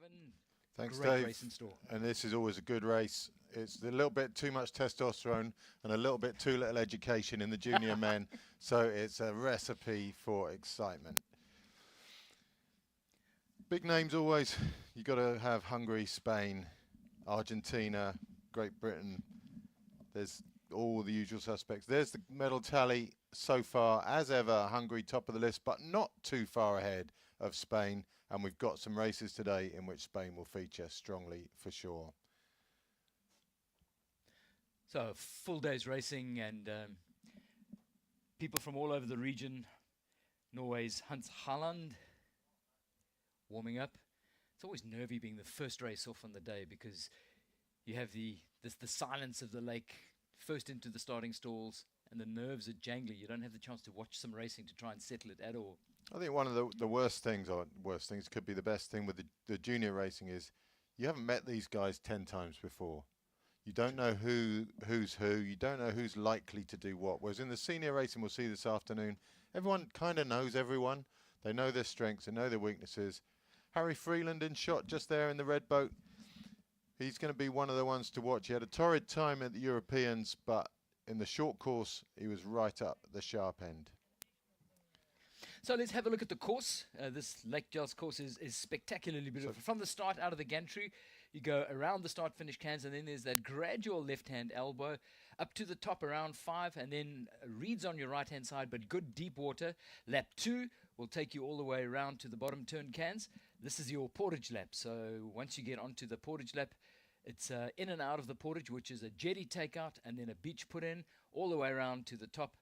Ivan. Thanks, Great Dave. race in store. And this is always a good race. It's a little bit too much testosterone and a little bit too little education in the junior men. So it's a recipe for excitement. Big names always. You got to have Hungary, Spain, Argentina, Great Britain. There's all the usual suspects. There's the medal tally so far. As ever, Hungary top of the list, but not too far ahead of Spain. And we've got some races today in which Spain will feature strongly for sure. So full day's racing and people from all over the region. Norway's Hans Halland warming up. It's always nervy being the first race off on the day because you have the silence of the lake first into the starting stalls and the nerves are jangly. You don't have the chance to watch some racing to try and settle it at all. I think one of the worst things, or worst things, could be the best thing with the junior racing is you haven't met these guys 10 times before. You don't know who's who. You don't know who's likely to do what. Whereas in the senior racing we'll see this afternoon, everyone kind of knows everyone. They know their strengths. They know their weaknesses. Harry Freeland in shot just there in the red boat. He's going to be one of the ones to watch. He had a torrid time at the Europeans, but in the short course, he was right up the sharp end. So let's have a look at the course. This Lake Gels course is spectacularly beautiful. So from the start out of the gantry, you go around the start-finish cans, and then there's that gradual left-hand elbow up to the top around 5, and then reeds on your right-hand side, but good deep water. Lap 2 will take you all the way around to the bottom turn cans. This is your Portage lap. So once you get onto the Portage lap, it's in and out of the Portage, which is a jetty takeout and then a beach put in all the way around to the top,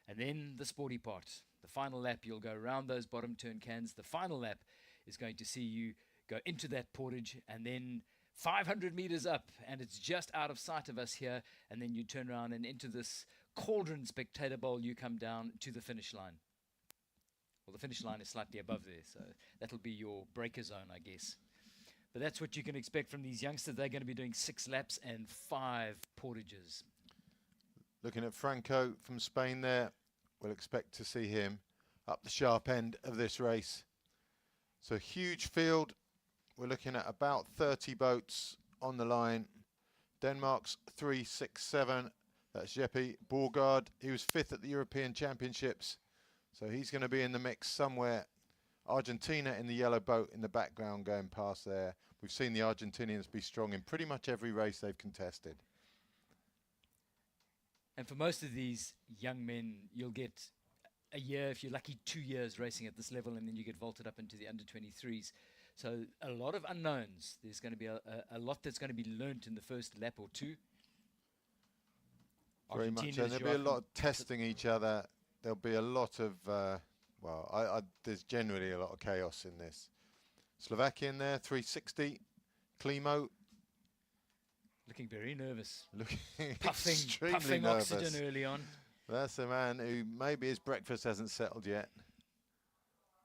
and then the sporty part. The final lap, you'll go around those bottom turn cans. The final lap is going to see you go into that Portage and then 500 meters up, and it's just out of sight of us here, and then you turn around and into this cauldron spectator bowl, you come down to the finish line. Well, the finish line is slightly above there, so that'll be your breaker zone, I guess. But that's what you can expect from these youngsters. They're going to be doing 6 laps and 5 portages. Looking at Franco from Spain there, we'll expect to see him up the sharp end of this race. So huge field. We're looking at about 30 boats on the line. Denmark's 3, 6, 7. That's Jeppe Borgard. He was 5th at the European Championships. So he's going to be in the mix somewhere. Argentina in the yellow boat in the background going past there. We've seen the Argentinians be strong in pretty much every race they've contested. And for most of these young men, you'll get a year, if you're lucky, 2 years racing at this level, and then you get vaulted up into the under-23s. So a lot of unknowns. There's going to be a lot that's going to be learnt in the first lap or 2. Very much, and there'll be a lot of testing each other. There'll be a lot of, there's generally a lot of chaos in this. Slovakian there, 360. Klimo. Looking very nervous. Looking puffing nervous. Oxygen early on. That's a man who maybe his breakfast hasn't settled yet.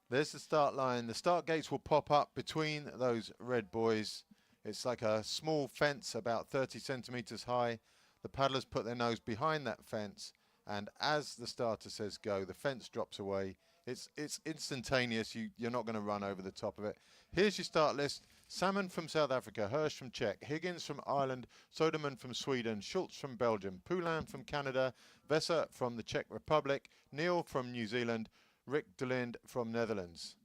There's the start line. The start gates will pop up between those red boys. It's like a small fence about 30 centimeters high. The paddlers put their nose behind that fence, and as the starter says go, the fence drops away. It's instantaneous. You're not going to run over the top of it. Here's your start list. Salmon from South Africa, Hirsch from Czech, Higgins from Ireland, Soderman from Sweden, Schultz from Belgium, Poulin from Canada, Vesser from the Czech Republic, Neil from New Zealand, Rick DeLind from Netherlands.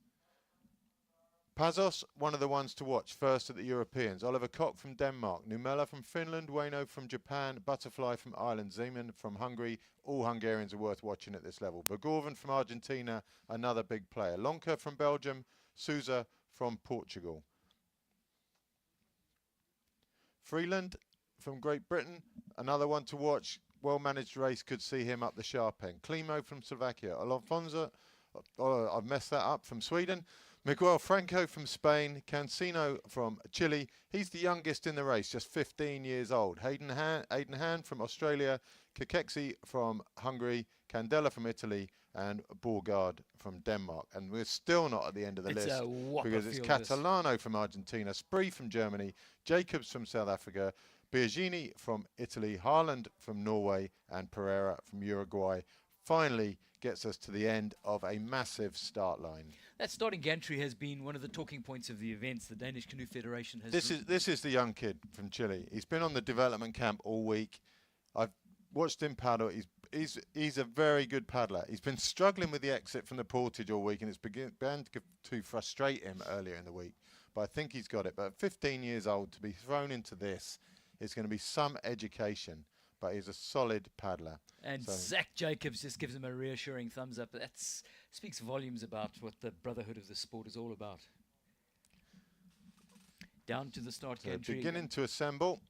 Pazos, one of the ones to watch first at the Europeans. Oliver Koch from Denmark, Numela from Finland, Ueno from Japan, Butterfly from Ireland, Zeman from Hungary. All Hungarians are worth watching at this level. Vergorven from Argentina, another big player. Lonka from Belgium, Souza from Portugal. Freeland from Great Britain, another one to watch. Well-managed race, could see him up the sharp end. Klimo from Slovakia. Alfonso, I've messed that up, from Sweden. Miguel Franco from Spain. Cancino from Chile. He's the youngest in the race, just 15 years old. Aidan Han from Australia. Kakeksi from Hungary. Candela from Italy. And Borgard from Denmark. And we're still not at the end of the list because it's Catalano from Argentina. Spree from Germany. Jacobs from South Africa. Biagini from Italy, Haaland from Norway, and Pereira from Uruguay. Finally, gets us to the end of a massive start line. That starting gantry has been one of the talking points of the events. The Danish Canoe Federation has... This is the young kid from Chile. He's been on the development camp all week. I've watched him paddle. He's a very good paddler. He's been struggling with the exit from the Portage all week, and it's began to frustrate him earlier in the week. But I think he's got it. But at 15 years old, to be thrown into this is going to be some education. But he's a solid paddler. And Zach Jacobs just gives him a reassuring thumbs up. That speaks volumes about what the brotherhood of the sport is all about. Down to the start gantry. Beginning to assemble.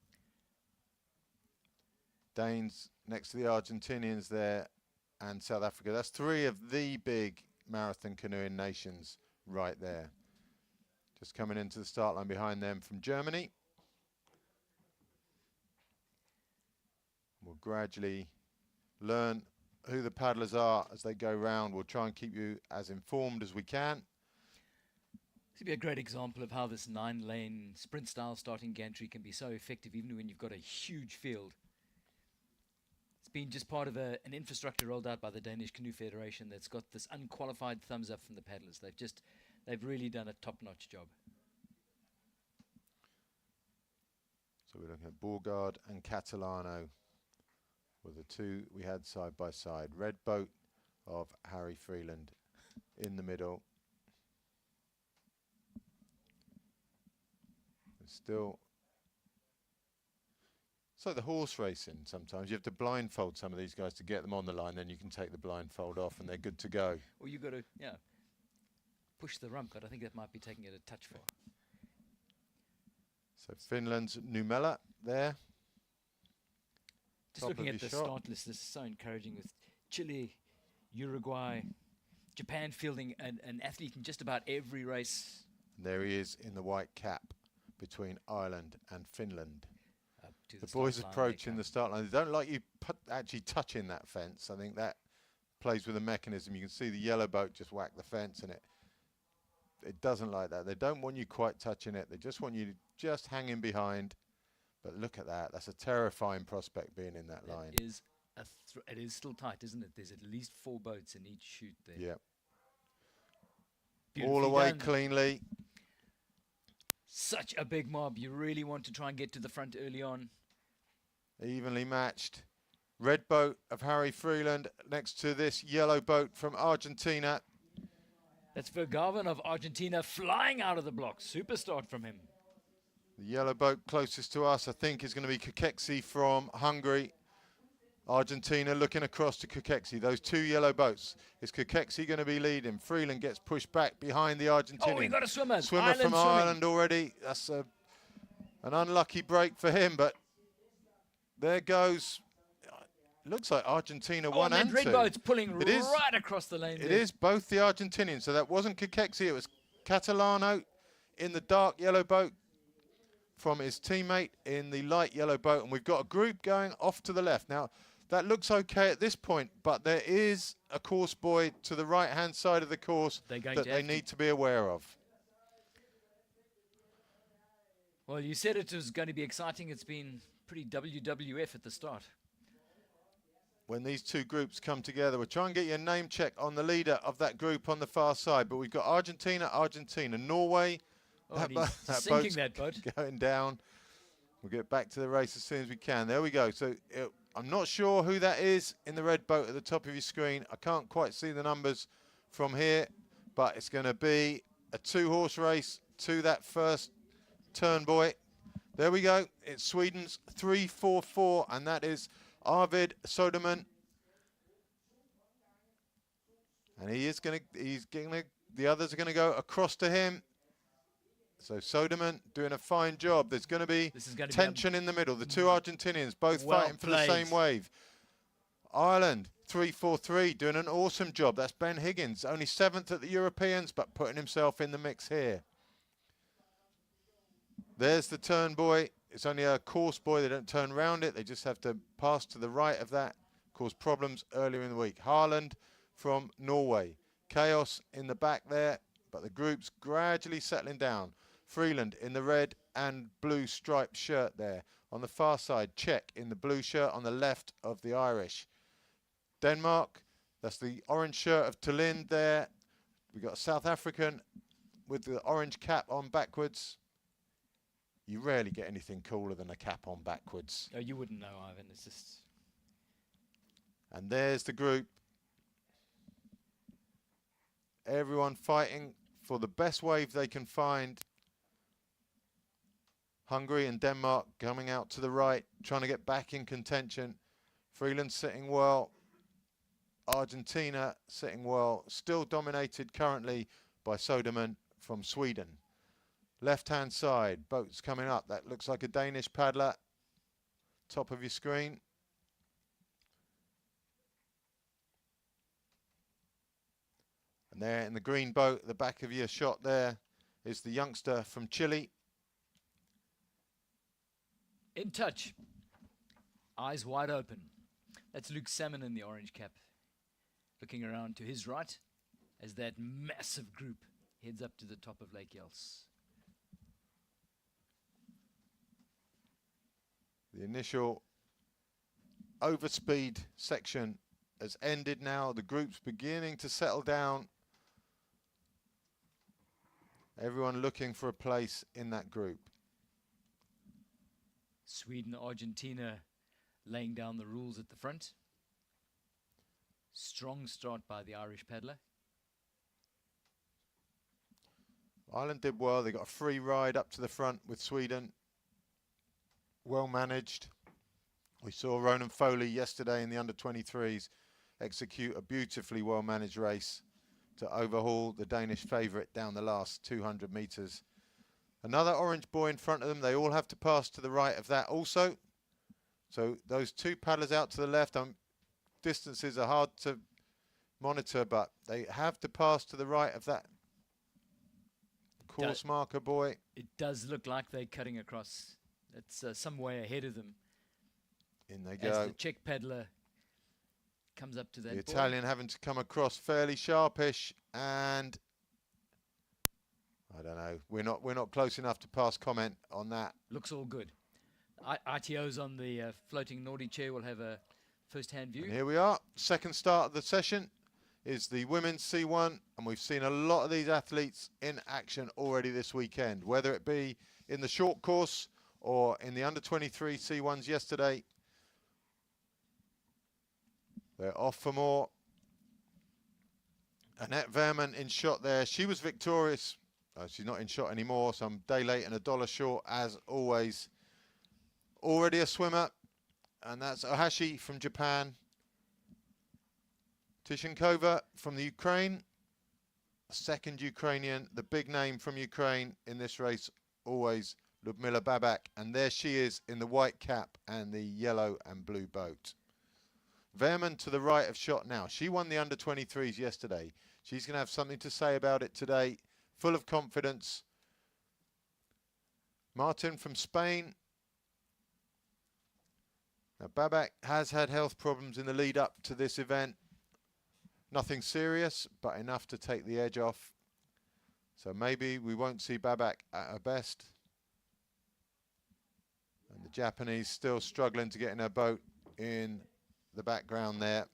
Danes next to the Argentinians there and South Africa. That's three of the big marathon canoeing nations right there. Just coming into the start line behind them from Germany. We'll gradually learn who the paddlers are as they go round. We'll try and keep you as informed as we can. This would be a great example of how this 9-lane sprint-style starting gantry can be so effective even when you've got a huge field. It's been just part of an infrastructure rolled out by the Danish Canoe Federation that's got this unqualified thumbs up from the paddlers. They've really done a top-notch job. So we're looking at Borgard and Catalano were the two we had side by side. Red boat of Harry Freeland in the middle. It's still, it's like the horse racing sometimes. You have to blindfold some of these guys to get them on the line, then you can take the blindfold off and they're good to go. Or you've got to, push the rump, but I think that might be taking it a touch far. So Finland's Numela there. Just looking at the start list, this is so encouraging with Chile, Uruguay, Japan fielding an athlete in just about every race. And there he is in the white cap between Ireland and Finland. The boys approaching the start line. They don't like you actually touching that fence. I think that plays with the mechanism. You can see the yellow boat just whack the fence, and it doesn't like that. They don't want you quite touching it. They just want you just hanging behind. But look at that. That's a terrifying prospect being in that line. It is still tight, isn't it? There's at least 4 boats in each chute there. Yeah. All away cleanly. Such a big mob. You really want to try and get to the front early on. Evenly matched. Red boat of Harry Freeland next to this yellow boat from Argentina. That's Vergaven of Argentina flying out of the block. Super start from him. The yellow boat closest to us, I think, is going to be Kokeksi from Hungary. Argentina looking across to Kokeksi. Those 2 yellow boats. Is Kokeksi going to be leading? Freeland gets pushed back behind the Argentinian. Oh, we got a swimmer. Swimmer from Ireland already. That's an unlucky break for him, but there goes. Looks like Argentina 1 and 2. Red boat's pulling right across the lane. It is both the Argentinians. So that wasn't Kokeksi, it was Catalano in the dark yellow boat from his teammate in the light yellow boat. And we've got a group going off to the left. Now, that looks okay at this point, but there is a course buoy to the right-hand side of the course that they need to be aware of. Well, you said it was going to be exciting. It's been pretty WWF at the start. When these two groups come together, we'll try and get you a name check on the leader of that group on the far side. But we've got Argentina, Norway. That boat's going down. We'll get back to the race as soon as we can. There we go. So I'm not sure who that is in the red boat at the top of your screen. I can't quite see the numbers from here, but it's going to be a 2-horse race to that first turn buoy. There we go. It's Sweden's 3-4-4, and that is Arvid Soderman. And the others are going to go across to him. So Soderman doing a fine job. There's going to be tension in the middle. The 2 Argentinians both fighting for the same wave. Ireland 3-4-3 doing an awesome job. That's Ben Higgins, only 7th at the Europeans, but putting himself in the mix here. There's the turn buoy. It's only a course buoy. They don't turn around it. They just have to pass to the right of that. Cause problems earlier in the week. Haaland from Norway. Chaos in the back there, but the group's gradually settling down. Freeland in the red and blue striped shirt there. On the far side, Czech in the blue shirt on the left of the Irish. Denmark, That's the orange shirt of Tallinn there. We got a South African with the orange cap on backwards. You rarely get anything cooler than a cap on backwards. Oh, you wouldn't know, Ivan. It's just... And there's the group. Everyone fighting for the best wave they can find. Hungary and Denmark coming out to the right, trying to get back in contention. Freeland sitting well. Argentina sitting well. Still dominated currently by Soderman from Sweden. Left-hand side, boats coming up. That looks like a Danish paddler. Top of your screen. And there in the green boat, at the back of your shot there, is the youngster from Chile. In touch. Eyes wide open. That's Luke Salmon in the orange cap. Looking around to his right as that massive group heads up to the top of Lake Yels. The initial overspeed section has ended now. The group's beginning to settle down. Everyone looking for a place in that group. Sweden, Argentina laying down the rules at the front. Strong start by the Irish paddler. Ireland did well. They got a free ride up to the front with Sweden. Well managed. We saw Ronan Foley yesterday in the under-23s execute a beautifully well managed race to overhaul the Danish favourite down the last 200 metres. Another orange buoy in front of them. They all have to pass to the right of that also. So those two paddlers out to the left, distances are hard to monitor, but they have to pass to the right of that course marker buoy. It does look like they're cutting across. It's some way ahead of them. In they go. As the Czech paddler comes up to that The buoy. Italian having to come across fairly sharpish, and I don't know. We're not close enough to pass comment on that. Looks all good. ITOs on the floating Nordic chair will have a first-hand view. And here we are. Second start of the session is the women's C1, and we've seen a lot of these athletes in action already this weekend, whether it be in the short course or in the under-23 C1s yesterday. They're off for more. Annette Vejen in shot there. She was victorious. She's not in shot anymore, so I'm a day late and $1 short as always. Already a swimmer, and that's Ohashi from Japan. Tishankova from the Ukraine. Second Ukrainian, the big name from Ukraine in this race, always Ludmila Babak. And there she is in the white cap and the yellow and blue boat. Vejen to the right of shot now. She won the under-23s yesterday. She's going to have something to say about it today. Full of confidence. Martin from Spain. Now Babak has had health problems in the lead up to this event. Nothing serious, but enough to take the edge off. So maybe we won't see Babak at her best. And the Japanese still struggling to get in her boat in the background there.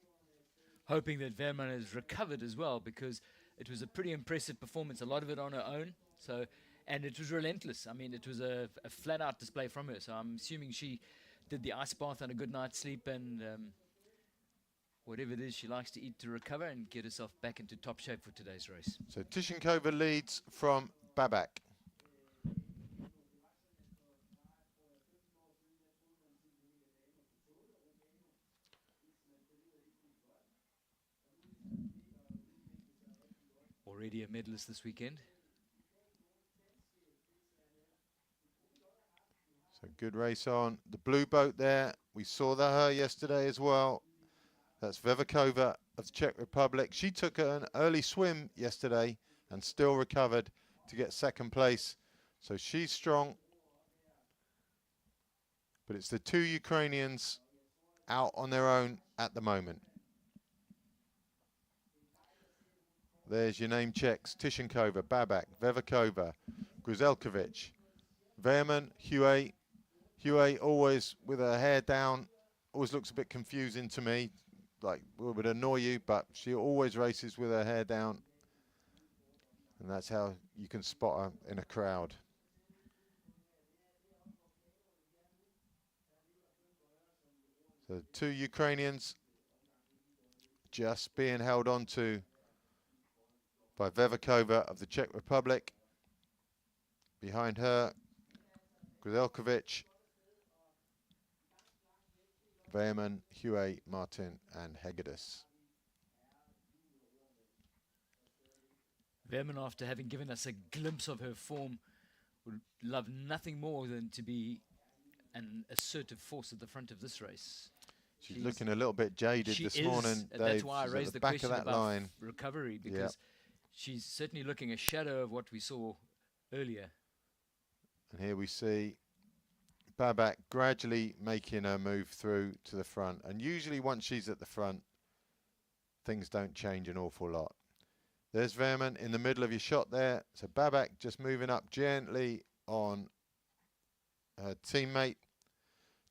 Hoping that Vejen has recovered as well, because it was a pretty impressive performance, a lot of it on her own. So, and it was relentless. I mean, it was a flat-out display from her. So I'm assuming she did the ice bath and a good night's sleep and whatever it is she likes to eat to recover and get herself back into top shape for today's race. So Tishankova leads from Babak. Already a medalist this weekend. So good race on. The blue boat there, we saw her yesterday as well. That's Veverkova of the Czech Republic. She took an early swim yesterday and still recovered to get second place. So she's strong. But it's the two Ukrainians out on their own at the moment. There's your name checks. Tishankova, Babak, Veverkova, Gruzelkovic, Vejen, Huey. Huey always with her hair down. Always looks a bit confusing to me. like would annoy you, but she always races with her hair down. And that's how you can spot her in a crowd. So 2 Ukrainians just being held on to by Vevikova of the Czech Republic. Behind her, Grizelkovic, Vejen, Huey, Martin and Hegedus. Vejen, after having given us a glimpse of her form, would love nothing more than to be an assertive force at the front of this race. She's looking a little bit jaded this morning, Dave. That's why I she's raised at the the back question of that about line. recovery, because she's certainly looking a shadow of what we saw earlier. And here we see Babak gradually making her move through to the front. And usually once she's at the front, things don't change an awful lot. There's Vejen in the middle of your shot there. So Babak just moving up gently on her teammate,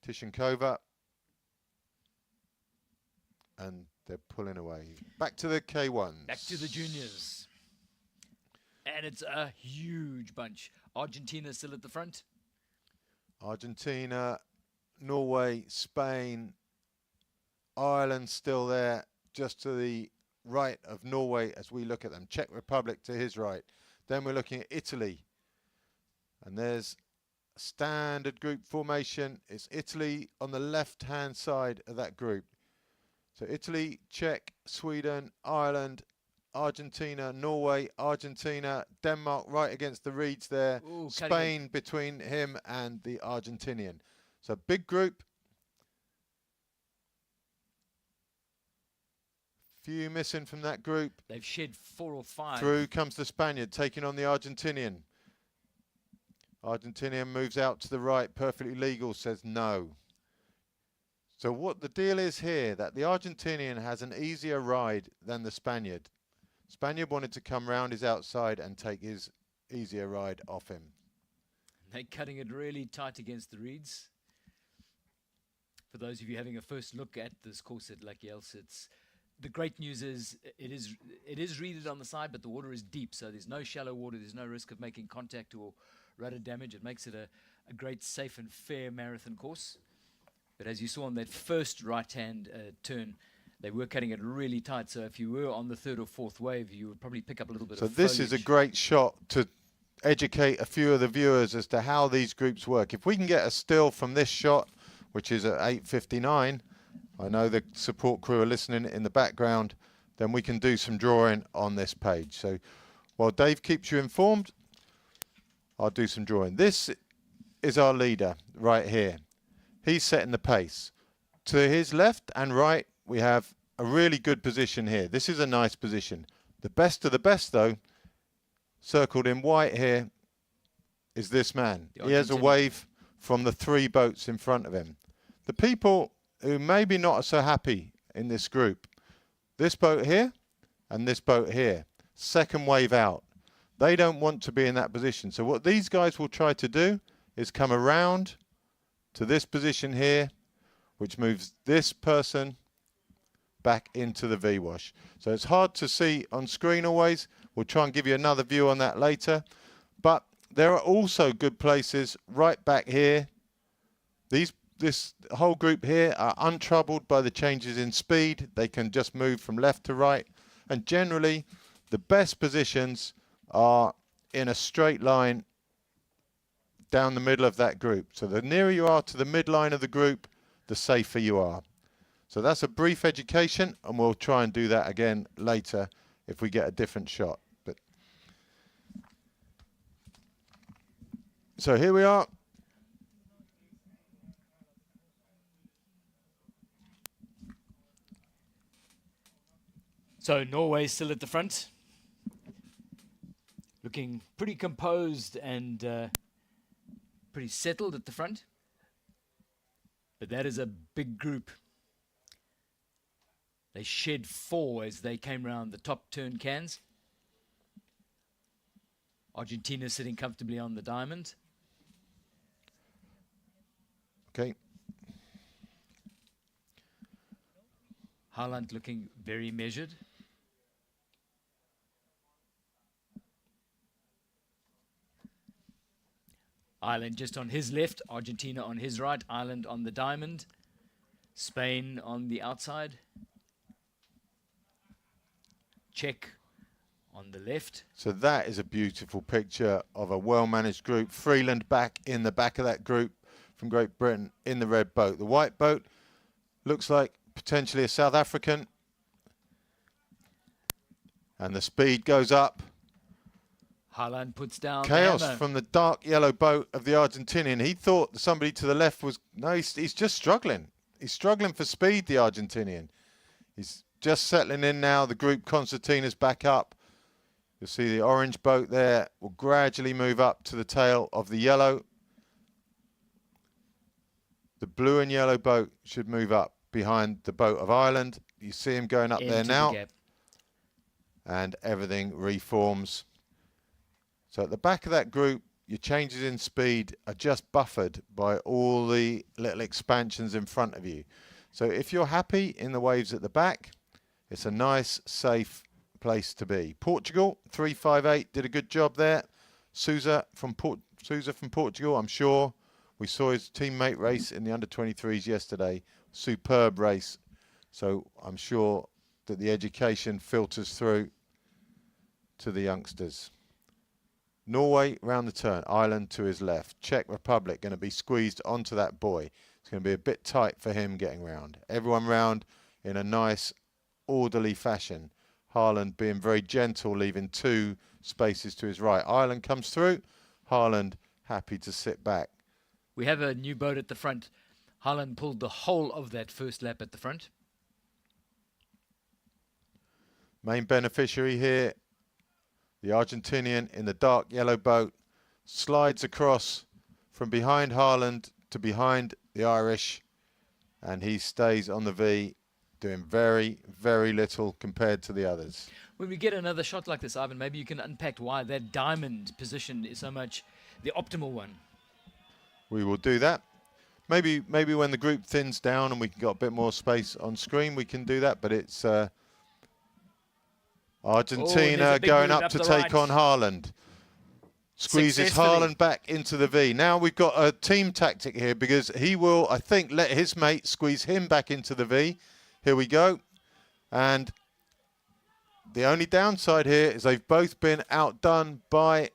Tishankova. And they're pulling away. Back to the K1s. Back to the juniors. And it's a huge bunch. Argentina still at the front. Argentina, Norway, Spain, Ireland still there, just to the right of Norway as we look at them. Czech Republic to his right. Then we're looking at Italy. And there's a standard group formation. It's Italy on the left-hand side of that group. So Italy, Czech, Sweden, Ireland, Argentina, Norway, Argentina, Denmark right against the reeds there. Ooh, Spain between him and the Argentinian. So big group. Few missing from that group. They've shed 4 or 5. Through comes the Spaniard taking on the Argentinian. Argentinian moves out to the right, perfectly legal, says no. So what the deal is here, that the Argentinian has an easier ride than the Spaniard. Spaniard wanted to come round his outside and take his easier ride off him. They're cutting it really tight against the reeds. For those of you having a first look at this course at Lucky Else, the great news is it is reeded on the side, but the water is deep, so there's no shallow water, there's no risk of making contact or rudder damage. It makes it a great, safe and fair marathon course. But as you saw on that first right-hand turn, they were cutting it really tight. So if you were on the 3rd or 4th wave, you would probably pick up a little bit of foliage. So this is a great shot to educate a few of the viewers as to how these groups work. If we can get a still from this shot, which is at 8:59, I know the support crew are listening in the background, then we can do some drawing on this page. So while Dave keeps you informed, I'll do some drawing. This is our leader right here. He's setting the pace. To his left and right, we have a really good position here. This is a nice position. The best of the best, though, circled in white here, is this man. He has a wave from the 3 boats in front of him. The people who maybe not are so happy in this group, this boat here and this boat here, second wave out. They don't want to be in that position. So what these guys will try to do is come around to this position here, which moves this person back into the V-wash. So it's hard to see on screen always. We'll try and give you another view on that later. But there are also good places right back here. This whole group here are untroubled by the changes in speed. They can just move from left to right. And generally, the best positions are in a straight line down the middle of that group. So the nearer you are to the midline of the group, the safer you are. So that's a brief education, and we'll try and do that again later if we get a different shot. But so here we are. So Norway still at the front, looking pretty composed and pretty settled at the front. But that is a big group. They shed 4 as they came round the top turn cans. Argentina sitting comfortably on the diamond. Okay. Haaland looking very measured. Ireland just on his left, Argentina on his right, Ireland on the diamond, Spain on the outside, Czech on the left. So that is a beautiful picture of a well-managed group. Freeland back in the back of that group from Great Britain in the red boat. The white boat looks like potentially a South African. And the speed goes up. Haaland puts down Chaos the hammer. from the dark yellow boat of the Argentinian. He thought that somebody to the left was... No, he's just struggling. He's struggling for speed, the Argentinian. He's just settling in now. The group Concertina's back up. You'll see the orange boat there will gradually move up to the tail of the yellow. The blue and yellow boat should move up behind the boat of Ireland. You see him going up there now. And everything reforms. So at the back of that group, your changes in speed are just buffered by all the little expansions in front of you. So if you're happy in the waves at the back, it's a nice, safe place to be. Portugal, 358, did a good job there. Sousa from Portugal, I'm sure. We saw his teammate race in the under-23s yesterday. Superb race. So I'm sure that the education filters through to the youngsters. Norway round the turn, Ireland to his left. Czech Republic going to be squeezed onto that buoy. It's going to be a bit tight for him getting round. Everyone round in a nice, orderly fashion. Haaland being very gentle, leaving 2 spaces to his right. Ireland comes through. Haaland happy to sit back. We have a new boat at the front. Haaland pulled the whole of that first lap at the front. Main beneficiary here, the Argentinian in the dark yellow boat, slides across from behind Haaland to behind the Irish, and he stays on the V, doing very, very little compared to the others. When we get another shot like this, Ivan, maybe you can unpack why that diamond position is so much the optimal one. We will do that. Maybe when the group thins down and we can get a bit more space on screen, we can do that, but it's... Argentina going up to take on Haaland. Squeezes Haaland back into the V. Now we've got a team tactic here because he will, I think, let his mate squeeze him back into the V. Here we go. And the only downside here is they've both been outdone by...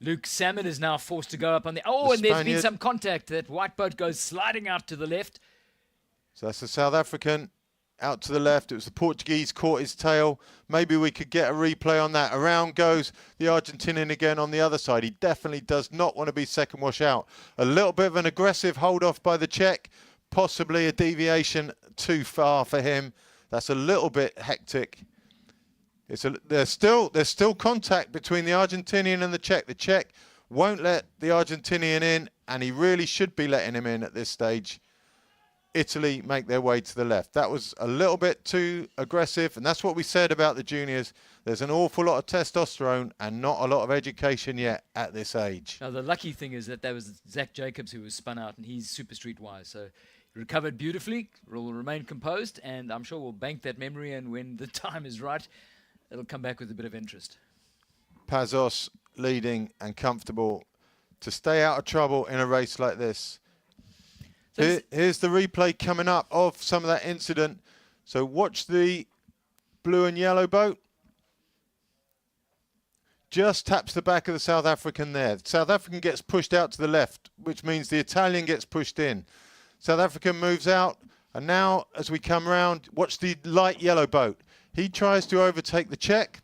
Luke Salmon is now forced to go up on the... Oh, and there's been some contact. That white boat goes sliding out to the left. So that's the South African. Out to the left, it was the Portuguese, caught his tail. Maybe we could get a replay on that. Around goes the Argentinian again on the other side. He definitely does not want to be second wash out. A little bit of an aggressive hold off by the Czech. Possibly a deviation too far for him. That's a little bit hectic. There's still contact between the Argentinian and the Czech. The Czech won't let the Argentinian in, and he really should be letting him in at this stage. Italy make their way to the left. That was a little bit too aggressive, and that's what we said about the juniors. There's an awful lot of testosterone and not a lot of education yet at this age. Now, the lucky thing is that there was Zach Jacobs who was spun out, and he's super streetwise. So he recovered beautifully, will remain composed, and I'm sure we'll bank that memory, and when the time is right, it'll come back with a bit of interest. Pazos leading and comfortable to stay out of trouble in a race like this. Here's the replay coming up of some of that incident. So watch the blue and yellow boat. Just taps the back of the South African there. The South African gets pushed out to the left, which means the Italian gets pushed in. South African moves out. And now, as we come round, watch the light yellow boat. He tries to overtake the Czech.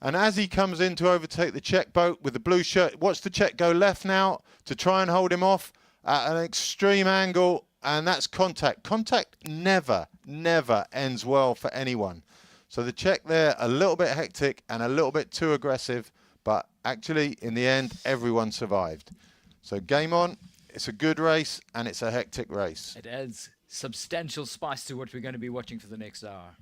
And as he comes in to overtake the Czech boat with the blue shirt, watch the Czech go left now to try and hold him off at an extreme angle, and that's contact. Contact never ends well for anyone. So the Czech there, a little bit hectic and a little bit too aggressive, but actually, in the end, everyone survived. So game on. It's a good race, and it's a hectic race. It adds substantial spice to what we're going to be watching for the next hour.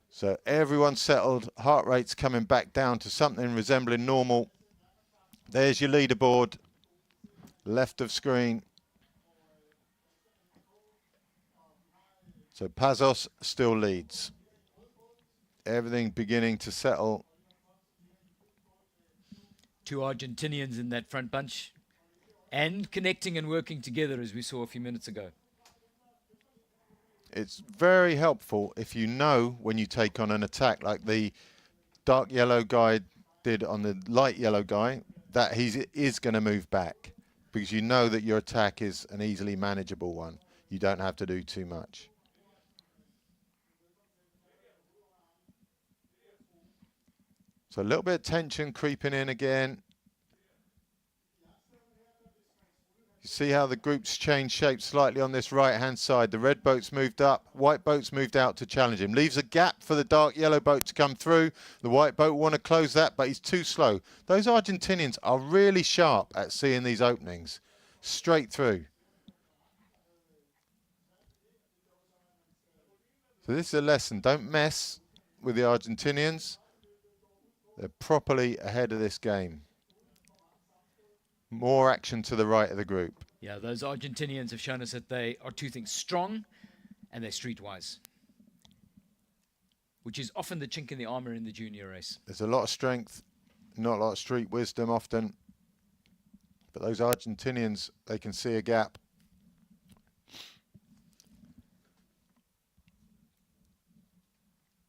So everyone's settled. Heart rate's coming back down to something resembling normal. There's your leaderboard, left of screen. So Pazos still leads. Everything beginning to settle. 2 Argentinians in that front bunch and connecting and working together as we saw a few minutes ago. It's very helpful if you know when you take on an attack like the dark yellow guy did on the light yellow guy, that he is going to move back, because you know that your attack is an easily manageable one. You don't have to do too much. So a little bit of tension creeping in again. You see how the groups change shape slightly on this right-hand side. The red boat's moved up, white boat's moved out to challenge him. Leaves a gap for the dark yellow boat to come through. The white boat will want to close that, but he's too slow. Those Argentinians are really sharp at seeing these openings. Straight through. So this is a lesson. Don't mess with the Argentinians. They're properly ahead of this game. More action to the right of the group. Yeah, those Argentinians have shown us that they are 2 things: strong and they're streetwise, which is often the chink in the armor in the junior race. There's a lot of strength, not a lot of street wisdom often. But those Argentinians, they can see a gap.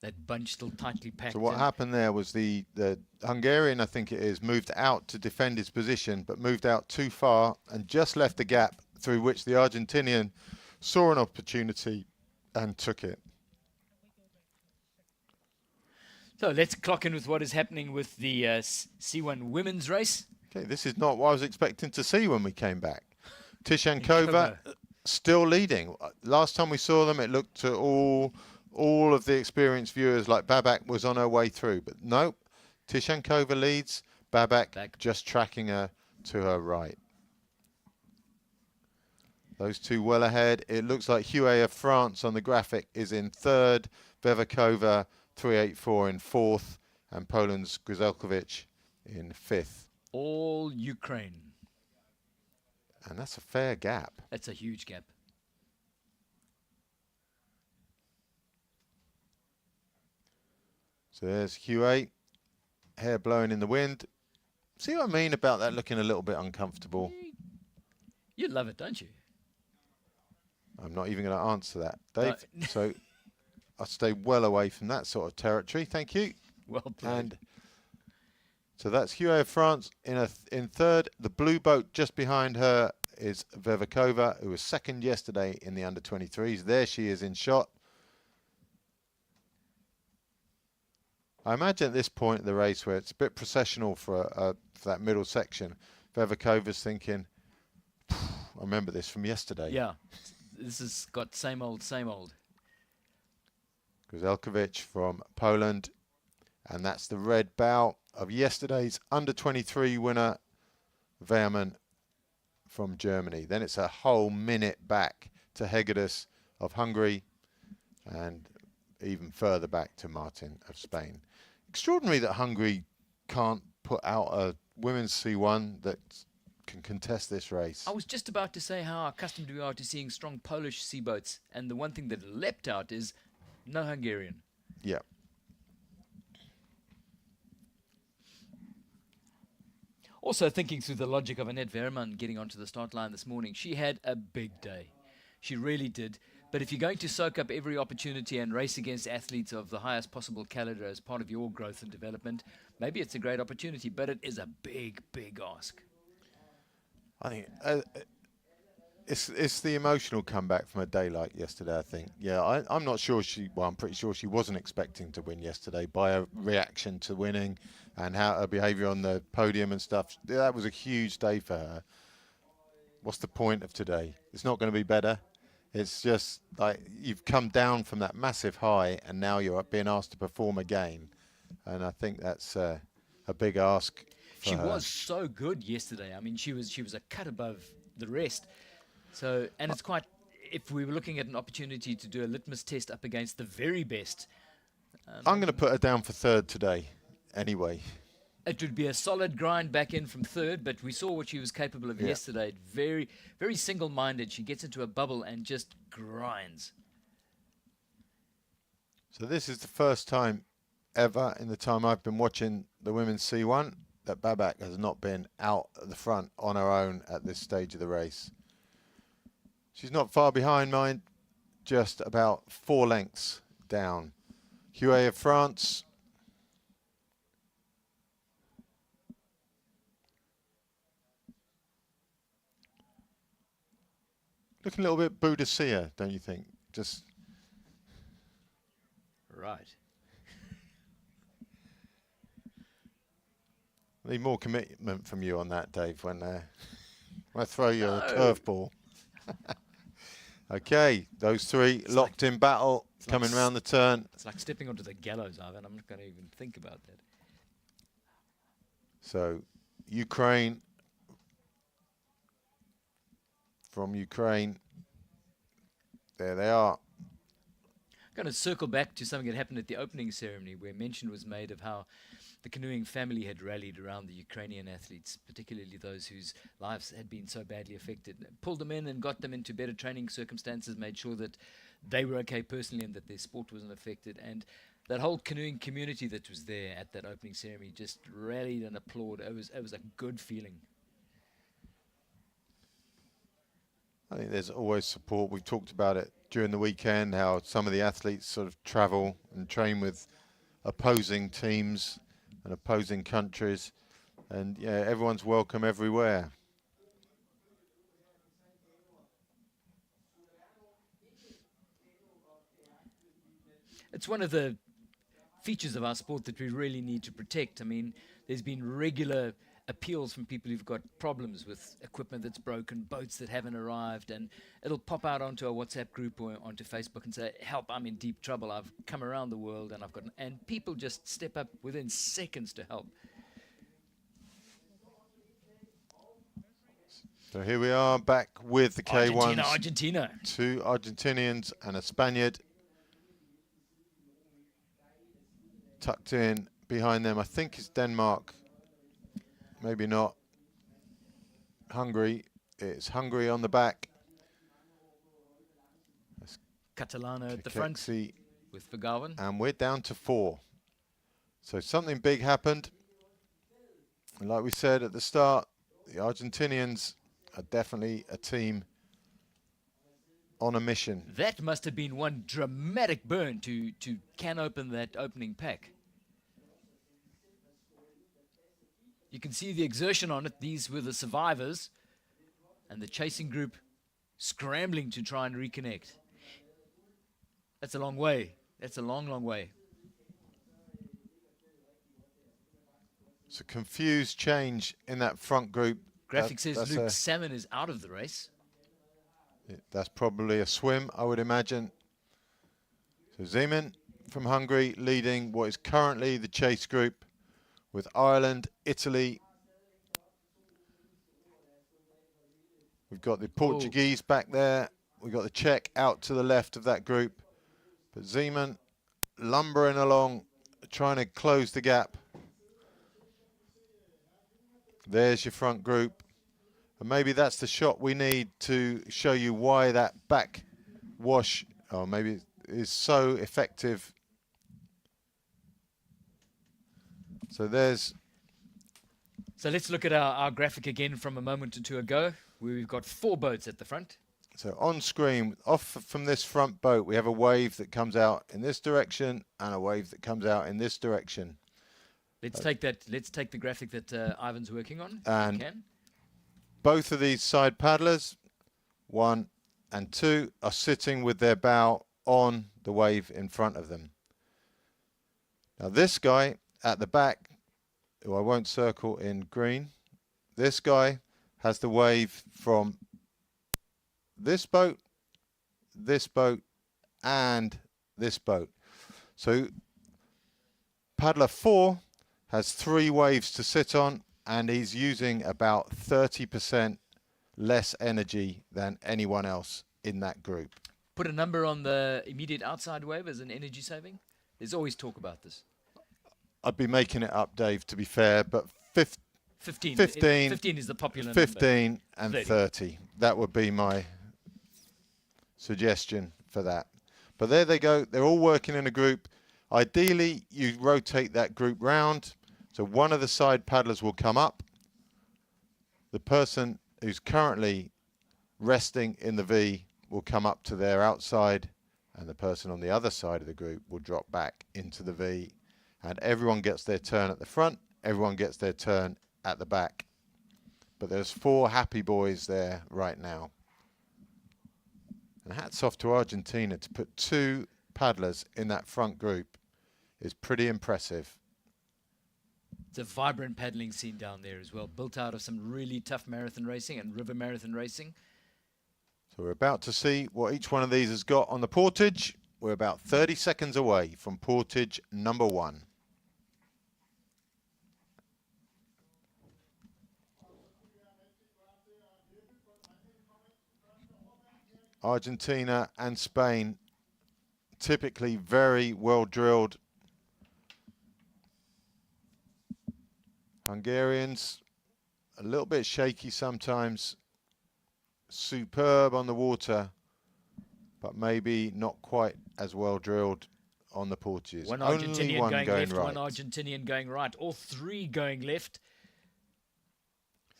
That bunch still tightly packed. So what happened there was the Hungarian, I think it is, moved out to defend his position, but moved out too far and just left a gap through which the Argentinian saw an opportunity and took it. So let's clock in with what is happening with the C1 women's race. Okay, this is not what I was expecting to see when we came back. Tishankova still leading. Last time we saw them, it looked to all of the experienced viewers like Babak was on her way through, but nope. Tishankova leads, Babak just tracking her to her right. Those two well ahead. It looks like Huet of France on the graphic is in third, Vevakova 384 in fourth, and Poland's Grzelkovic in fifth. All Ukraine. And that's a fair gap. That's a huge gap. So there's Huet, hair blowing in the wind. See what I mean about that looking a little bit uncomfortable? You love it, don't you? I'm not even going to answer that, Dave. No. So I'll stay well away from that sort of territory. Thank you. Well played. And so that's Huet of France in third. The blue boat just behind her is Vevakova, who was second yesterday in the under-23s. There she is in shot. I imagine at this point in the race where it's a bit processional for that middle section, Vevakova's thinking, I remember this from yesterday. Yeah, this has got same old, same old. Grzelkovic from Poland, and that's the red bow of yesterday's under-23 winner, Vejen from Germany. Then it's a whole minute back to Hegedus of Hungary, and even further back to Martin of Spain. Extraordinary that Hungary can't put out a women's C1 that can contest this race. I was just about to say how accustomed we are to seeing strong Polish sea boats, and the one thing that leapt out is no Hungarian. Yeah. Also thinking through the logic of Annette Veerman getting onto the start line this morning, she had a big day. She really did. But if you're going to soak up every opportunity and race against athletes of the highest possible caliber as part of your growth and development, maybe it's a great opportunity, but it is a big, big ask. I think it's the emotional comeback from a day like yesterday, I think. Yeah, I'm not sure I'm pretty sure she wasn't expecting to win yesterday by her reaction to winning and how her behaviour on the podium and stuff. That was a huge day for her. What's the point of today? It's not going to be better. It's just like you've come down from that massive high and now you're being asked to perform again. And I think that's a big ask for She her. was so good yesterday. I mean, she was a cut above the rest. So, and it's quite, if we were looking at an opportunity to do a litmus test up against the very best. I'm going to put her down for third today anyway. It would be a solid grind back in from third, but we saw what she was capable of yesterday. Very, very single-minded. She gets into a bubble and just grinds. So this is the first time ever in the time I've been watching the women's C1 that Babak has not been out at the front on her own at this stage of the race. She's not far behind, mind, just about 4 lengths down. Huet of France. Looking a little bit Boudicca, don't you think? Just Right. need more commitment from you on that, Dave, when I throw you a curveball. Okay, those three It's locked in battle, coming round the turn. It's like stepping onto the gallows, Ivan. I'm not going to even think about that. So, Ukraine, from Ukraine, there they are. I'm going to circle back to something that happened at the opening ceremony where mention was made of how the canoeing family had rallied around the Ukrainian athletes, particularly those whose lives had been so badly affected, pulled them in and got them into better training circumstances, made sure that they were okay personally and that their sport wasn't affected. And that whole canoeing community that was there at that opening ceremony just rallied and applauded. It was a good feeling. I think there's always support. We've talked about it during the weekend, how some of the athletes sort of travel and train with opposing teams and opposing countries. And yeah, everyone's welcome everywhere. It's one of the features of our sport that we really need to protect. I mean, there's been regular appeals from people who've got problems with equipment that's broken, boats that haven't arrived, and it'll pop out onto a WhatsApp group or onto Facebook and say, help, I'm in deep trouble. I've come around the world and and people just step up within seconds to help. So here we are back with the K1s. Argentina. 2 Argentinians and a Spaniard. Tucked in behind them, I think it's Denmark. Maybe not. Hungary. It's Hungary on the back. Catalano at the front with Vergaven. And we're down to 4. So something big happened. And like we said at the start, the Argentinians are definitely a team on a mission. That must have been one dramatic burn to can open that opening pack. You can see the exertion on it. These were the survivors and the chasing group scrambling to try and reconnect. That's a long way. That's a long, long way. It's a confused change in that front group. Graphic says Luke Salmon is out of the race. That's probably a swim, I would imagine. So Zeman from Hungary leading what is currently the chase group with Ireland, Italy. We've got the Portuguese back there. We've got the Czech out to the left of that group. But Zeman lumbering along, trying to close the gap. There's your front group. And maybe that's the shot we need to show you why that back wash, or maybe is so effective. So there's. So let's look at our graphic again from a moment or two ago, where we've got 4 boats at the front. So on screen, off from this front boat, we have a wave that comes out in this direction and a wave that comes out in this direction. Let's take that. Let's take the graphic that Ivan's working on. And both of these side paddlers, 1 and 2, are sitting with their bow on the wave in front of them. Now this guy at the back, who I won't circle in green, this guy has the wave from this boat, and this boat. So paddler 4 has 3 waves to sit on, and he's using about 30% less energy than anyone else in that group. Put a number on the immediate outside wave as an energy saving. There's always talk about this. I'd be making it up, Dave, to be fair, but 15 is the popular 15 number. and 30. That would be my suggestion for that. But there they go. They're all working in a group. Ideally, you rotate that group round. So one of the side paddlers will come up. The person who's currently resting in the V will come up to their outside, and the person on the other side of the group will drop back into the V, and everyone gets their turn at the front, everyone gets their turn at the back. But there's 4 happy boys there right now. And hats off to Argentina to put 2 paddlers in that front group is pretty impressive. It's a vibrant paddling scene down there as well, built out of some really tough marathon racing and river marathon racing. So we're about to see what each one of these has got on the Portage. We're about 30 seconds away from Portage number 1. Argentina and Spain, typically very well drilled. Hungarians, a little bit shaky sometimes. Superb on the water, but maybe not quite as well drilled on the Portages. One Only Argentinian one going going left, right. one Argentinian going right. All 3 going left.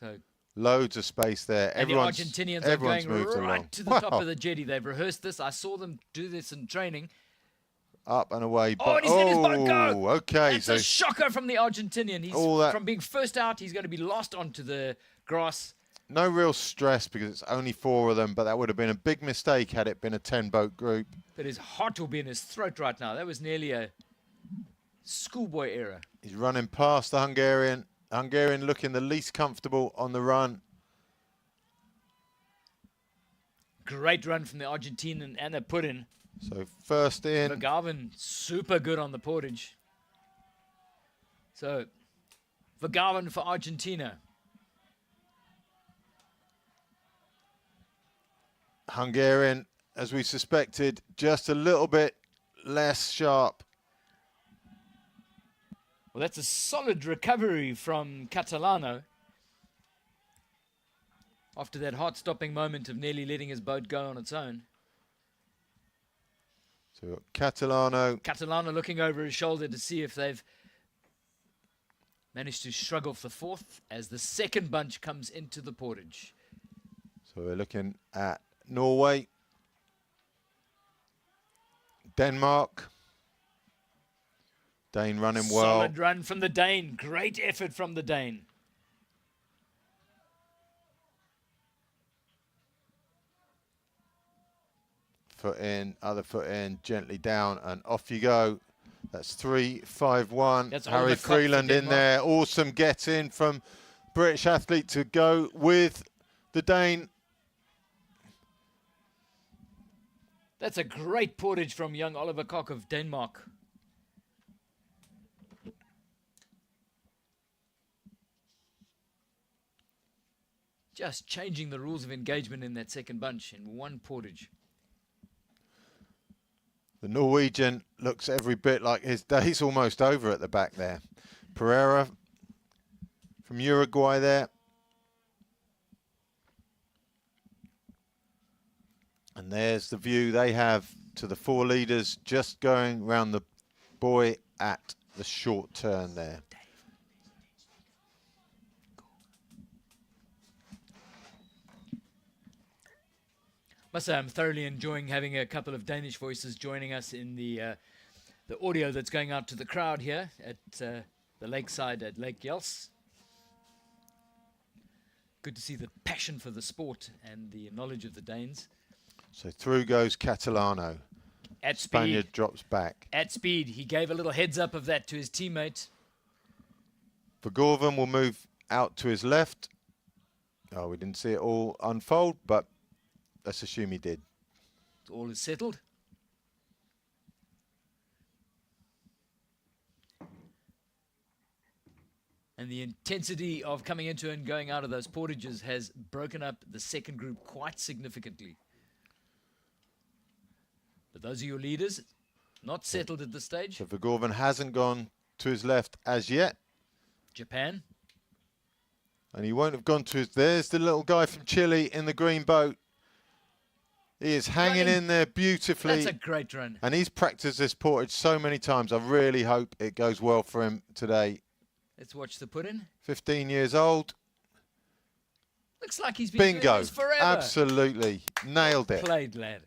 So Loads of space there. and the Argentinians are going moved right along. to the top of the jetty. They've rehearsed this. I saw them do this in training. Up and away. Oh, and he's let his boat go. Okay. That's So a shocker from the Argentinian. He's all that- from being first out, he's going to be lost onto the grass. no real stress because it's only 4 of them, but that would have been a big mistake had it been a 10-boat group. But his heart will be in his throat right now. That was nearly a schoolboy error. He's running past the Hungarian. Hungarian looking the least comfortable on the run. Great run from the Argentinian and the Podium. So first in. Vejen, super good on the Portage. So, Vejen for Argentina. Hungarian, as we suspected, just a little bit less sharp. Well, that's a solid recovery from Catalano. After that heart-stopping moment of nearly letting his boat go on its own. So Catalano. Catalano looking over his shoulder to see if they've managed to struggle for 4th as the second bunch comes into the Portage. So we're looking at Norway, Denmark. Dane running well. Solid run from the Dane. Great effort from the Dane. Foot in, other foot in, gently down, and off you go. That's 3-5-1. That's Harry Oliver Koch for Freeland in Denmark. there. Awesome get in from British athlete to go with the Dane. That's a great portage from young Oliver Koch of Denmark. Just changing the rules of engagement in that second bunch in one portage. The Norwegian looks every bit like his day's almost over at the back there. Pereira from Uruguay there. And there's the view they have to the 4 leaders just going round the buoy at the short turn there. Must say I'm thoroughly enjoying having a couple of Danish voices joining us in the audio that's going out to the crowd here at the lakeside at Lake Yels. Good to see the passion for the sport and the knowledge of the Danes. So through goes Catalano. At Spaniard speed. drops back. At speed. He gave a little heads up of that to his teammate. Vergorven will move out to his left. Oh, we didn't see it all unfold, but let's assume he did. All is settled. And the intensity of coming into and going out of those portages has broken up the second group quite significantly. But those are your leaders, not settled at this stage. So Vergorven hasn't gone to his left as yet. Japan. And he won't have gone to his... There's the little guy from Chile in the green boat. He is hanging in there beautifully. That's a great run. And he's practiced this portage so many times. I really hope it goes well for him today. Let's watch the put-in. 15 years old. Looks like he's been doing this forever. Absolutely. Nailed it. Played, lad.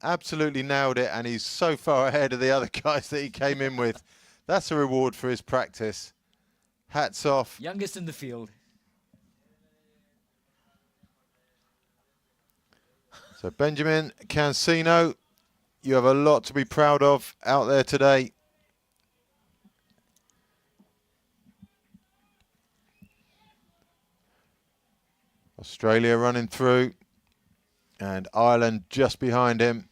Absolutely nailed it. And he's so far ahead of the other guys that he came in with. That's a reward for his practice. Hats off. Youngest in the field. So Benjamin Cancino, you have a lot to be proud of out there today. Australia running through and Ireland just behind him.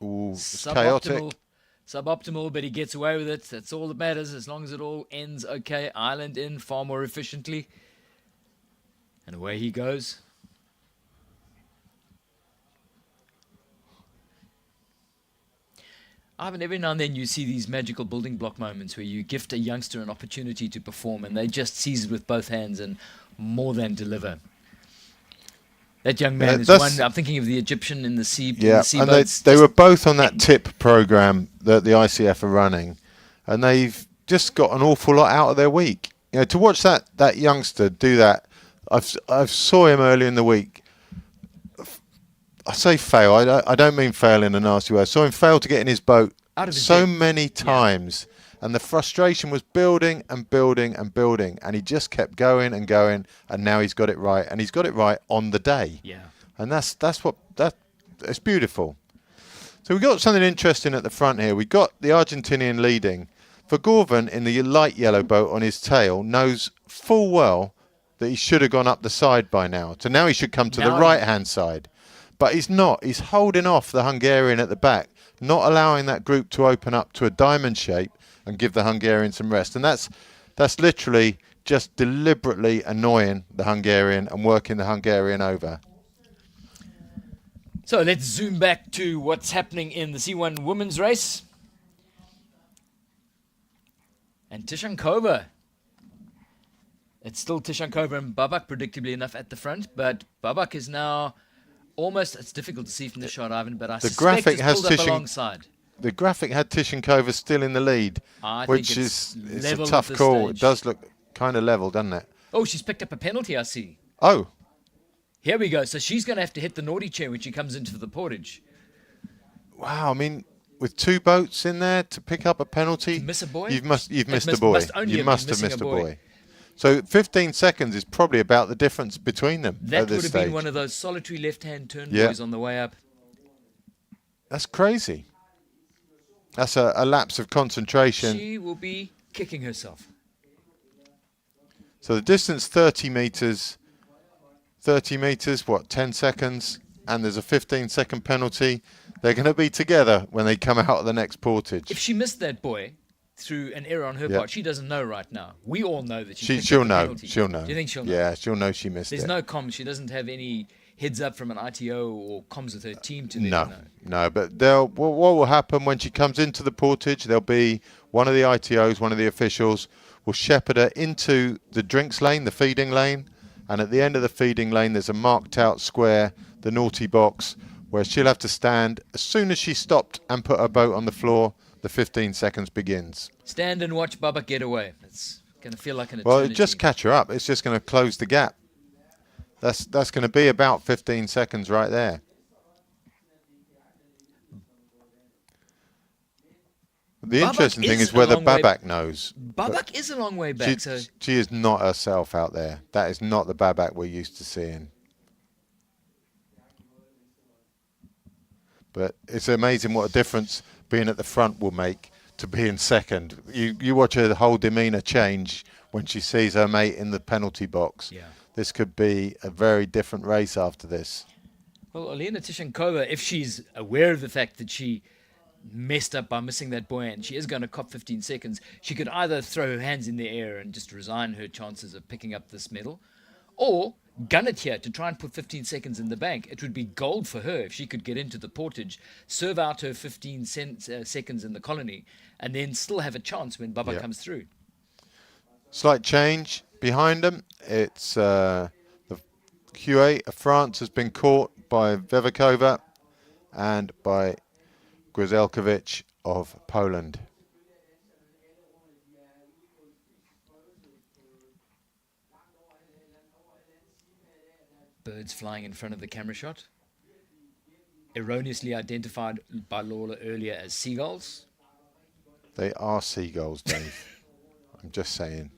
Ooh, it's chaotic. Suboptimal, but he gets away with it. That's all that matters, as long as it all ends okay. Ireland in far more efficiently. And away he goes. Ivan, every now and then you see these magical building block moments where you gift a youngster an opportunity to perform and they just seize it with both hands and more than deliver. That young man is one. I'm thinking of the Egyptian in the sea. Yeah, in the and they were both on that tip program that the ICF are running, and they've just got an awful lot out of their week. You know, to watch that youngster do that, I've saw him earlier in the week. I say fail. I don't mean fail in a nasty way. I saw him fail to get in his boat so many times. Yeah. And the frustration was building and building and building. And he just kept going and going. And now he's got it right. And he's got it right on the day. Yeah. And that's it's beautiful. So we've got something interesting at the front here. We've got the Argentinian leading. Vergorven in the light yellow boat on his tail knows full well that he should have gone up the side by now. So now he should come to the right-hand side. But he's not. He's holding off the Hungarian at the back, not allowing that group to open up to a diamond shape and give the Hungarian some rest. And that's literally just deliberately annoying the Hungarian and working the Hungarian over. So let's zoom back to what's happening in the C1 women's race. And Tishankova. It's still Tishankova and Babak, predictably enough, at the front. But Babak is now almost, it's difficult to see from the shot, Ivan, but I suspect it's pulled up alongside. The graphic had Tishankova still in the lead, which is a tough call. It does look kind of level, doesn't it? Oh, she's picked up a penalty, I see. Oh. Here we go. So she's going to have to hit the naughty chair when she comes into the Portage. Wow, I mean, with two boats in there to pick up a penalty, miss a boy? You've missed a boy. You must have missed a boy. So 15 seconds is probably about the difference between them. That at this would have stage. been one of those solitary left-hand turn boys on the way up. That's crazy. That's a lapse of concentration. She will be kicking herself. So the distance 30 meters. 30 meters, what, 10 seconds? And there's a 15-second penalty. They're going to be together when they come out of the next portage. If she missed that boy through an error on her part, she doesn't know right now. We all know that she'll know. She'll know. Do you think she'll know? Yeah, she'll know she missed it. There's no comms. She doesn't have any heads up from an ITO or comms with her team to let her know. No, but what will happen when she comes into the portage, there'll be one of the ITOs, one of the officials, will shepherd her into the drinks lane, the feeding lane, and at the end of the feeding lane there's a marked out square, the naughty box, where she'll have to stand. As soon as she stopped and put her boat on the floor, the 15 seconds begins. Stand and watch Bubba get away. It's going to feel like an eternity. Well, it'll just catch her up. It's just going to close the gap. That's going to be about 15 seconds right there. The interesting thing is whether Babak knows. Babak is a long way back. She is not herself out there. That is not the Babak we're used to seeing. But it's amazing what a difference being at the front will make to being second. You watch her whole demeanour change when she sees her mate in the penalty box. Yeah. This could be a very different race after this. Well, Olena Tishankova, if she's aware of the fact that she messed up by missing that buoy and she is going to cop 15 seconds, she could either throw her hands in the air and just resign her chances of picking up this medal, or gun it here to try and put 15 seconds in the bank. It would be gold for her if she could get into the portage, serve out her 15 seconds in the colony, and then still have a chance when Bubba comes through. Slight change behind them. It's the Q8 of France has been caught by Vevikova and by Grzelkovic of Poland. Birds flying in front of the camera shot. Erroneously identified by Lawler earlier as seagulls. They are seagulls, Dave. I'm just saying.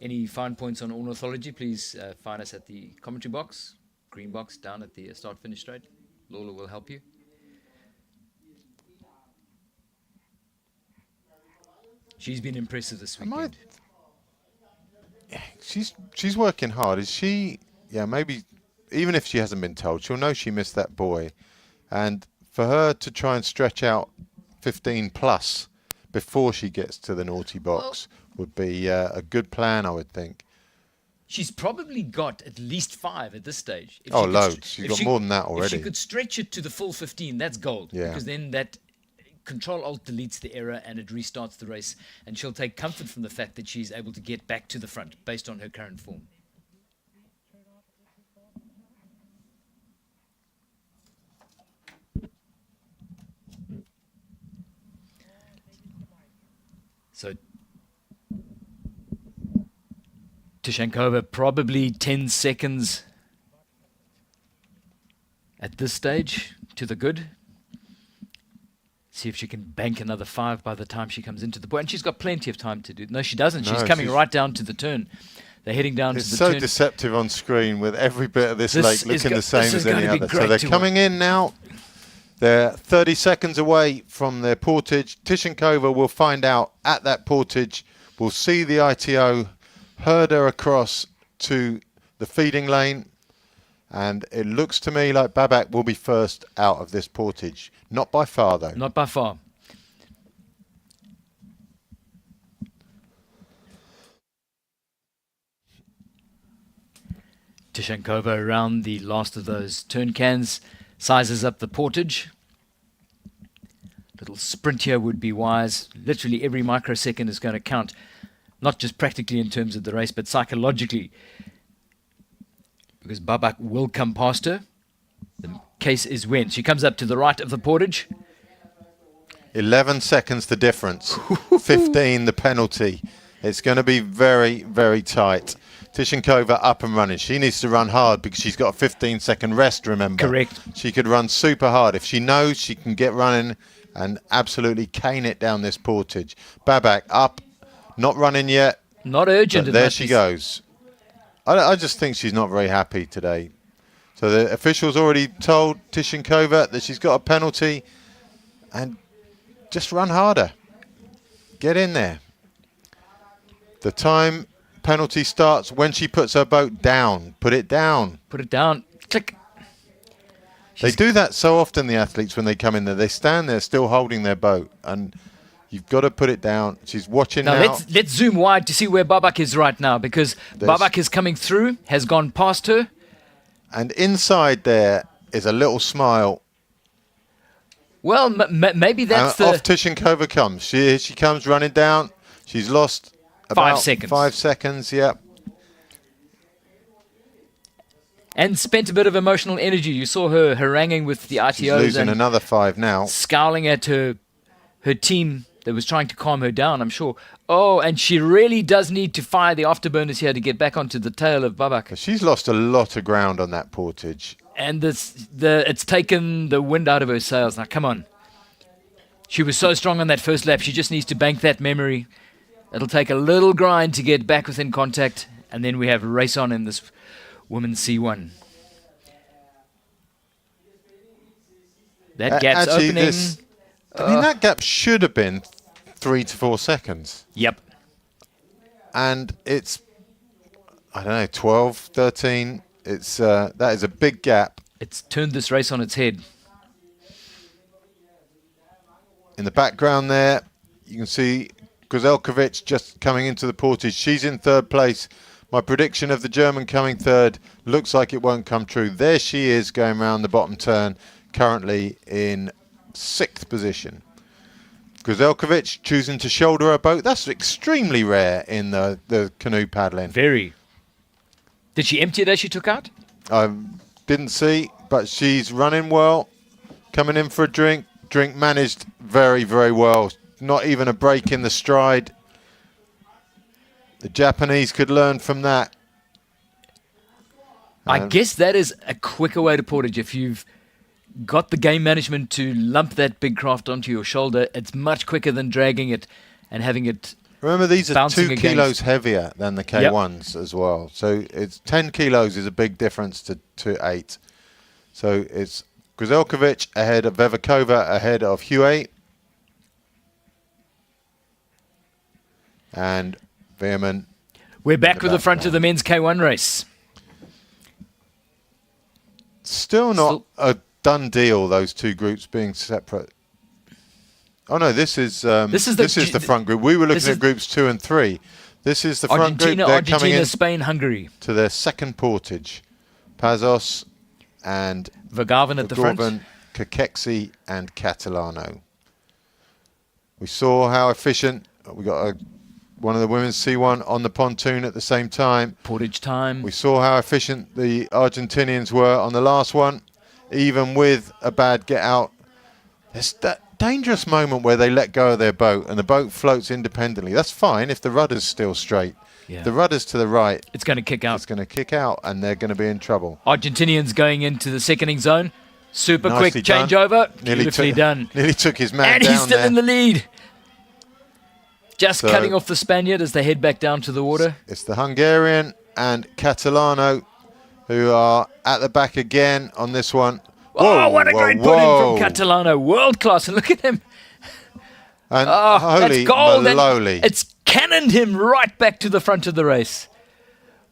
Any fine points on ornithology, please find us at the commentary box, green box down at the start-finish straight. Lawler will help you. She's been impressive this weekend. She's working hard. Is she? Yeah, maybe. Even if she hasn't been told, she'll know she missed that buoy. And for her to try and stretch out 15 plus before she gets to the naughty box would be a good plan, I would think. She's probably got at least 5 at this stage. If Loads. She's got more than that already. If she could stretch it to the full 15, that's gold. Yeah. Because then that Control-Alt deletes the error and it restarts the race. And she'll take comfort from the fact that she's able to get back to the front based on her current form. So Tishankova probably 10 seconds at this stage to the good. See if she can bank another 5 by the time she comes into the point. And she's got plenty of time to do. No, she doesn't. She's coming right down to the turn. They're heading down to the turn. It's so deceptive on screen with every bit of this lake looking the same as any other. So they're coming in now. They're 30 seconds away from their portage. Tishankova will find out at that portage. We'll see the ITO herd her across to the feeding lane. And it looks to me like Babak will be first out of this portage. Not by far, though. Not by far. Tishankova around the last of those turn cans, sizes up the portage. Little sprint here would be wise. Literally every microsecond is going to count, not just practically in terms of the race, but psychologically. Because Babak will come past her. The case is when. She comes up to the right of the portage. 11 seconds the difference. 15 the penalty. It's going to be very, very tight. Tishankova up and running. She needs to run hard because she's got a 15-second rest, remember. Correct. She could run super hard. If she knows she can get running and absolutely cane it down this portage. Babak up, not running yet. Not urgent. There she goes. I just think she's not very happy today. So the official's already told Tishankova that she's got a penalty and just run harder. Get in there. The time penalty starts when she puts her boat down. Put it down. Put it down. Click. They do that so often, the athletes, when they come in there. They stand there still holding their boat and you've got to put it down. She's watching now. Let's zoom wide to see where Babak is right now because Babak is coming through, has gone past her. And inside there is a little smile. Well, maybe that's off Tishankova comes. She comes running down. She's lost about 5 seconds. 5 seconds, yeah. And spent a bit of emotional energy. You saw her haranguing with the ITOs. She's losing another 5 now. Scowling at her team that was trying to calm her down, I'm sure. Oh, and she really does need to fire the afterburners here to get back onto the tail of Babak. She's lost a lot of ground on that portage. And it's taken the wind out of her sails. Now, come on. She was so strong on that first lap. She just needs to bank that memory. It'll take a little grind to get back within contact. And then we have a race on in this women's C1. That gap's opening. I mean, that gap should have been 3 to 4 seconds. Yep. And it's, I don't know, 12, 13. It's that is a big gap. It's turned this race on its head. In the background there, you can see Grzelkovic just coming into the portage. She's in 3rd place. My prediction of the German coming 3rd looks like it won't come true. There she is going around the bottom turn, currently in 6th position. Grzelkovic choosing to shoulder a boat. That's extremely rare in the canoe paddling. Very. Did she empty it as she took out? I didn't see, but she's running well. Coming in for a drink. Drink managed very, very well. Not even a break in the stride. The Japanese could learn from that. I guess that is a quicker way to Portage. If you've got the game management to lump that big craft onto your shoulder, it's much quicker than dragging it and having it. Remember, these are bouncing 2 against. kilos heavier than the K1s as well. So it's 10 kilos is a big difference to 8. So it's Grzelkovic ahead of Vevikova, ahead of Huey. And Vejen. We're back with the front of the men's K1 race. Still not a done deal, those two groups being separate. Oh no, this is the front group. We were looking at groups 2 and 3. This is the front group. They're Argentina, coming in Spain, Hungary. to their second portage. Pazos and Vejen at the front. Kakeksi and Catalano. We saw how efficient. We got one of the women's C1 on the pontoon at the same time. Portage time. We saw how efficient the Argentinians were on the last one, even with a bad get out. There's that dangerous moment where they let go of their boat and the boat floats independently. That's fine if the rudder's still straight. Yeah. The rudder's to the right. It's going to kick out. It's going to kick out and they're going to be in trouble. Argentinians going into the seconding zone. Super Nicely quick done. changeover. Beautifully done. Nearly took his man and down he's still there. in the lead. Just cutting off the Spaniard as they head back down to the water. It's the Hungarian and Catalano who are at the back again on this one. Whoa, what a great put in from Catalano. World class. And look at him. And that's gold. moly. And it's cannoned him right back to the front of the race.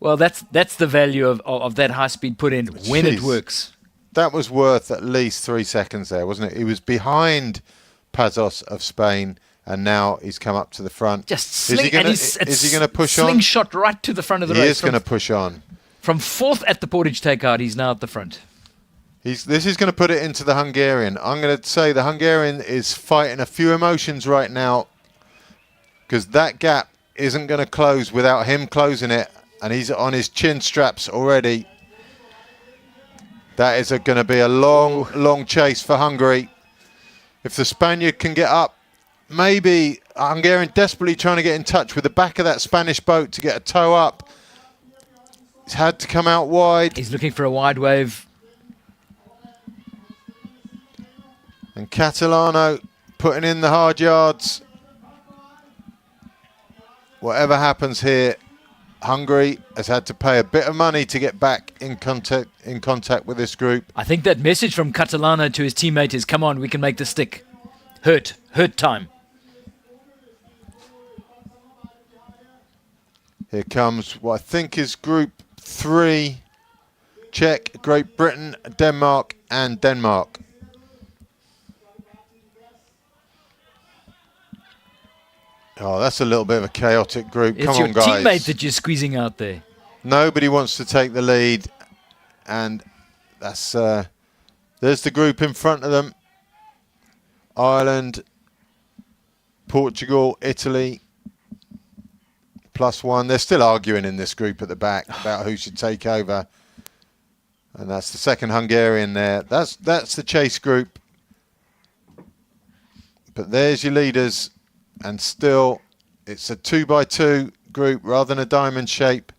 Well, that's the value of that high-speed put in when it works. That was worth at least 3 seconds there, wasn't it? He was behind Pazos of Spain, and now he's come up to the front. Just sling, is he going to push on? Slingshot right to the front of the race. He is going to push on. From 4th at the Portage takeout, he's now at the front. This is going to put it into the Hungarian. I'm going to say the Hungarian is fighting a few emotions right now because that gap isn't going to close without him closing it, and he's on his chin straps already. That is going to be a long, long chase for Hungary. If the Spaniard can get up, maybe Hungarian desperately trying to get in touch with the back of that Spanish boat to get a tow up. He's had to come out wide. He's looking for a wide wave. And Catalano putting in the hard yards. Whatever happens here, Hungary has had to pay a bit of money to get back in contact with this group. I think that message from Catalano to his teammate is, come on, we can make this stick. Hurt time. Here comes what I think is group 3. Czech, Great Britain, Denmark and Denmark. Oh, that's a little bit of a chaotic group. Come on, guys. It's your teammate that you're squeezing out there. Nobody wants to take the lead. And that's there's the group in front of them. Ireland, Portugal, Italy, +1. They're still arguing in this group at the back about who should take over. And that's the second Hungarian there. That's the chase group. But there's your leaders. And still, it's a 2x2 group rather than a diamond shape.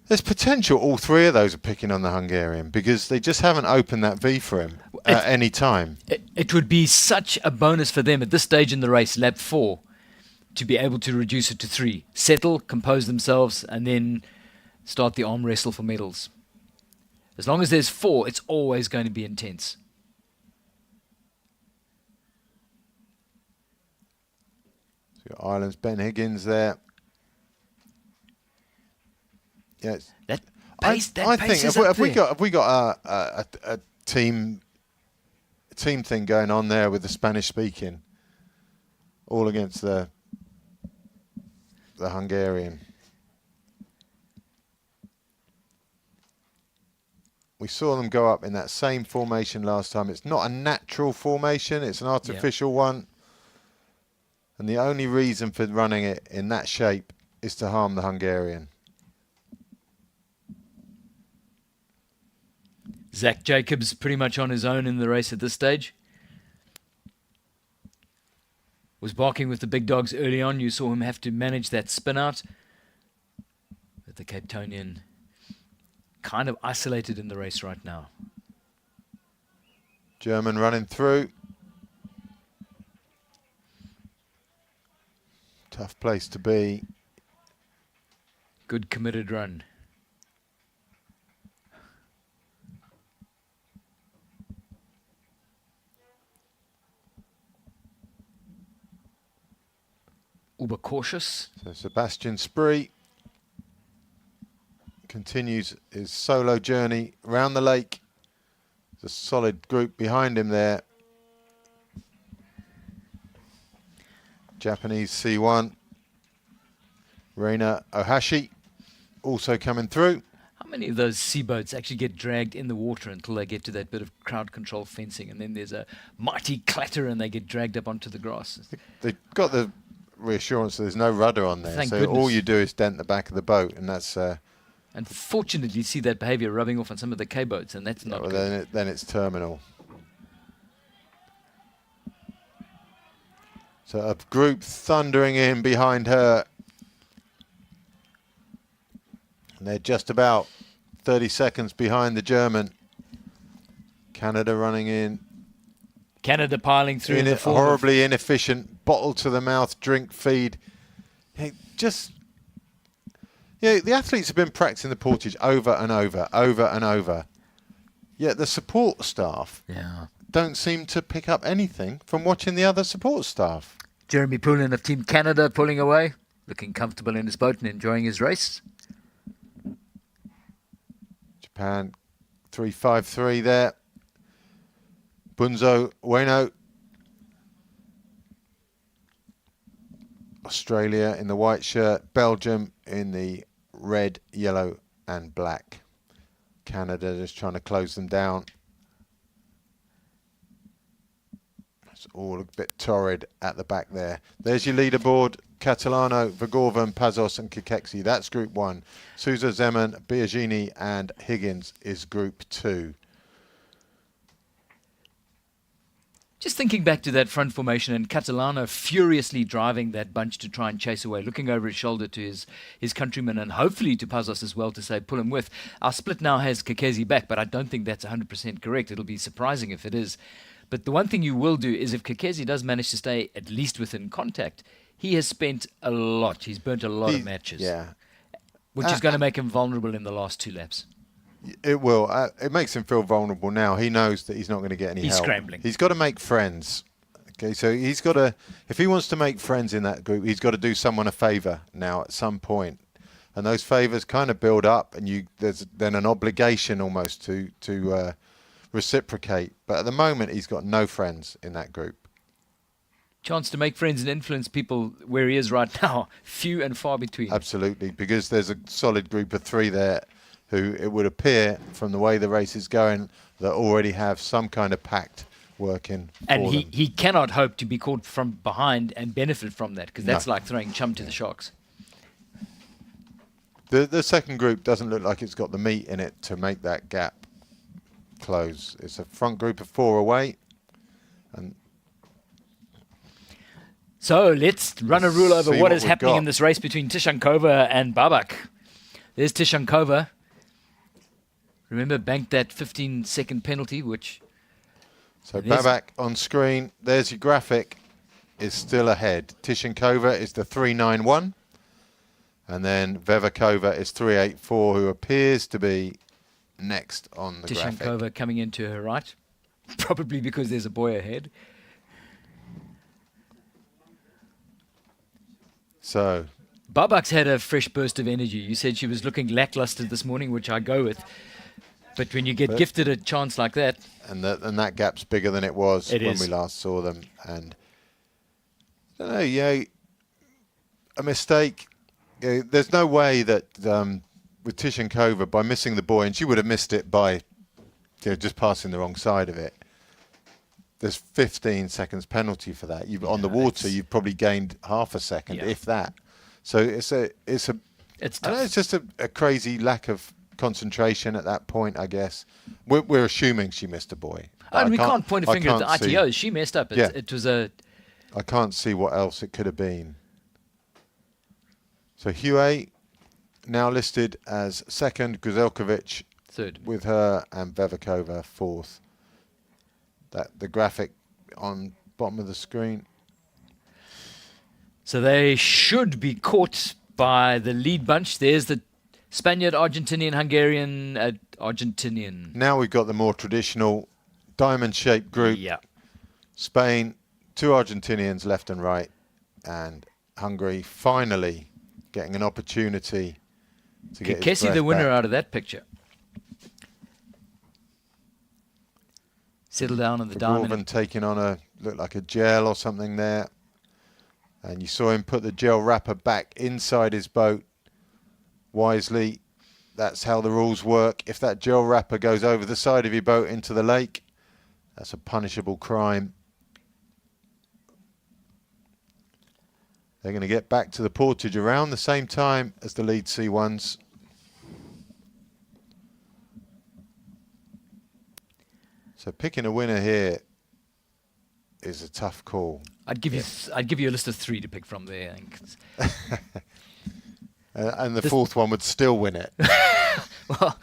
There's potential all three of those are picking on the Hungarian because they just haven't opened that V for him at any time. It would be such a bonus for them at this stage in the race, lap 4, to be able to reduce it to 3. Settle, compose themselves, and then start the arm wrestle for medals. As long as there's 4, it's always going to be intense. Ireland's Ben Higgins there. Yes. That pace, I pace think is have we got a team thing going on there with the Spanish speaking, all against the Hungarian. We saw them go up in that same formation last time. It's not a natural formation. It's an artificial one. And the only reason for running it in that shape is to harm the Hungarian. Zach Jacobs pretty much on his own in the race at this stage. Was barking with the big dogs early on. You saw him have to manage that spin out. But the Cape Townian kind of isolated in the race right now. German running through. Tough place to be. Good committed run. Uber cautious. So Sebastian Spree continues his solo journey around the lake. There's a solid group behind him there. Japanese C1. Reina Ohashi also coming through. How many of those sea boats actually get dragged in the water until they get to that bit of crowd control fencing, and then there's a mighty clatter and they get dragged up onto the grass? They've got the reassurance that there's no rudder on there. Thank so goodness. all you do is dent the back of the boat, and that's... Unfortunately, you see that behavior rubbing off on some of the K-boats, and that's not well, good. then it's terminal. So a group thundering in behind her. And they're just about 30 seconds behind the German. Canada running in. Canada piling through in the form horribly inefficient, bottle to the mouth drink feed. The athletes have been practicing the portage over and over. Yet the support staff don't seem to pick up anything from watching the other support staff. Jeremy Poulin of Team Canada pulling away, looking comfortable in his boat and enjoying his race. Japan 3-5-3 there. Bunzo Ueno. Australia in the white shirt. Belgium in the red, yellow and black. Canada just trying to close them down. It's all a bit torrid at the back there. There's your leaderboard. Catalano, Vergorven, Pazos and Kikeksi. That's Group 1. Souza, Zeman, Biagini and Higgins is Group 2. Just thinking back to that front formation and Catalano furiously driving that bunch to try and chase away, looking over his shoulder to his countrymen and hopefully to Pazos as well to say, pull him with. Our split now has Kikeksi back, but I don't think that's 100% correct. It'll be surprising if it is. But the one thing you will do is if Kikeksi does manage to stay at least within contact, he has spent a lot. He's burnt a lot of matches. Yeah. Which is going to make him vulnerable in the last 2 laps. It will. It makes him feel vulnerable now. He knows that he's not going to get any help. He's scrambling. He's got to make friends. Okay, so he's got to, if he wants to make friends in that group, he's got to do someone a favour now at some point. And those favours kind of build up, and there's then an obligation almost to reciprocate. But at the moment, he's got no friends in that group. Chance to make friends and influence people where he is right now, few and far between. Absolutely, because there's a solid group of 3 there who it would appear from the way the race is going that already have some kind of pact working and for them. he cannot hope to be caught from behind and benefit from that, because that's like throwing chum to the sharks. The second group doesn't look like it's got the meat in it to make that gap close. It's a front group of 4 away. And so let's run a rule over what is happening got. in this race between Tishankova and Babak. There's Tishankova. Remember, banked that 15-second penalty, which... So Babak on screen. There's your graphic. Is still ahead. Tishankova is the 391. And then Vevakova is 384, who appears to be next on the graphic. Tishankova coming into her right. Probably because there's a boy ahead. So... Babak's had a fresh burst of energy. You said she was looking lackluster this morning, which I go with. But when you get gifted a chance like that... And that gap's bigger than it was when we last saw them. And, I don't know, a mistake. There's no way that with Tishankova, by missing the buoy, and she would have missed it by They're just passing the wrong side of it. There's 15 seconds penalty for that. On the water, you've probably gained half a second, if that. So it's I know it's just a crazy lack of concentration at that point, I guess. We're assuming she missed a buoy. And we can't point a finger at the ITOs. She messed up. It was a... I can't see what else it could have been. So Hue now listed as second, Guzelkovic third, with her, and Vevikova fourth. The graphic on bottom of the screen. So they should be caught by the lead bunch. There's the Spaniard, Argentinian, Hungarian, Argentinian. Now we've got the more traditional diamond-shaped group. Yeah. Spain, 2 Argentinians left and right, and Hungary finally getting an opportunity to get his breath the winner back. out of that picture. Settle down on the diamond. Taking on looked like a gel or something there. And you saw him put the gel wrapper back inside his boat wisely. That's how the rules work. If that gel wrapper goes over the side of your boat into the lake, that's a punishable crime. They're going to get back to the Portage around the same time as the lead C1s. So picking a winner here is a tough call. I'd give you a list of 3 to pick from there, I think. And the fourth one would still win it. Well.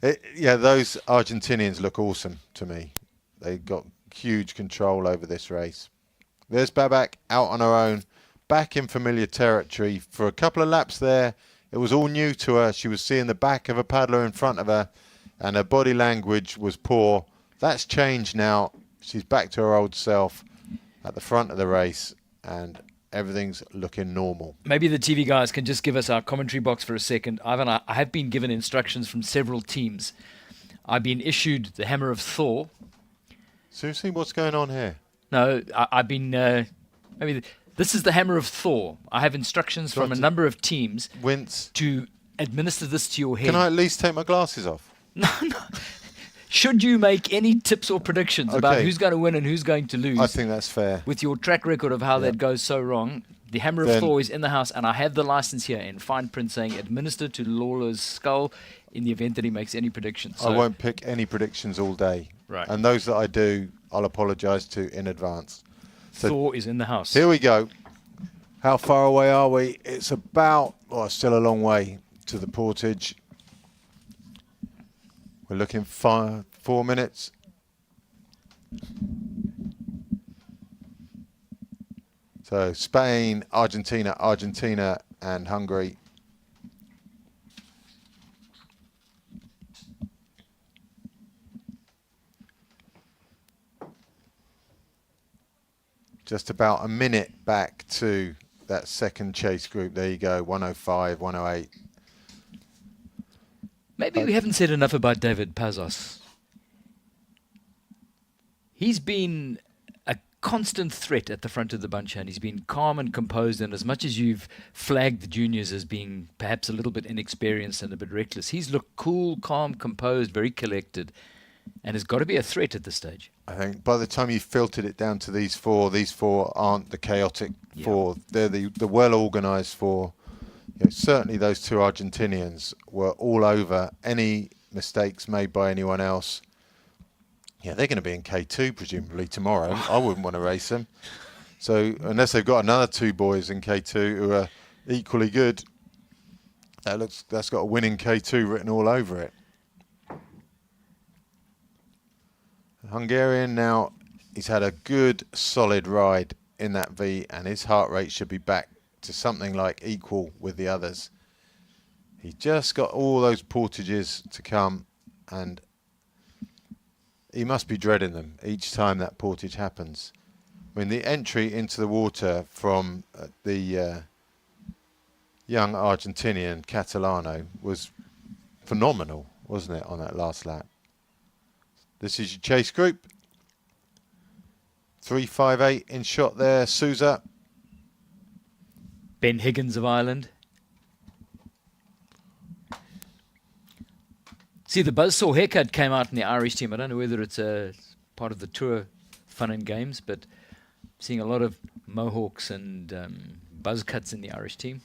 Those Argentinians look awesome to me. They got huge control over this race. There's Babak out on her own, back in familiar territory. For a couple of laps there, it was all new to her. She was seeing the back of a paddler in front of her, and her body language was poor. That's changed now. She's back to her old self at the front of the race, and everything's looking normal. Maybe the TV guys can just give us our commentary box for a second. Ivan, I have been given instructions from several teams. I've been issued the Hammer of Thor. Seriously, what's going on here? No, I've been... this is the Hammer of Thor. I have instructions from a number of teams to administer this to your head. Can I at least take my glasses off? No. Should you make any tips or predictions about who's going to win and who's going to lose? I think that's fair. With your track record of how that goes so wrong, the Hammer of Thor is in the house, and I have the license here in fine print saying administer to Lawler's skull in the event that he makes any predictions. So I won't pick any predictions all day. Right. And those that I do, I'll apologise to in advance. So Thor is in the house. Here we go. How far away are we? It's about, still a long way to the Portage. We're looking 4 minutes. So Spain, Argentina, and Hungary. Just about a minute back to that second chase group. There you go, 105, 108. Maybe we haven't said enough about David Pazos. He's been a constant threat at the front of the bunch, and he's been calm and composed. And as much as you've flagged the juniors as being perhaps a little bit inexperienced and a bit reckless, he's looked cool, calm, composed, very collected, and has got to be a threat at this stage. I think by the time you filtered it down to these four aren't the chaotic four. They're the well-organised four. Certainly those 2 Argentinians were all over any mistakes made by anyone else. Yeah, they're going to be in K2 presumably tomorrow. I wouldn't want to race them. So unless they've got another 2 boys in K2 who are equally good, that's got a win in K2 written all over it. Hungarian now, he's had a good solid ride in that V, and his heart rate should be back to something like equal with the others. He just got all those portages to come, and he must be dreading them each time that portage happens. I mean, the entry into the water from the young Argentinian Catalano was phenomenal, wasn't it, on that last lap? This is your chase group. 358 in shot there, Souza. Ben Higgins of Ireland. See, the buzzsaw haircut came out in the Irish team. I don't know whether it's a part of the tour fun and games, but seeing a lot of mohawks and buzz cuts in the Irish team.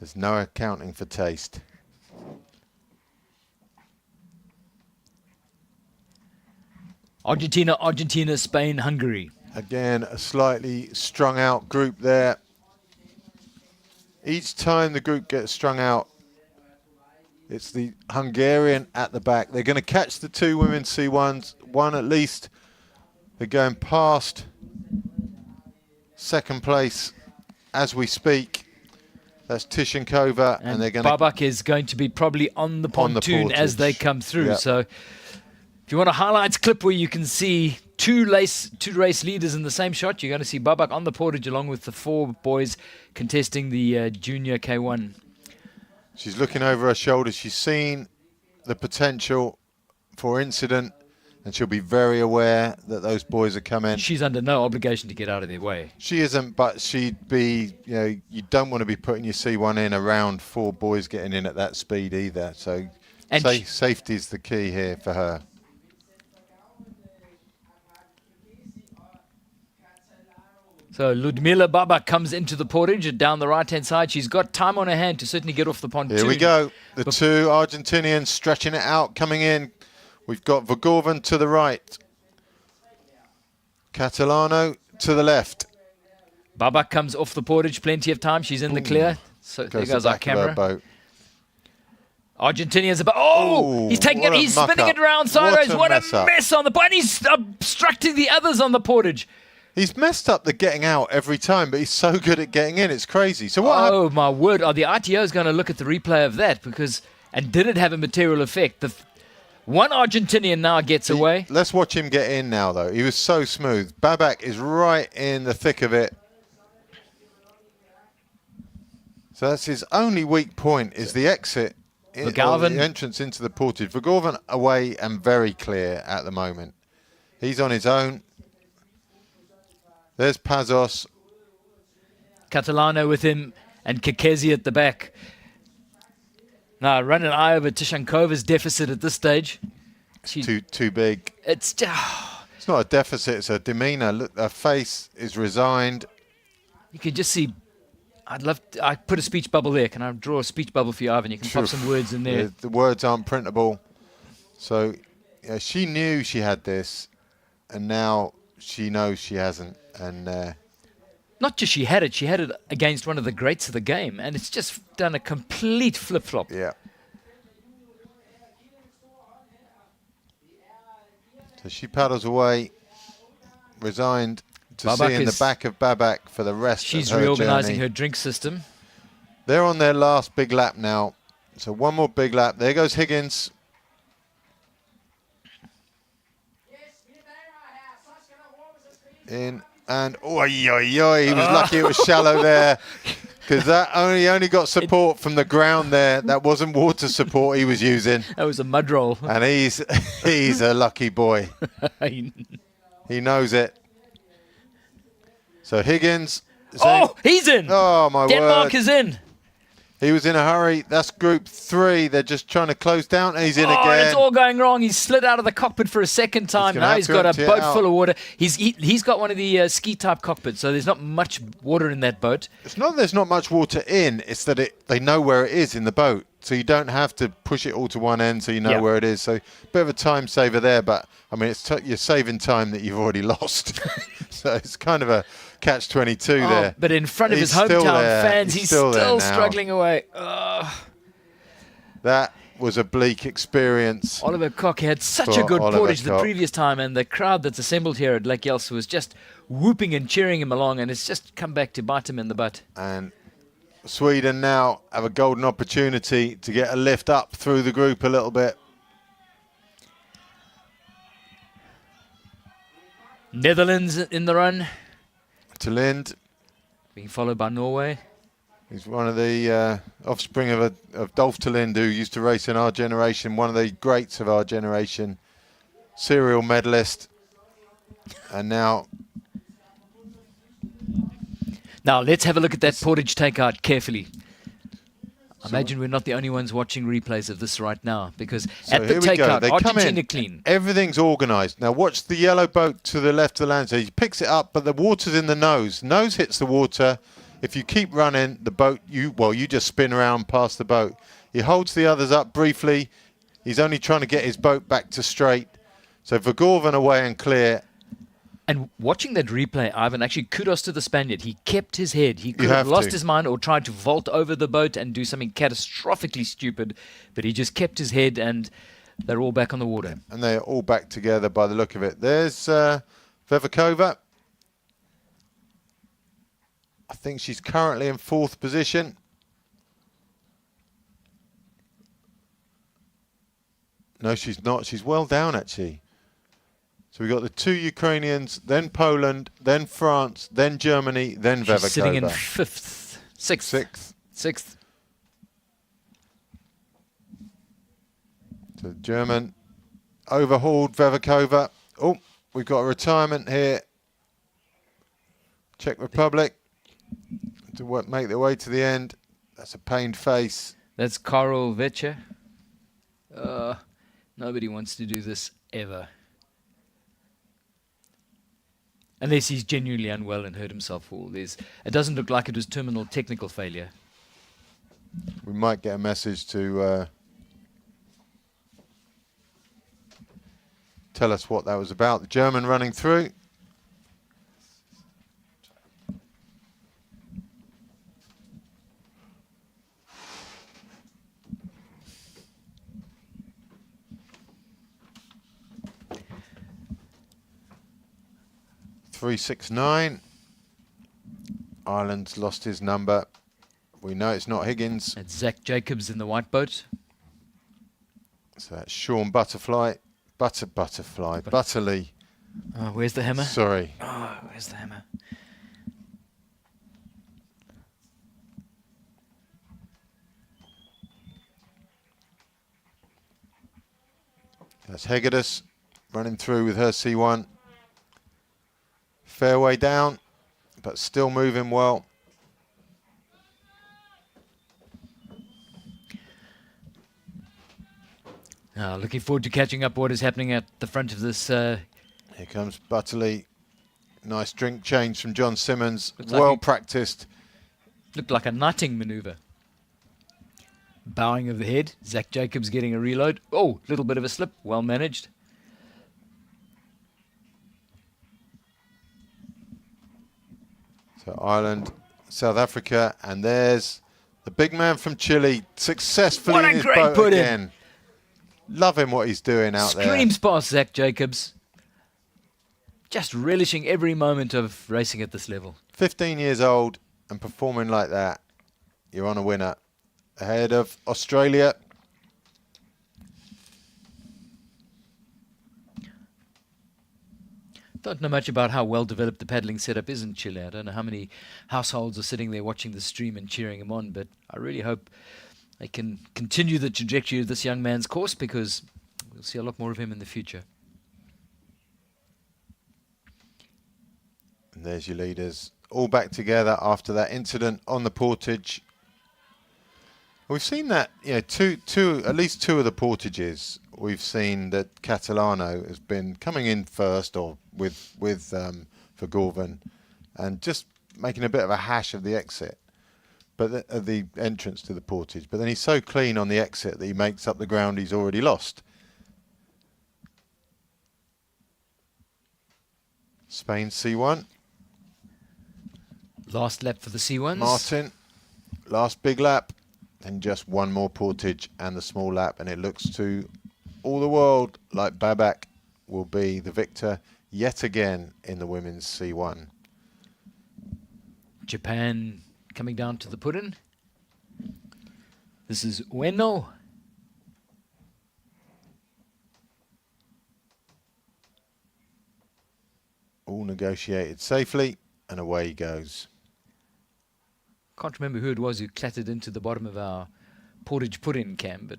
There's no accounting for taste. Argentina, Spain, Hungary. Again, a slightly strung out group there. Each time the group gets strung out, it's the Hungarian at the back. They're going to catch the two women C1s, one at least. They're going past second place as we speak. That's Tishankova, and they're going to... Babak is going to be probably on the pontoon as they come through. Yep. So if you want a highlights clip where you can see two race leaders in the same shot, you're going to see Babak on the Portage along with the 4 boys contesting the junior K1. She's looking over her shoulder. She's seen the potential for incident, and she'll be very aware that those boys are coming. She's under no obligation to get out of their way. She isn't, but she'd be, you know, you don't want to be putting your C1 in around 4 boys getting in at that speed either. So safety is the key here for her. So Ludmila Babak comes into the Portage down the right-hand side. She's got time on her hand to certainly get off the pontoon. Here we go. The two Argentinians stretching it out, coming in. We've got Vergoven to the right. Catalano to the left. Babak comes off the Portage, plenty of time. She's in the clear. So there goes our camera. Argentinian's about. Oh, he's taking it. He's spinning it around sideways. What a mess on the point. He's obstructing the others on the Portage. He's messed up the getting out every time, but he's so good at getting in. It's crazy. So what? Oh my word! The ITO is going to look at the replay of that and did it have a material effect? One Argentinian now gets away. Let's watch him get in now, though. He was so smooth. Babak is right in the thick of it. So that's his only weak point, is the exit, or the entrance into the Portage. Vergoven away and very clear at the moment. He's on his own. There's Pazos. Catalano with him and Kekezi at the back. Now, run an eye over Tishankova's deficit at this stage. She's too big. It's not a deficit, it's a demeanor. Look, her face is resigned. You can just see, I put a speech bubble there. Can I draw a speech bubble for you, Ivan? You can pop some words in there. The words aren't printable. So yeah, she knew she had this, and now she knows she hasn't. And not just she had it against one of the greats of the game, and it's just done a complete flip-flop. Yeah. So she paddles away, resigned to see in the back of Babak for the rest of her journey. She's reorganizing her drink system. They're on their last big lap now. So one more big lap. There goes Higgins. In. And he was lucky it was shallow there, because that only got support from the ground there. That wasn't water support he was using. That was a mud roll. And he's a lucky boy. He knows it. So Higgins. He's in. Oh, my word. Denmark is in. He was in a hurry. That's group 3. They're just trying to close down, and he's in again. And it's all going wrong. He's slid out of the cockpit for a second time. Now he's got a boat full of water. He's got one of the ski-type cockpits, so there's not much water in that boat. It's not that there's not much water in. It's that they know where it is in the boat, so you don't have to push it all to one end so you know where it is. So a bit of a time saver there, but, I mean, you're saving time that you've already lost. So it's kind of a catch-22 there. But in front of his hometown fans, he's still struggling away. That was a bleak experience. Oliver Koch had such a good Portage the previous time, and the crowd that's assembled here at Lake Yelsa was just whooping and cheering him along, and it's just come back to bite him in the butt. And Sweden now have a golden opportunity to get a lift up through the group a little bit. Netherlands in the run. Lind. Being followed by Norway. He's one of the offspring of Dolph Lind, who used to race in our generation, one of the greats of our generation, serial medalist. And now let's have a look at that Portage takeout carefully. I imagine we're not the only ones watching replays of this right now, because So at the here we go. takeout, They come Argentina in. clean. Everything's organised. Now watch the yellow boat to the left of the land. So he picks it up, but the water's in the nose. Nose hits the water. If you keep running, the boat, you just spin around past the boat. He holds the others up briefly. He's only trying to get his boat back to straight. So Vergorven away and clear. And watching that replay, Ivan, actually kudos to the Spaniard. He kept his head. He could have have lost to. his mind or tried to vault over the boat and do something catastrophically stupid, but he just kept his head, and they're all back on the water. And they're all back together by the look of it. There's Vevikova. I think she's currently in 4th position. No, she's not. She's well down, actually. So we've got the 2 Ukrainians, then Poland, then France, then Germany, then Vevikova. She's sitting in 5th, 6th. 6th. So German overhauled Vevikova. Oh, we've got a retirement here. Czech Republic to make their way to the end. That's a pained face. That's Karol Vejen. Nobody wants to do this ever. Unless he's genuinely unwell and hurt himself all. It doesn't look like it was terminal technical failure. We might get a message to tell us what that was about. The German running through. .369. Ireland's lost his number. We know it's not Higgins. That's Zach Jacobs in the white boat. So that's Sean Butterfly. Butterly. Oh, where's the hammer? Sorry. Oh, where's the hammer? That's Hegedus running through with her C1. Fairway down, but still moving well. Looking forward to catching up what is happening at the front of this. Here comes Butterly. Nice drink change from John Simmons. Looks like Well he- practiced. Looked like a nutting maneuver. Bowing of the head. Zach Jacobs getting a reload. Oh, little bit of a slip. Well managed. So Ireland, South Africa, and there's the big man from Chile successfully What a in his great boat put in. again. Loving what he's doing out there. Screams past Zach Jacobs. Just relishing every moment of racing at this level. 15 years old and performing like that. You're on a winner. Ahead of Australia. Don't know much about how well developed the paddling setup is in Chile. I don't know how many households are sitting there watching the stream and cheering him on, but I really hope they can continue the trajectory of this young man's course, because we'll see a lot more of him in the future. And there's your leaders all back together after that incident on the Portage. We've seen that, you know, at least two of the Portages. We've seen that Catalano has been coming in first, or with Vergorven, and just making a bit of a hash of the exit, but the entrance to the Portage. But then he's so clean on the exit that he makes up the ground he's already lost. Spain C1. Last lap for the C1s. Martin, last big lap, and just one more Portage and the small lap, and it looks to all the world like Babak will be the victor yet again in the women's C1. Japan coming down to the Podium. This is Ueno. All negotiated safely, and away he goes. Can't remember who it was who clattered into the bottom of our Portage put-in cam, but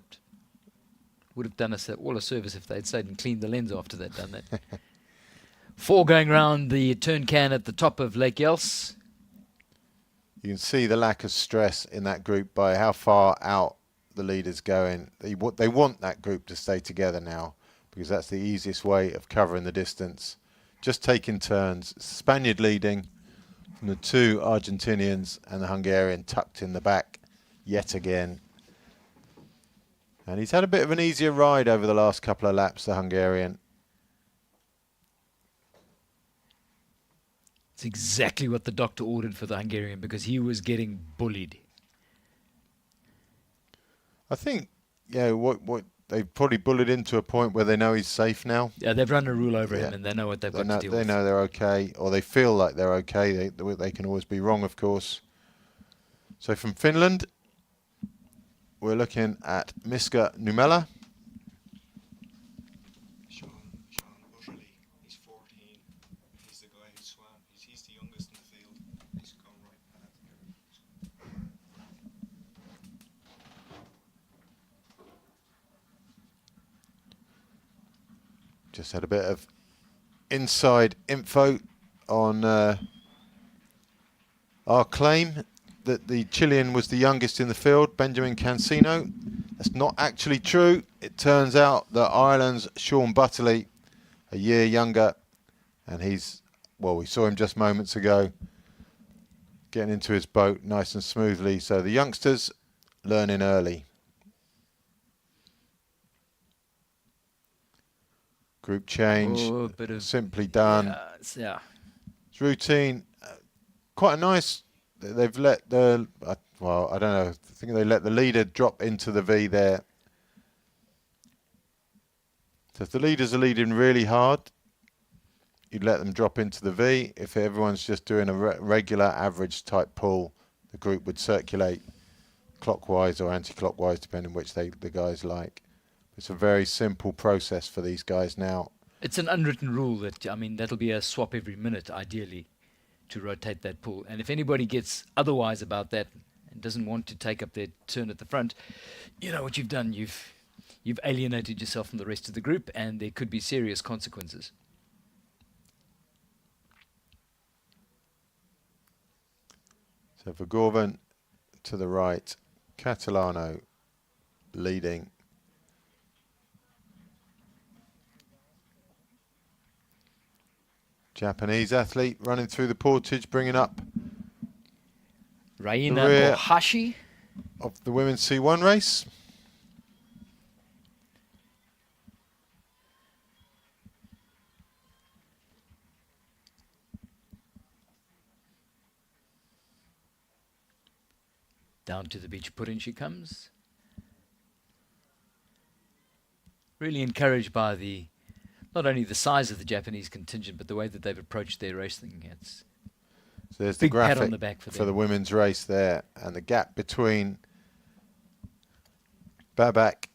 would have done us all a service if they'd stayed and cleaned the lens after they'd done that. 4 going round the turn can at the top of Lake Yels. You can see the lack of stress in that group by how far out the leader's going. They want that group to stay together now because that's the easiest way of covering the distance. Just taking turns. Spaniard leading from the two Argentinians and the Hungarian tucked in the back yet again. And he's had a bit of an easier ride over the last couple of laps, the Hungarian. It's exactly what the doctor ordered for the Hungarian because he was getting bullied. I think, yeah, what they've probably bullied him to a point where they know he's safe now. Yeah, they've run a rule over him and they know what they've got to deal with. They know they're okay, or they feel like they're okay. They can always be wrong, of course. So from Finland, we're looking at Miska Numela. Sean Utterly, he's 14. He's the guy who swam. He's the youngest in the field. He's gone right past. Just had a bit of inside info on our claim that the Chilean was the youngest in the field, Benjamin Cancino. That's not actually true. It turns out that Ireland's Sean Butterley, a year younger, and we saw him just moments ago, getting into his boat nice and smoothly. So the youngsters learning early. Group change, Bit of simply done. Yeah. It's routine. Quite a nice. They've let the I don't know. I think they let the leader drop into the V there. So if the leaders are leading really hard, you'd let them drop into the V. If everyone's just doing a regular average type pull, the group would circulate clockwise or anti-clockwise, depending which the guys like. It's a very simple process for these guys now. It's an unwritten rule that, I mean, that'll be a swap every minute, ideally, to rotate that pull. And if anybody gets otherwise about that and doesn't want to take up their turn at the front, you know what you've done. You've alienated yourself from the rest of the group, and there could be serious consequences. So for Gorvan to the right, Catalano leading. Japanese athlete running through the portage, bringing up Raina rear Ohashi of the women's C1 race. down to the beach pudding she comes. Really encouraged by not only the size of the Japanese contingent, but the way that they've approached their racing. It's So there's the big pat graphic on the back for for them. the women's race there, and the gap between Babak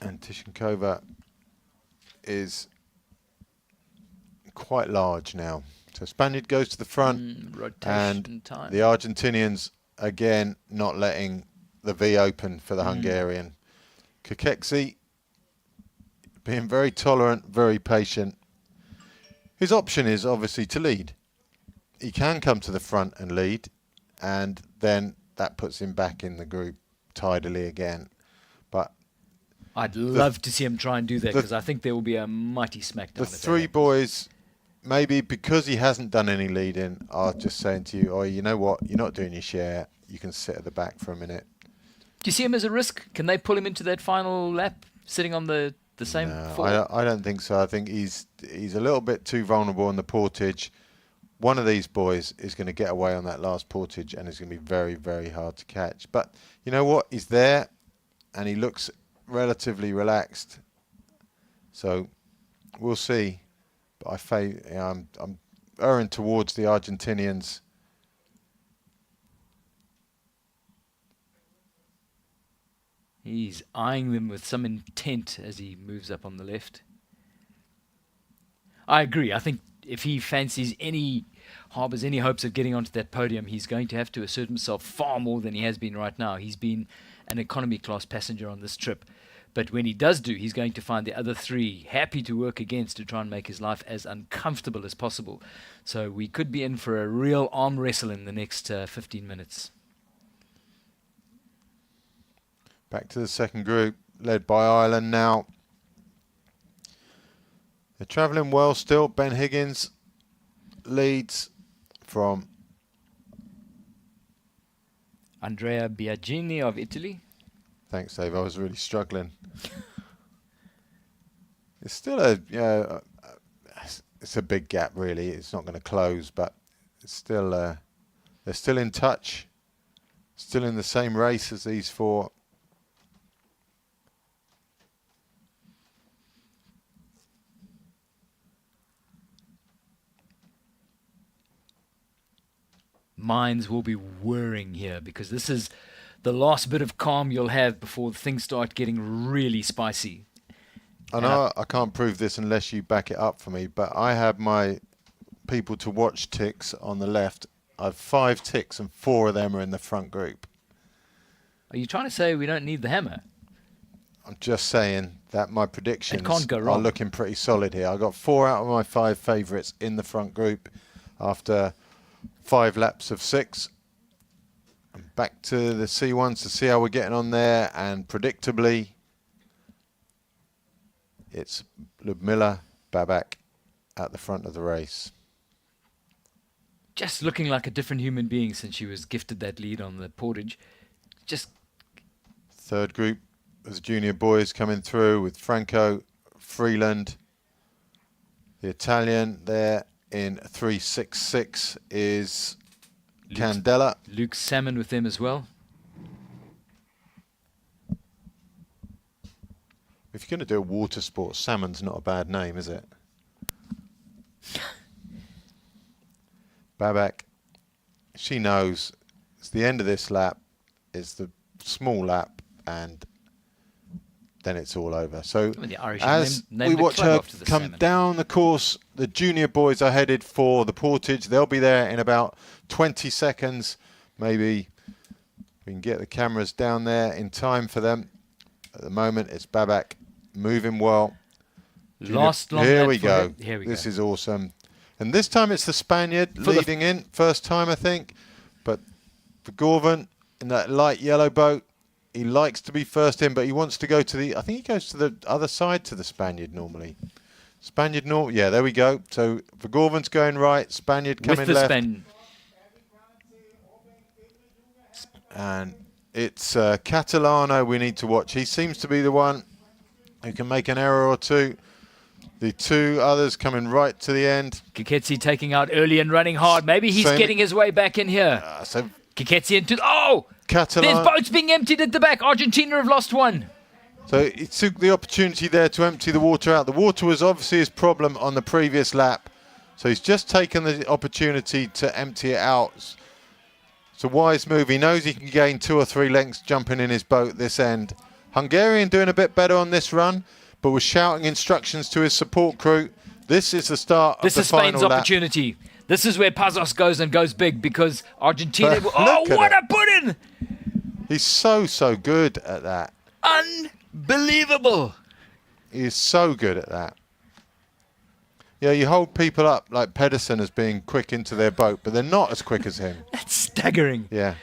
and Tishankova is quite large now. So Spaniard goes to the front, rotation and time. the Argentinians again not letting the V open for the Hungarian. Kakeksi being very tolerant, very patient. His option is obviously to lead. He can come to the front and lead, and then that puts him back in the group tidily again. But I'd love to see him try and do that, because I think there will be a mighty smackdown. the if that three happens. boys, maybe because he hasn't done any leading, are just saying to you, oh, you know what, you're not doing your share. You can sit at the back for a minute. Do you see him as a risk? Can they pull him into that final lap, sitting on the same No, four? I don't think so. I think he's a little bit too vulnerable on the portage. One of these boys is going to get away on that last portage, and it's going to be very, very hard to catch. But you know what? He's there, and he looks relatively relaxed. So we'll see. But I'm erring towards the Argentinians. He's eyeing them with some intent as he moves up on the left. I agree. I think if he harbours any hopes of getting onto that podium, he's going to have to assert himself far more than he has been right now. He's been an economy class passenger on this trip, But when he does do, he's going to find the other three happy to work against to try and make his life as uncomfortable as possible. So we could be in for a real arm wrestle in the next 15 minutes. Back to the second group, led by Ireland now. They're travelling well still. Ben Higgins leads from Andrea Biagini of Italy. Thanks, Dave. I was really struggling. It's still a, it's a big gap, really. It's not going to close, but it's still, they're still in touch, still in the same race as these four. Minds will be whirring here because this is the last bit of calm you'll have before things start getting really spicy. I know I can't prove this unless you back it up for me, but I have my people to watch ticks on the left. I have 5 ticks and 4 of them are in the front group. Are you trying to say we don't need the hammer? I'm just saying that my predictions can't go are wrong. looking pretty solid here. I got 4 out of my 5 favourites in the front group after 5 laps of 6. I'm back to the C1s to see how we're getting on there, and predictably it's Ludmila Babak at the front of the race. Just looking like a different human being since she was gifted that lead on the Portage. Just Third group as junior boys coming through with Franco, Freeland, the Italian there in 3.66 is Candela. Luke Salmon with them as well. If you're going to do a water sport, salmon's not a bad name, is it? Babak, she knows it's the end of this lap, it's the small lap, and then it's all over. So I mean, the Irish as named we the watch club her after the come salmon. down the course, the junior boys are headed for the Portage. They'll be there in about 20 seconds. Maybe we can get the cameras down there in time for them. At the moment, it's Babak moving well. Last long Here lap we for go. her. Here we This go. is awesome. And this time it's the Spaniard For the leading in. First time, I think. But for Gorvan in that light yellow boat, he likes to be first in, but he wants to go to the, I think he goes to the other side to the Spaniard normally. Spaniard, yeah, there we go. So for Gorvan's going right, Spaniard coming With the left. And it's Catalano we need to watch. He seems to be the one who can make an error or two. The 2 others coming right to the end. Kiketsi taking out early and running hard. Maybe he's Same- getting his way back in here. So Kiketsi into... Oh! There's Catalano. boats being emptied at the back. Argentina have lost one. So he took the opportunity there to empty the water out. The water was obviously his problem on the previous lap. So he's just taken the opportunity to empty it out. It's a wise move. He knows he can gain 2 or 3 lengths jumping in his boat this end. Hungarian doing a bit better on this run, but was shouting instructions to his support crew. This is the start This of is the final Spain's lap. opportunity. This is where Pazos goes and goes big because Argentina... But Oh, look at what it. a put-in! He's so good at that. Unbelievable. He is so good at that. Yeah, you hold people up like Pedersen as being quick into their boat, but they're not as quick as him. That's staggering. Yeah.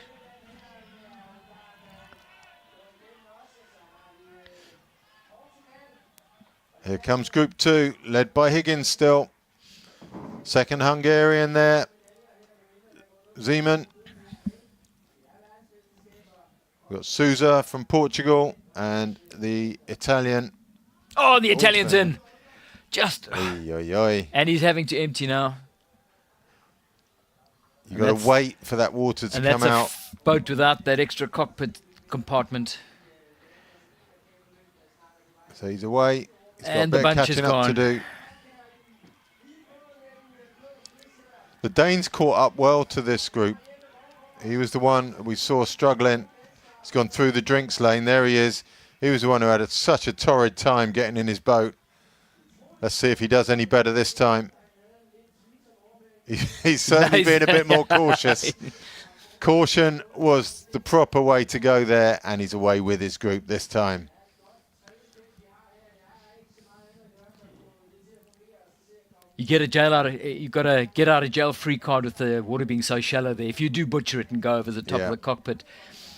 Here comes Group 2, led by Higgins still. Second Hungarian there. Zeman. We've got Souza from Portugal and the Italian. Oh, the Italian's Also. in. Just... Oy, oy, oy. And he's having to empty now. You've And got that's- to wait for that water to And come that's a out. boat without that extra cockpit compartment. So he's away. He's got And a the bit of bunch is catching up to gone. do. The Danes caught up well to this group. He was the one we saw struggling. He's gone through the drinks lane. There he is. He was the one who had such a torrid time getting in his boat. Let's see if he does any better this time. He's certainly Nice. being a bit more cautious. Caution was the proper way to go there, and he's away with his group this time. You got a get out of jail free card with the water being so shallow there. If you do butcher it and go over the top Yeah. of the cockpit,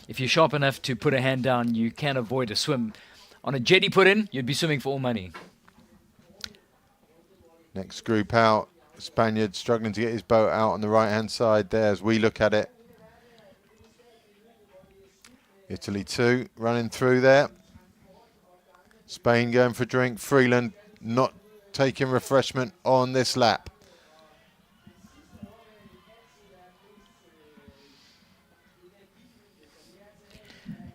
if you're sharp enough to put a hand down, you can avoid a swim. On a jetty put in, you'd be swimming for all money. Next group out, Spaniard struggling to get his boat out on the right-hand side there as we look at it. Italy 2 running through there. Spain going for a drink. Freeland not taking refreshment on this lap.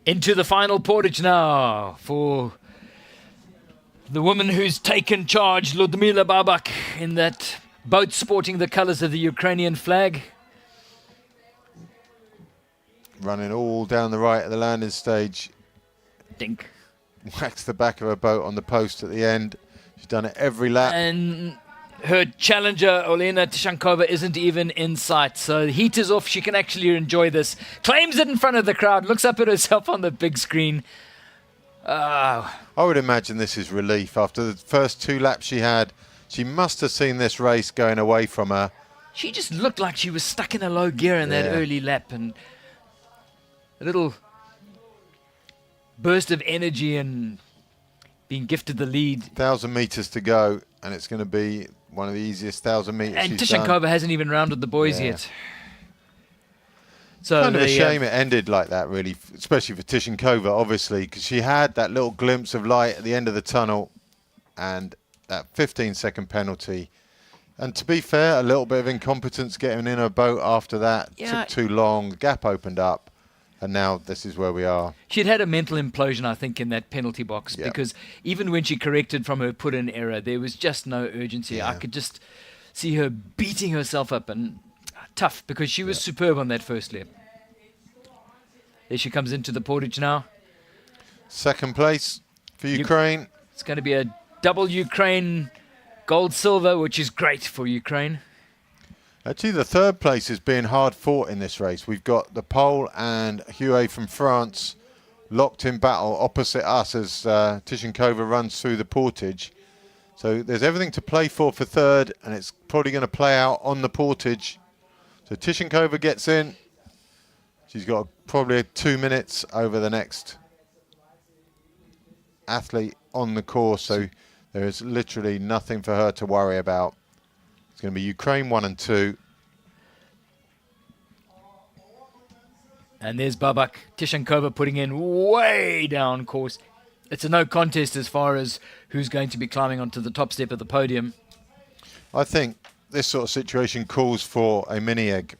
Into the final portage now for the woman who's taken charge, Ludmila Babak, in that boat sporting the colors of the Ukrainian flag. Running all down the right at the landing stage. Dink. Whacks the back of her boat on the post at the end. She's done it every lap. And her challenger, Olena Tishankova, isn't even in sight. So the heat is off. She can actually enjoy this. Claims it in front of the crowd. Looks up at herself on the big screen. I would imagine this is relief. After the first 2 laps she had, she must have seen this race going away from her. She just looked like she was stuck in a low gear in that Yeah. early lap. And a little burst of energy and being gifted the lead. 1,000 metres to go, and it's going to be one of the easiest 1,000 metres And she's done. Tishankova hasn't even rounded the boys Yeah. yet. So Kind of a the, shame it ended like that, really, especially for Tishankova, obviously, because she had that little glimpse of light at the end of the tunnel and that 15-second penalty. And to be fair, a little bit of incompetence getting in her boat after that. Yeah. Took too long, the gap opened up, and now this is where we are. She'd had a mental implosion, I think, in that penalty box, Yeah. because even when she corrected from her put-in error, there was just no urgency. I Yeah. could just see her beating herself up, and tough, because she was superb on that first lap. There she comes into the portage now. Second place for Ukraine. It's going to be a double Ukraine gold-silver, which is great for Ukraine. Actually, the third place is being hard fought in this race. We've got the Pole and Huet from France locked in battle opposite us as Tishankova runs through the portage. So there's everything to play for third, and it's probably going to play out on the portage. So Tishankova gets in. She's got probably 2 minutes over the next athlete on the course. So there is literally nothing for her to worry about. It's going to be Ukraine 1 and 2. And there's Babak Tishankova putting in way down course. It's a no contest as far as who's going to be climbing onto the top step of the podium. I think this sort of situation calls for a mini egg.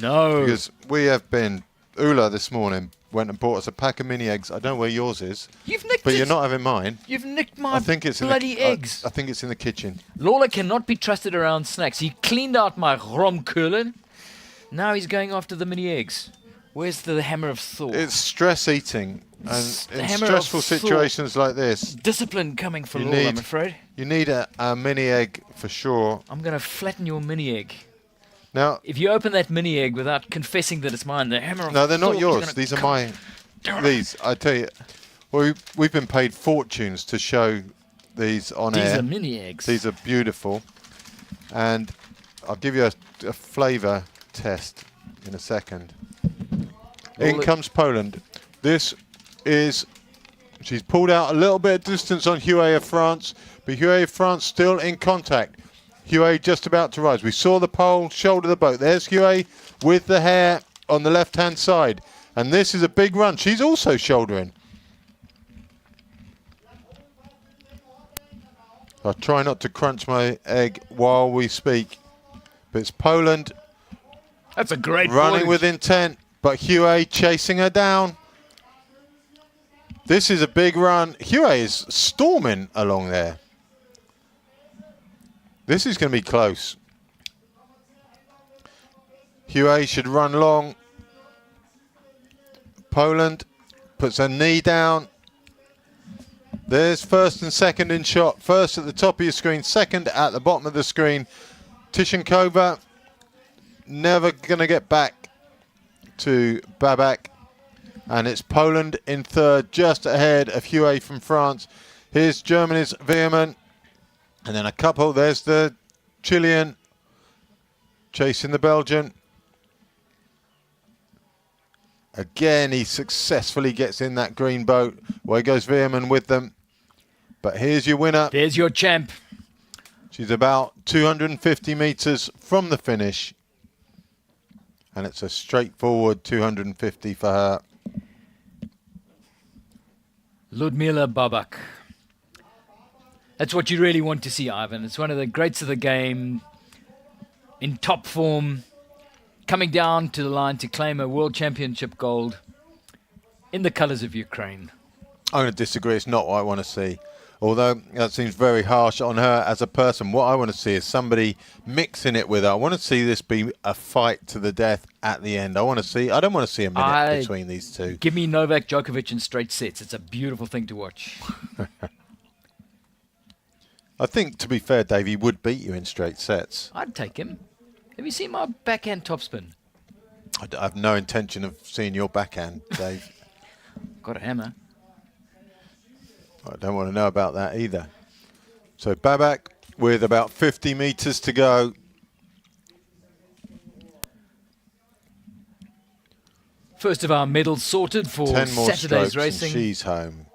No. Because we have been, Ula this morning went and bought us a pack of mini eggs. I don't know where yours is, You've nicked but it. you're not having mine. You've nicked my I think it's bloody in the, eggs. I think it's in the kitchen. Lawler cannot be trusted around snacks. He cleaned out my romkulen. Now he's going after the mini eggs. Where's the hammer of Thor? It's stress eating. And The in hammer of stressful Thor. situations like this, Discipline coming for You Lawler, I'm need- afraid. you need a mini egg for sure. I'm going to flatten your mini egg. Now, If you open that mini egg without confessing that it's mine, the hammer of no, they're Thor not is yours. gonna These are come my. down. These, I tell you, we've been paid fortunes to show these on These air. are mini eggs. These are beautiful, and I'll give you a flavour test in a second. In Well, comes Poland. This is, she's pulled out a little bit of distance on Huet of France, but Huet of France still in contact. Huet just about to rise. We saw the pole shoulder the boat. There's Huet with the hair on the left-hand side. And this is a big run. She's also shouldering. I'll try not to crunch my egg while we speak. But it's Poland That's a great running portage. with intent, but Huet chasing her down. This is a big run. Huet is storming along there. This is going to be close. Huet should run long. Poland puts her knee down. There's first and second in shot. First at the top of your screen, second at the bottom of the screen. Tishankova never going to get back to Babak. And it's Poland in third, just ahead of Huet from France. Here's Germany's Vejen. And then a couple, there's the Chilean chasing the Belgian. Again, he successfully gets in that green boat. Away goes Vejen with them. But here's your winner. There's your champ. She's about 250 meters from the finish. And it's a straightforward 250 for her. Ludmila Babak. That's what you really want to see, Ivan. It's one of the greats of the game, in top form, coming down to the line to claim a world championship gold in the colors of Ukraine. I'm going to disagree. It's not what I want to see. Although that seems very harsh on her as a person. What I want to see is somebody mixing it with her. I want to see this be a fight to the death at the end. I don't want to see a minute between these two. Give me Novak Djokovic in straight sets. It's a beautiful thing to watch. I think, to be fair, Dave, he would beat you in straight sets. I'd take him. Have you seen my backhand topspin? I have no intention of seeing your backhand, Dave. Got a hammer. I don't want to know about that either. So Babak with about 50 meters to go. First of our medals sorted for 10 more Saturday's strokes racing. and she's home.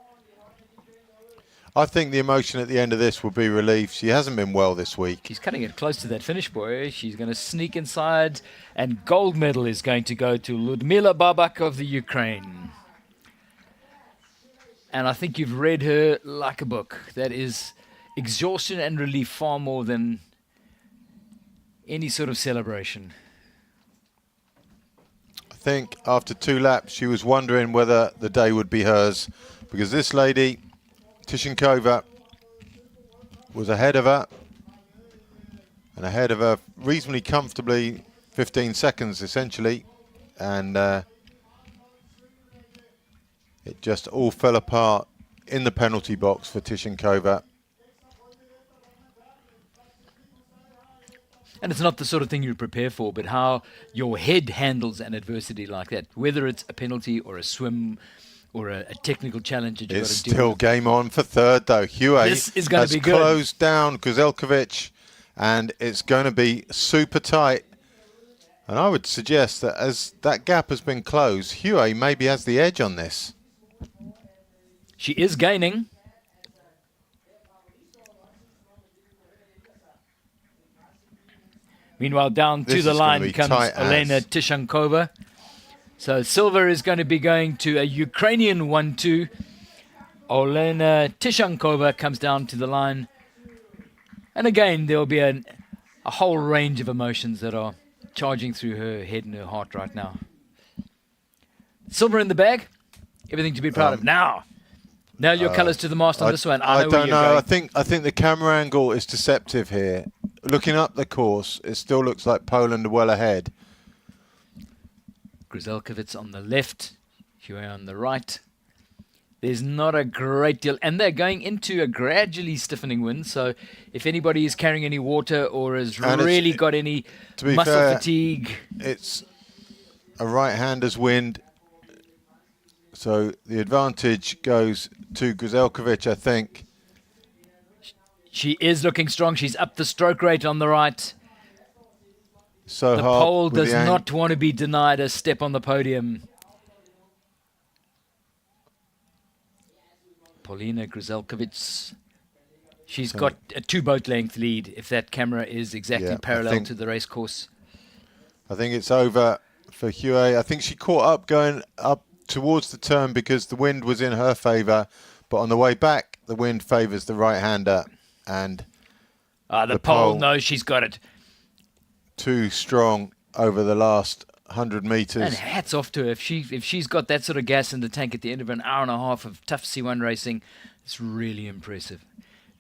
I think the emotion at the end of this will be relief. She hasn't been well this week. She's cutting it close to that finish, boy. She's going to sneak inside, and gold medal is going to go to Ludmila Babak of the Ukraine. And I think you've read her like a book. That is exhaustion and relief far more than any sort of celebration. I think after 2 laps, she was wondering whether the day would be hers, because this lady, Tishankova, was ahead of her, and ahead of her reasonably comfortably, 15 seconds essentially, and it just all fell apart in the penalty box for Tishankova. And it's not the sort of thing you prepare for, but how your head handles an adversity like that, whether it's a penalty or a swim or a technical challenge that you've got It's to deal still with. game on for third, though. Huey This is gonna has be good. closed down Grzelkovic, and it's going to be super tight. And I would suggest that as that gap has been closed, Huey maybe has the edge on this. She is gaining. Meanwhile, down This to the is gonna line be comes tight Elena as. Tishankova. So silver is going to be going to a Ukrainian 1-2. Elena Tishankova comes down to the line. And again, there will be a whole range of emotions that are charging through her head and her heart right now. Silver in the bag. Everything to be proud of. Now, nail your colours to the mast on this one. I know where don't you're know. going. I think the camera angle is deceptive here. Looking up the course, it still looks like Poland are well ahead. Grzelkovic on the left, Huey on the right. There's not a great deal, and they're going into a gradually stiffening wind, so if anybody is carrying any water or has And really got any to be muscle fair, fatigue, It's a right-hander's wind, so the advantage goes to Grzelkovic, I think. she is looking strong. She's up the stroke rate on the right. So The hard pole with does the not want to be denied a step on the podium. Paulina Grzelkovic. She's got a 2 boat length lead if that camera is exactly Yeah, I parallel think- to the race course. I think it's over for Huey. I think she caught up going up towards the turn because the wind was in her favour, but on the way back, the wind favours the right-hander, and The the pole pole. knows she's got it. too strong over the last 100 And metres. hats off to her. If she's got that sort of gas in the tank at the end of an hour and a half of tough C1 racing, it's really impressive.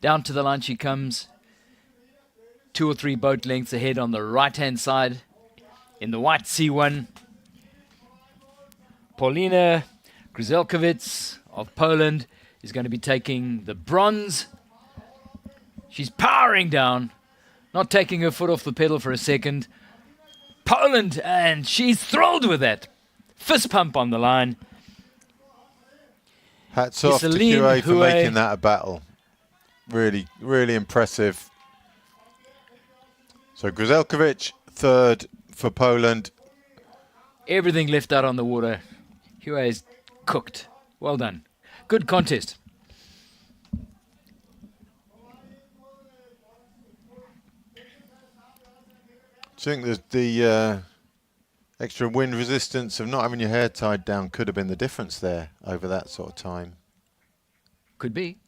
Down to the line she comes. 2 or 3 boat lengths ahead on the right-hand side in the white C1. Paulina Grzelkovic of Poland is going to be taking the bronze. She's powering down, not taking her foot off the pedal for a second. Poland, and she's thrilled with that. Fist pump on the line. Hats off to Celine Huey for Huey. making that a battle. Really, really impressive. So Grzelkovic, third for Poland. Everything left out on the water. Hua is cooked. Well done. Good contest. I think that the extra wind resistance of not having your hair tied down could have been the difference there over that sort of time. Could be.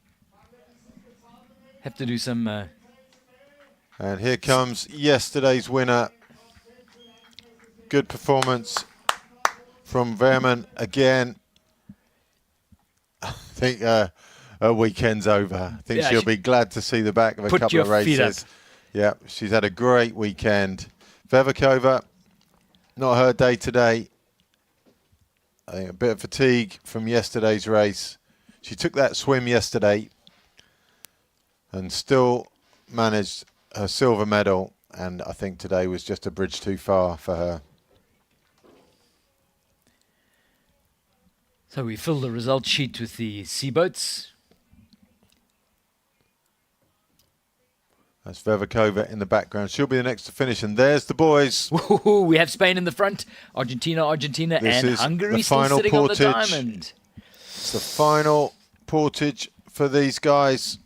Have to do some... And here comes yesterday's winner. Good performance from Vejen again. I think her weekend's over. I think she'll be glad to see the back of a couple of races. Yeah, she's had a great weekend. Vevikova, not her day today. I think a bit of fatigue from yesterday's race. She took that swim yesterday and still managed her silver medal. And I think today was just a bridge too far for her. So we fill the result sheet with the sea boats. That's Vevikova in the background. She'll be the next to finish. And there's the boys. Ooh, we have Spain in the front. Argentina, This and is Hungary the still final sitting portage. on the diamond. It's the final portage for these guys.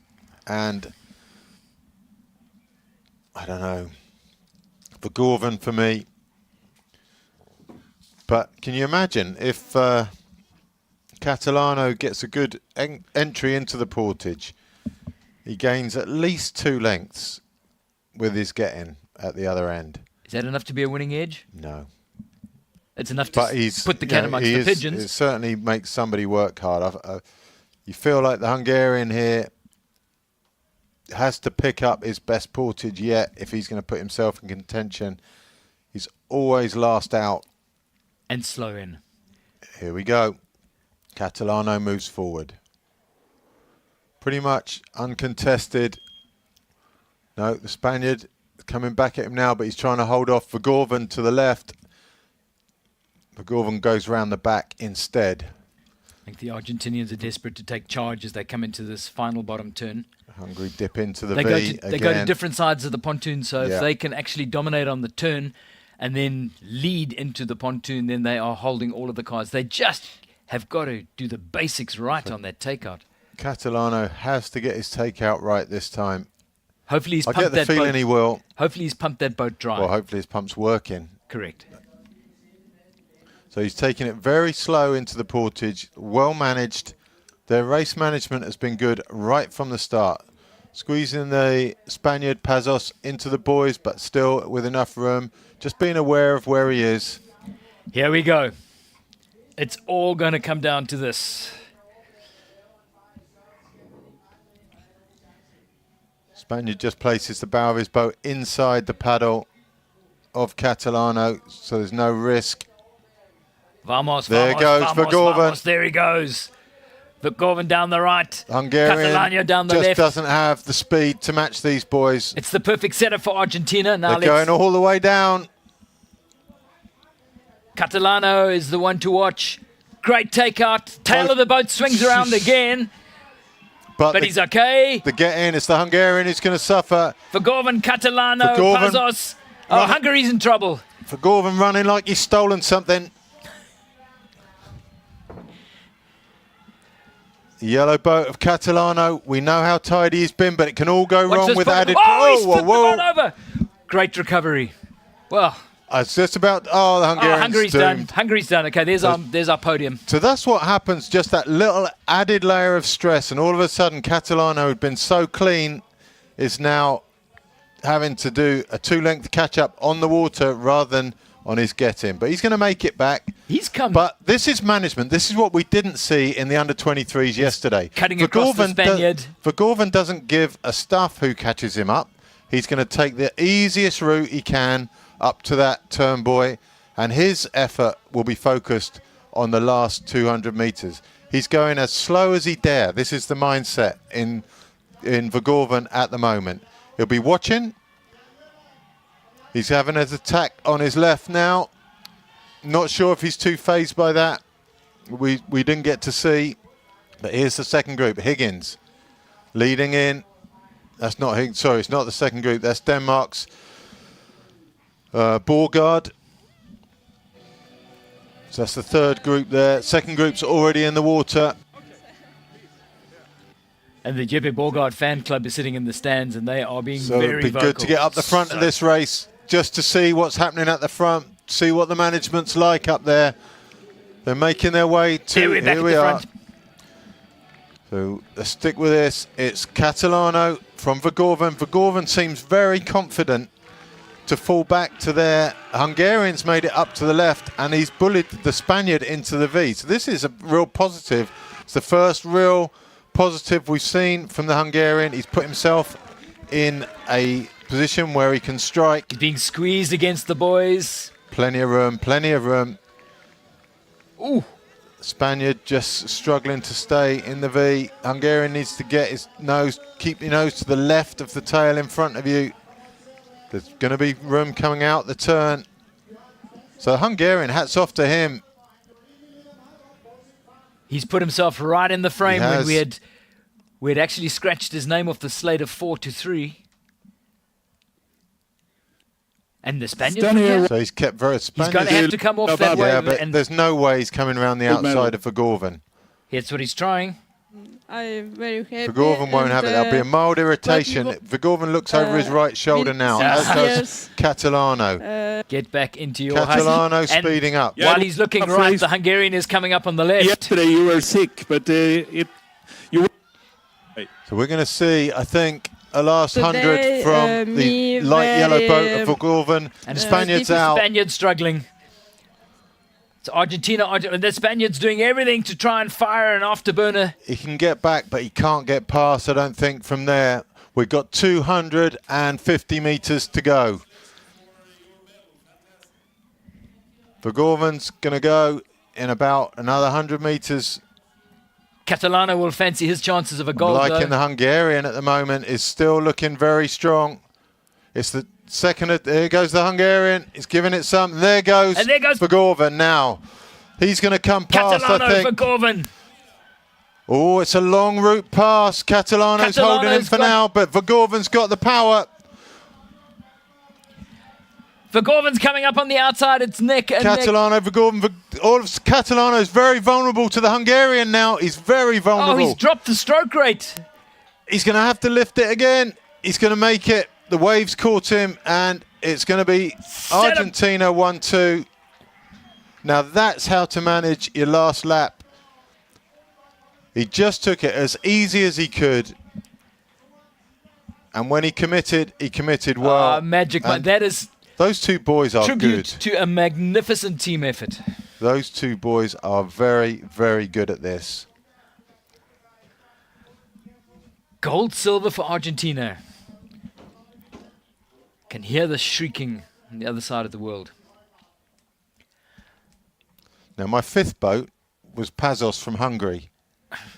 And I don't know, Vergorven for me. But can you imagine if Catalano gets a good entry into the portage? He gains at least 2 lengths with his getting at the other end. Is that enough to be a winning edge? No. It's enough to put the cat amongst the pigeons. It certainly makes somebody work hard. You feel like the Hungarian here has to pick up his best portage yet if he's going to put himself in contention. He's always last out. And slow in. Here we go. Catalano moves forward. Pretty much uncontested. No, the Spaniard coming back at him now, but he's trying to hold off Vergorven to the left. Vergorven goes round the back instead. I think the Argentinians are desperate to take charge as they come into this final bottom turn. Hungary dip into the They V go to different sides of the pontoon, so Yeah. if they can actually dominate on the turn and then lead into the pontoon, then they are holding all of the cards. They just have got to do the basics right on that takeout. Catalano has to get his takeout right this time. Hopefully he's I pumped get the that feeling boat. he will. Hopefully he's pumped that boat dry. Well, hopefully his pump's working. Correct. So he's taking it very slow into the portage, well managed. Their race management has been good right from the start. Squeezing the Spaniard Pazos into the boys, but still with enough room. Just being aware of where he is. Here we go. It's all going to come down to this. Spaniard just places the bow of his boat inside the paddle of Catalano, so there's no risk. Vamos, There goes Vergorven. vamos. There he goes. Vergorven down the right. Hungarian Catalano down the just left. doesn't have the speed to match these boys. It's the perfect setup for Argentina. Now They're going all the way down. Catalano is the one to watch. Great takeout. Tail of the boat swings around again. But he's okay. The get in, it's the Hungarian who's going to suffer. Vergorven, Catalano, Vergorven Pazos. Oh, Hungary's in trouble. Vergorven running like he's stolen something. The yellow boat of Catalano. We know how tidy he's been, but it can all go wrong with added... Oh, he's flipped the boat over. Great recovery. Well... It's just about... Oh, the Hungarian's Hungary's doomed. done. Hungary's done. Okay, there's our podium. So that's what happens, just that little added layer of stress, and all of a sudden Catalano, who'd been so clean, is now having to do a 2-length catch-up on the water rather than on his get-in. But he's going to make it back. He's come. But this is management. This is what we didn't see in the under-23s yesterday. Cutting across the Spaniard. Vergorven doesn't give a stuff who catches him up. He's going to take the easiest route he can up to that turn buoy, and his effort will be focused on the last 200 meters. He's going as slow as he dare. This is the mindset in Vergorven at the moment. He'll be watching. He's having his attack on his left now. Not sure if he's too phased by that. We didn't get to see. But here's the second group. Higgins leading in. That's not Higgins. Sorry, it's not the second group. That's Denmark's Borgard. So that's the third group there. Second group's already in the water. And the Jeppe Borgard fan club is sitting in the stands, and they are being So very it'd be vocal. good to get up the front of this race just to see what's happening at the front, see what the management's like up there. They're making their way to, Here we are. So let's stick with this. It's Catalano from Vergorven. Vergorven seems very confident to fall back to there. Hungarian's made it up to the left, and he's bullied the Spaniard into the V. So this is a real positive. It's the first real positive we've seen from the Hungarian. He's put himself in a position where he can strike. He's being squeezed against the boys. Plenty of room, plenty of room. Ooh. Spaniard just struggling to stay in the V. Hungarian needs to get his nose, keep your nose to the left of the tail in front of you. There's going to be room coming out the turn. So Hungarian, hats off to him. He's put himself right in the frame He when has. we had actually scratched his name off the slate of 4-3. And the Spaniard, So he's kept very he's Spaniard. going to have to come off that way. Yeah, but And there's no way he's coming around the outside of Vergorven. that's what he's trying. I'm very happy. Vergorven won't have it. There'll be a mild irritation. Vergorven looks over his right shoulder now, as does Catalano. Get back into your high. Catalano And speeding up. While he's looking right, the Hungarian is coming up on the left. Yesterday you were sick, but you. So we're going to see, I think, a last Today, 100 from the light yellow boat of Vergorven. And Spaniards out. Spaniard struggling. It's Argentina. The Spaniard's doing everything to try and fire an afterburner. He can get back, but he can't get past, I don't think, from there. We've got 250 metres to go. Vergorven's going to go in about another 100 metres. Catalano will fancy his chances of a goal. Liking the Hungarian at the moment is still looking very strong. It's the second. There goes the Hungarian. He's giving it some. There goes. And there goes Vergorven now. He's going to come past, I Catalano think. Vergorven. Oh, it's a long route pass. Catalano's holding him for now, but Vergorven's got the power. Vergorven's coming up on the outside. It's neck and Catalano, Vergorven. All of Catalano is very vulnerable to the Hungarian now. He's very vulnerable. Oh, he's dropped the stroke rate. He's going to have to lift it again. He's going to make it. The waves caught him, and it's going to be Argentina 1-2. Now that's how to manage your last lap. He just took it as easy as he could. And when he committed well. Magic. And that is those two boys are tribute good. to a magnificent team effort. Those two boys are very, very good at this. Gold, silver for Argentina. Can hear the shrieking on the other side of the world. Now, my fifth boat was Pazos from Hungary.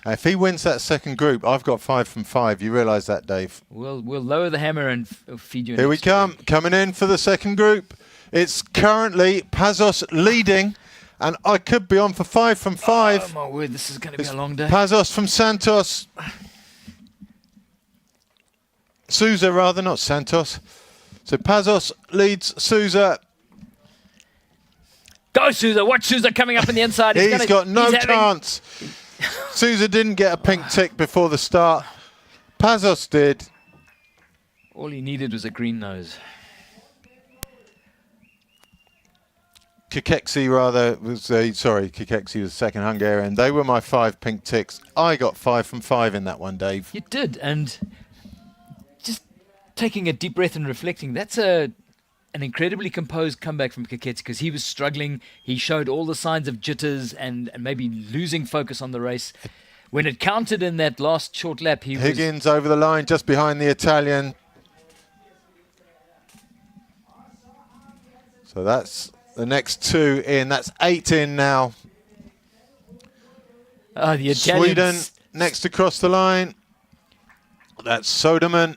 Now, if he wins that second group, I've got 5 from 5. You realise that, Dave? We'll lower the hammer and feed you. Here we next week. come. Coming in for the second group. It's currently Pazos leading, and I could be on for 5 from 5. Oh, my word, this is going to be a long day. Pazos from Santos. Sousa, rather, not Santos. So Pazos leads Sousa. Go, Sousa. Watch Sousa coming up on the inside. He's got no having- chance. Sousa didn't get a pink tick before the start. Pazos did. All he needed was a green nose. Kakeksi, rather, was Kakeksi was second Hungarian. They were my 5 pink ticks. I got 5 from 5 in that one, Dave. You did, and just taking a deep breath and reflecting, that's an incredibly composed comeback from Kakeksi because he was struggling. He showed all the signs of jitters and maybe losing focus on the race. When it counted in that last short lap, he Higgins over the line, just behind the Italian. So that's the next 2 in. That's 8 in now. The Italians. Sweden next across the line. That's Soderman.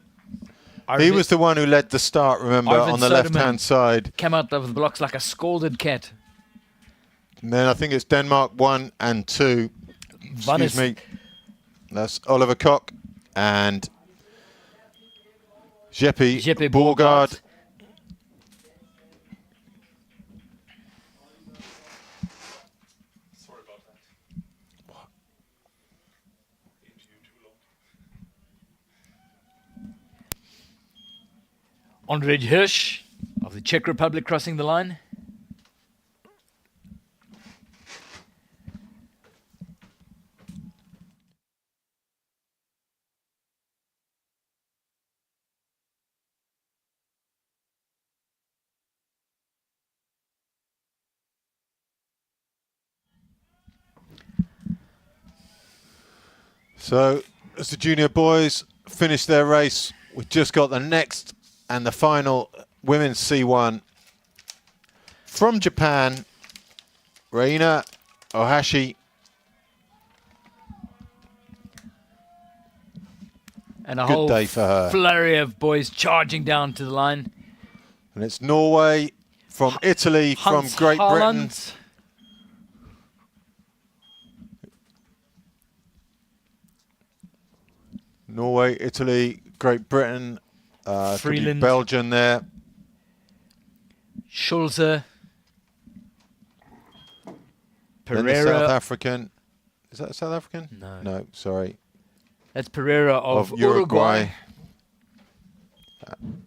He was the one who led the start, remember, Arvid on the Soderman left-hand side. Came out of the blocks like a scalded cat. And then I think it's Denmark 1 and 2. Excuse me. That's Oliver Koch and Jeppe Jeppe Borgard. Andrej Hirsch of the Czech Republic crossing the line. So, as the junior boys finish their race, we've just got the next and the final women's C1 from Japan, Reina Ohashi. And a Good whole day for her. flurry of boys charging down to the line. And it's Norway from Italy, from Hans Great Britain. Haaland. Norway, Italy, Great Britain, could be Freeland. Belgium there. Schulze. Then the South Pereira. African. Is that a South African? No. No, sorry. That's Pereira of Uruguay. Uruguay.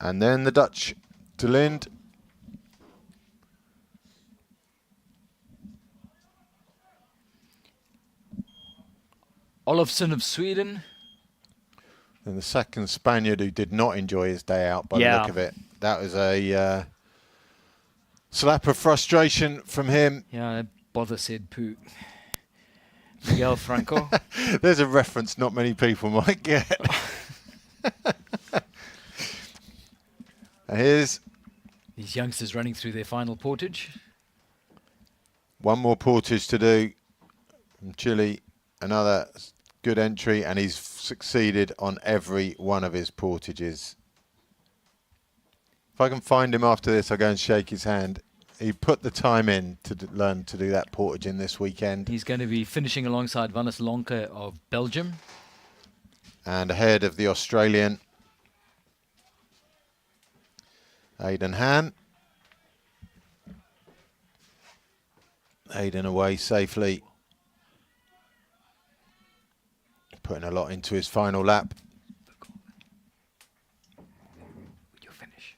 And then the Dutch, De Lind. Olofsson of Sweden. And the second Spaniard who did not enjoy his day out by the Yeah. look of it. That was a slap of frustration from him. Yeah, that bother said poo. Miguel Franco. There's a reference not many people might get. And here's These youngsters running through their final portage. one more portage to do from Chile. Another good entry, and he's succeeded on every one of his portages. If I can find him after this, I'll go and shake his hand. He put the time in to learn to do that portage in this weekend. He's going to be finishing alongside Wannes Lonke of Belgium. And ahead of the Australian Aidan Hahn. Aidan away safely. Putting a lot into his final lap. Your finish.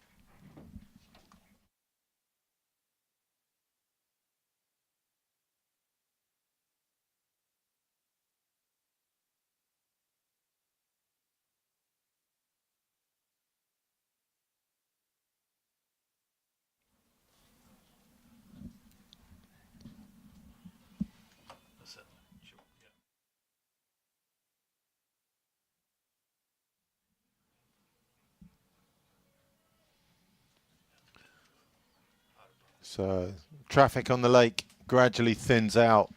So traffic on the lake gradually thins out.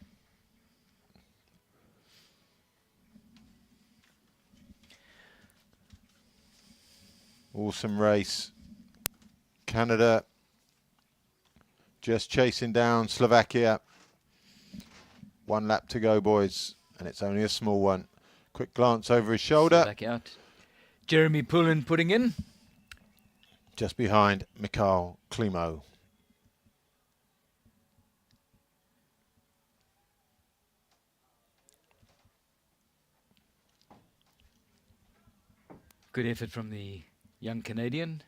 Awesome race. Canada just chasing down Slovakia. One lap to go, boys, and it's only a small one. Quick glance over his shoulder. Back out. Jeremy Pullen putting in. Just behind Mikhail Klimo. Good effort from the young Canadian.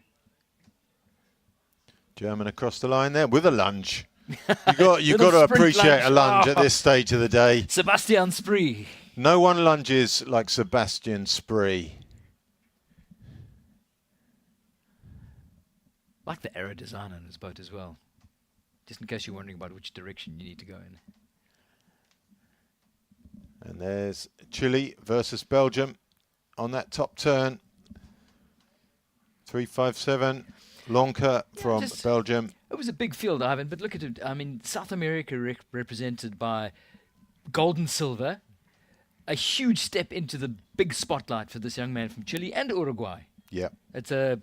German across the line there with a lunge. You've got to Little sprint appreciate a lunge lunge. at this stage of the day. Sebastian Spree. No one lunges like Sebastian Spree. Like the aero design on his boat as well. Just in case you're wondering about which direction you need to go in. And there's Chile versus Belgium on that top turn. 357. Lonka from just- Belgium. It was a big field, Ivan, but look at it. I mean, South America represented by gold and silver. A huge step into the big spotlight for this young man from Chile and Uruguay. Yep. It's a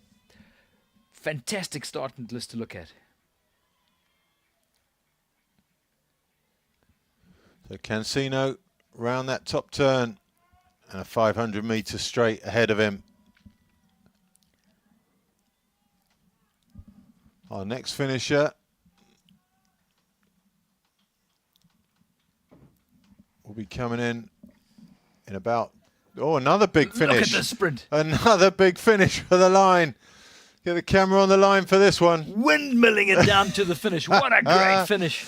fantastic starting list to look at. So Cancino round that top turn and a 500 metre straight ahead of him. Our next finisher will be coming in about, oh, another big Look at finish. the sprint. Another big finish for the line. Get the camera on the line for this one. Windmilling it down to the finish. What a great finish.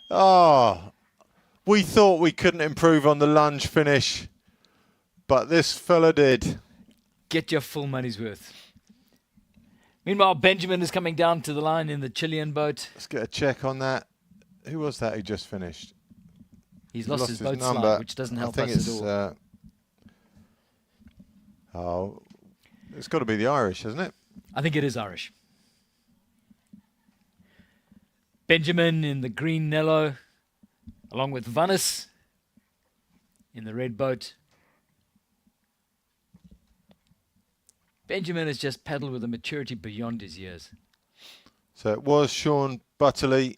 Oh, we thought we couldn't improve on the lunge finish, but this fella did. Get your full money's worth. Meanwhile, Benjamin is coming down to the line in the Chilean boat. Let's get a check on that. Who was that who just finished? He's lost his boat number. slide, which doesn't help I think us at all. It's got to be the Irish, hasn't it? I think it is Irish. Benjamin in the green Nello, along with Vannis in the red boat. Benjamin has just paddled with a maturity beyond his years. So it was Sean Butterley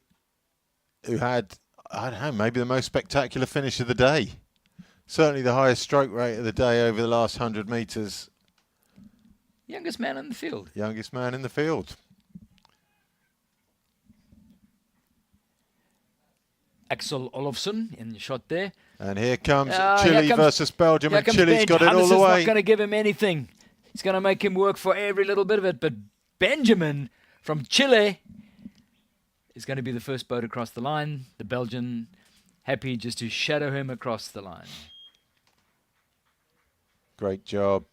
who had, I don't know, maybe the most spectacular finish of the day. Certainly the highest stroke rate of the day over the last 100 metres. Youngest man in the field. Youngest man in the field. Axel Olofsson in the shot there. And here comes Here Chile versus Belgium, and Chile's got it all Hannes the is way. not going to give him anything. He's going to make him work for every little bit of it. But Benjamin from Chile is going to be the first boat across the line. The Belgian happy just to shadow him across the line. Great job.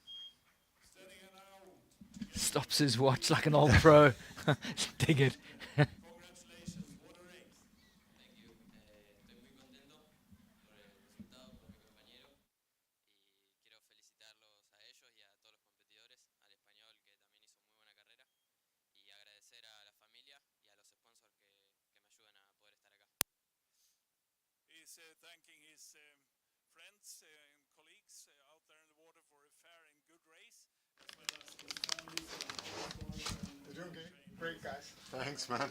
Stops his watch like an old pro. Dig it. Thanking his friends and colleagues out there in the water for a fair and good race. You're doing great, guys. Thanks, man.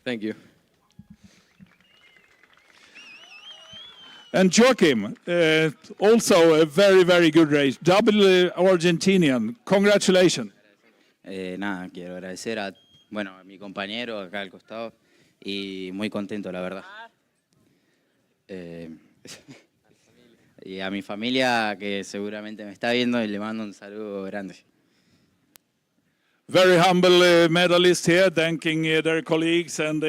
Thank you. And Joachim, also a very, very good race. Double Argentinian. Congratulations. Nada, quiero agradecer a mi compañero acá al costado y muy contento, la verdad. Y a mi familia que seguramente me está viendo y le mando un saludo grande. Very humble medalist here, thanking their colleagues and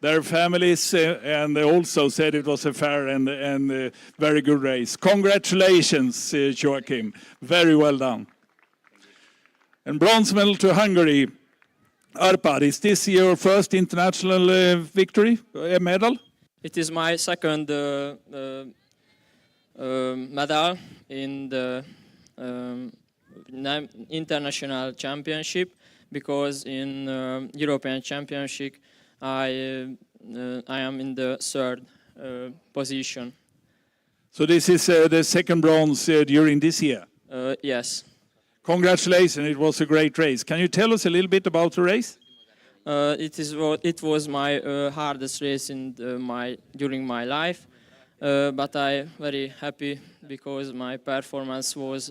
their families, and they also said it was a fair and very good race. Congratulations, Joachim. Very well done. And bronze medal to Hungary. Arpad, is this your first international victory, medal? It is my second medal in the international championship, because in European Championship I am in the third position. So this is the second bronze during this year? Yes. Congratulations, it was a great race. Can you tell us a little bit about the race? It was my hardest race in during my life, but I'm very happy because my performance was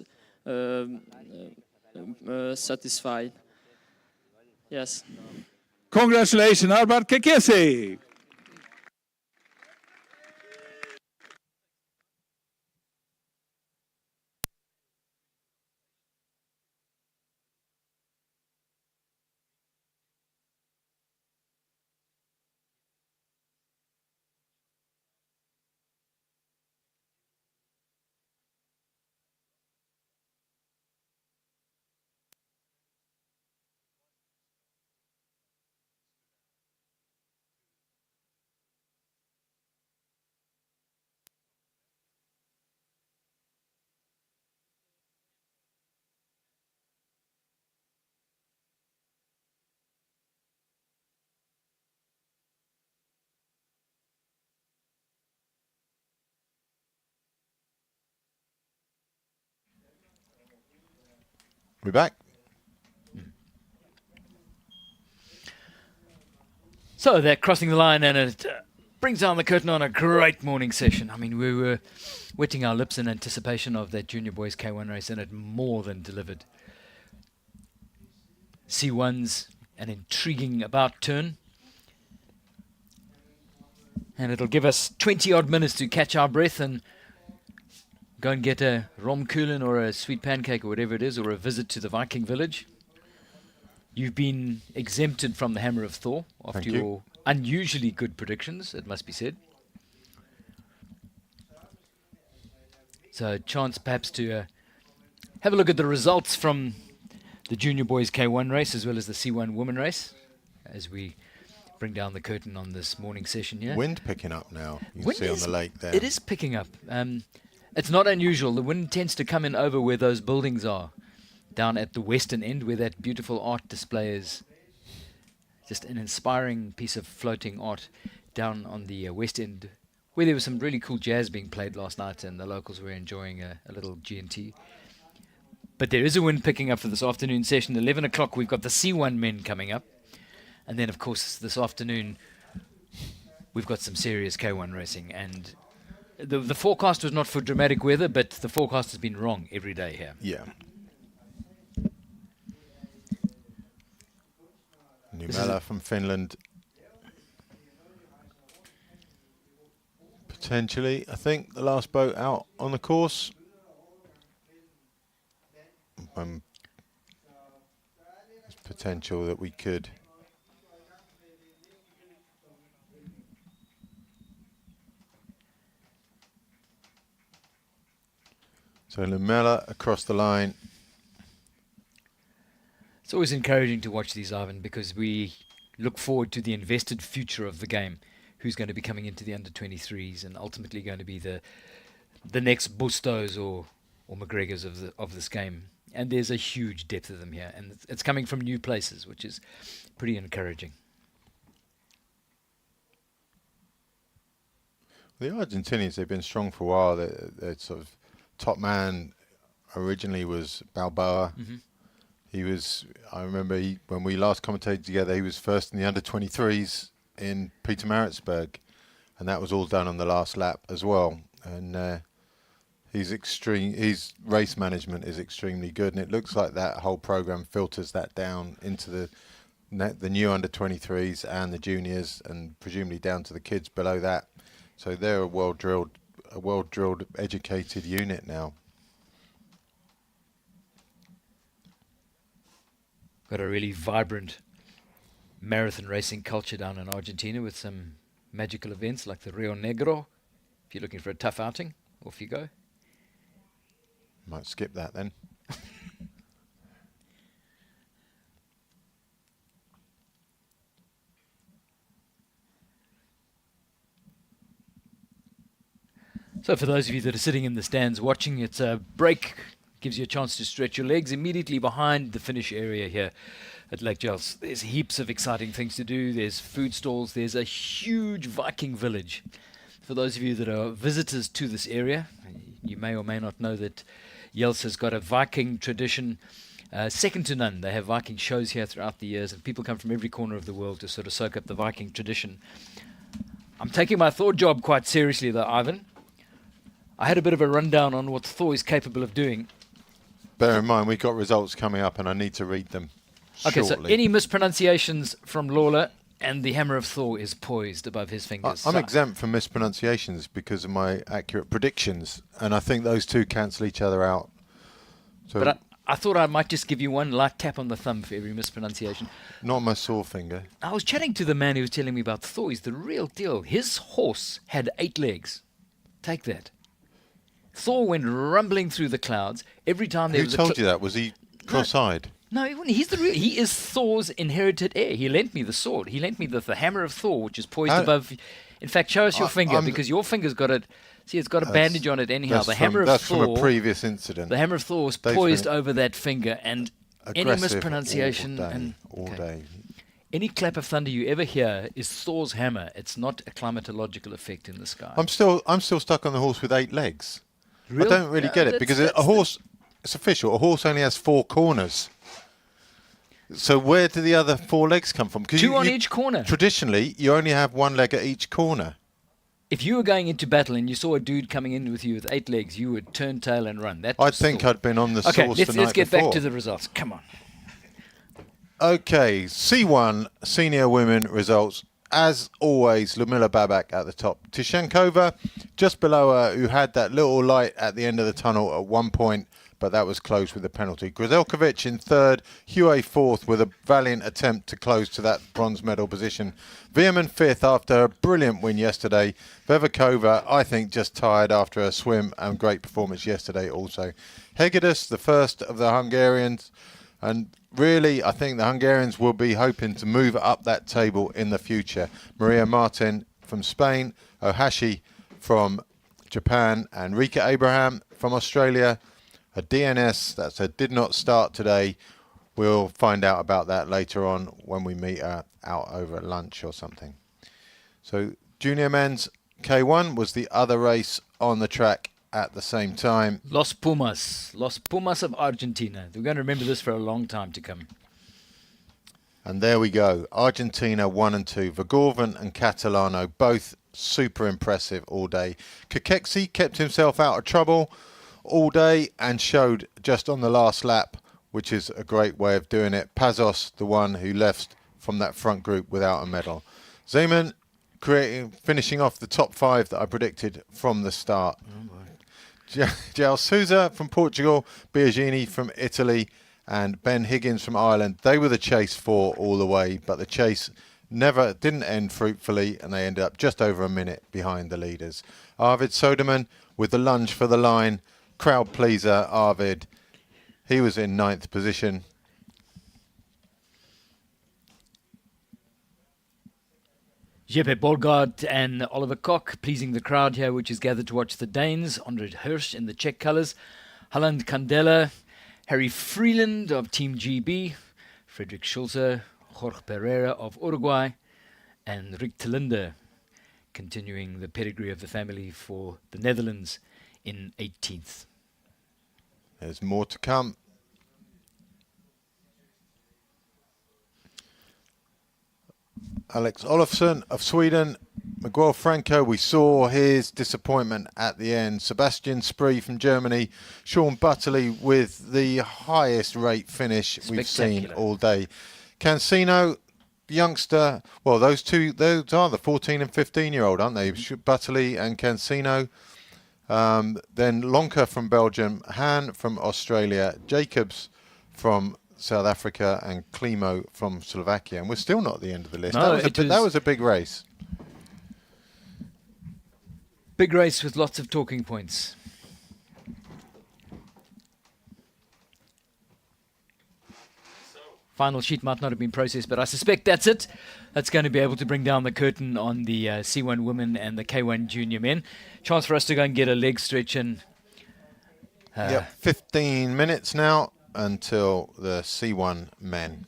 satisfied. Yes. Congratulations, Arpad Kekesi. We're back. So they're crossing the line, and it brings down the curtain on a great morning session. I mean, we were wetting our lips in anticipation of that junior boys K1 race, and it more than delivered. C1's an intriguing about turn, and it'll give us 20 odd minutes to catch our breath and go and get a romkulen or a sweet pancake or whatever it is, or a visit to the Viking village. You've been exempted from the Hammer of Thor after Thank you. your unusually good predictions, it must be said. So a chance perhaps to have a look at the results from the Junior Boys K1 race as well as the C1 women race as we bring down the curtain on this morning session here. Wind picking up now. You can Wind see on is- the lake there. It is picking up. It's not unusual. The wind tends to come in over where those buildings are, down at the western end where that beautiful art display is. Just an inspiring piece of floating art down on the west end, where there was some really cool jazz being played last night and the locals were enjoying a little G&T. But there is a wind picking up for this afternoon session. 11 o'clock, we've got the C1 men coming up. And then, of course, this afternoon, we've got some serious K1 racing. And the forecast was not for dramatic weather, but the forecast has been wrong every day here. Yeah. This is Numela from Finland. Potentially, I think, the last boat out on the course. There's potential that we could. So Numela across the line. It's always encouraging to watch these, Ivan, because we look forward to the invested future of the game. Who's going to be coming into the under-23s and ultimately going to be the next Bustos or McGregors of this game. And there's a huge depth of them here, and it's coming from new places, which is pretty encouraging. The Argentinians, they've been strong for a while. Their sort of top man originally was Balboa. Mm-hmm. He was, I remember when we last commentated together, he was first in the under-23s in Peter Maritzburg, and that was all done on the last lap as well. And his race management is extremely good, and it looks like that whole program filters that down into the new under-23s and the juniors, and presumably down to the kids below that. So they're a well-drilled, educated unit now. Got a really vibrant marathon racing culture down in Argentina with some magical events like the Rio Negro. If you're looking for a tough outing, off you go. Might skip that then. So for those of you that are sitting in the stands watching, it's a break. Gives you a chance to stretch your legs immediately behind the finish area here at Lake Gels. There's heaps of exciting things to do. There's food stalls. There's a huge Viking village. For those of you that are visitors to this area, you may or may not know that Jels has got a Viking tradition second to none. They have Viking shows here throughout the years, and people come from every corner of the world to sort of soak up the Viking tradition. I'm taking my Thor job quite seriously though, Ivan. I had a bit of a rundown on what Thor is capable of doing. Bear in mind, we've got results coming up, and I need to read them Okay, shortly. so any mispronunciations from Lawler, and the Hammer of Thor is poised above his fingers. I'm So- exempt from mispronunciations because of my accurate predictions, and I think those two cancel each other out. So But I thought I might just give you one light tap on the thumb for every mispronunciation. not my sore finger. I was chatting to the man who was telling me about Thor. He's the real deal. His horse had 8 legs. Take that. Thor went rumbling through the clouds every time there Who was a told you that? Was he cross-eyed? No, he wouldn't. He's the real. He is Thor's inherited heir. He lent me the sword. He lent me the Hammer of Thor, which is poised How- above. In fact, show us your finger I'm- because your finger's got it. See, it's got a That's- bandage on it anyhow. That's The from, Hammer of that's Thor. from a previous incident. The Hammer of Thor was Dave's poised been over that finger, and any Aggressive mispronunciation all day, and all okay. day. Any clap of thunder you ever hear is Thor's hammer. It's not a climatological effect in the sky. I'm still stuck on the horse with 8 legs. Real- I don't really No, get it that's- because that's a horse, it's official. A horse only has 4 corners. So where do the other 4 legs come from? 'Cause 2 on each corner. Traditionally, you only have 1 leg at each corner. If you were going into battle and you saw a dude coming in with you with 8 legs, you would turn tail and run. That I was think Thor. I'd been on the Okay, source let's the night get before. back to the results. Come on. Okay, C1 senior women results as always, Ludmila Babak at the top. Tishankova just below her, who had that little light at the end of the tunnel at one point, but that was closed with a penalty. Grzelkovic in third, Hue fourth with a valiant attempt to close to that bronze medal position. Vejen fifth after a brilliant win yesterday. Veverkova, I think, just tired after a swim and great performance yesterday also. Hegedus, the first of the Hungarians, and really, I think the Hungarians will be hoping to move up that table in the future. Maria Martin from Spain, Ohashi from Japan, and Rika Abraham from Australia. A DNS, that's a did not start today. We'll find out about that later on when we meet her out over lunch or something. So junior men's K1 was the other race on the track at the same time. Los Pumas of Argentina. We're going to remember this for a long time to come. And there we go. Argentina 1 and 2. Vergorven and Catalano, both super impressive all day. Kakeksi kept himself out of trouble all day and showed just on the last lap, which is a great way of doing it. Pazos, the one who left from that front group without a medal. Zeman finishing off the top 5 that I predicted from the start. João Sousa from Portugal, Biagini from Italy, and Ben Higgins from Ireland. They were the chase 4 all the way, but the chase didn't end fruitfully, and they ended up just over a minute behind the leaders. Arvid Soderman with the lunge for the line. Crowd pleaser, Arvid. He was in 9th position. Jeppe Bolgaard and Oliver Koch pleasing the crowd here, which is gathered to watch the Danes. Andre Hirsch in the Czech colours. Holland Candela, Harry Freeland of Team GB, Frederick Schulze, Jorge Pereira of Uruguay, and Rick Telinder continuing the pedigree of the family for the Netherlands in 18th. There's more to come. Alex Olofsson of Sweden, Miguel Franco, we saw his disappointment at the end. Sebastian Spree from Germany, Sean Butterley with the highest rate finish we've seen all day. Cancino, youngster, well, those are the 14 and 15-year-old, aren't they? Butterley and Cancino. Then Lonka from Belgium, Han from Australia, Jacobs from South Africa, and Klimo from Slovakia. And we're still not at the end of the list. No, that was a big race. Big race with lots of talking points. Final sheet might not have been processed, but I suspect that's it. That's going to be able to bring down the curtain on the C1 women and the K1 junior men. Chance for us to go and get a leg stretch in. Yep, 15 minutes now until the C1 men.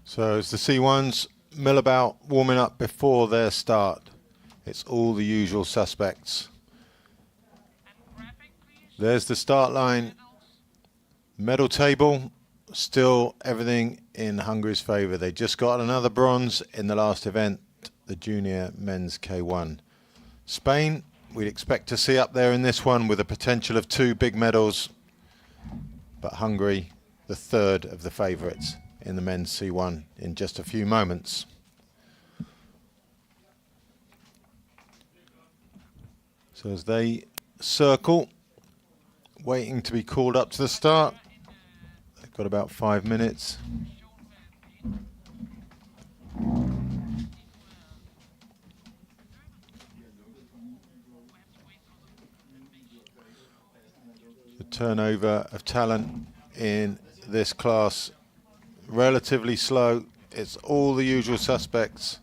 So as the C1s mill about warming up before their start, it's all the usual suspects. There's the start line. Medal table, still everything in Hungary's favour. They just got another bronze in the last event, the junior men's K1. Spain, we'd expect to see up there in this one with a potential of 2 big medals. But Hungary, the third of the favourites in the men's C1 in just a few moments. So as they circle, waiting to be called up to the start. They've got about 5 minutes. The turnover of talent in this class relatively slow. It's all the usual suspects.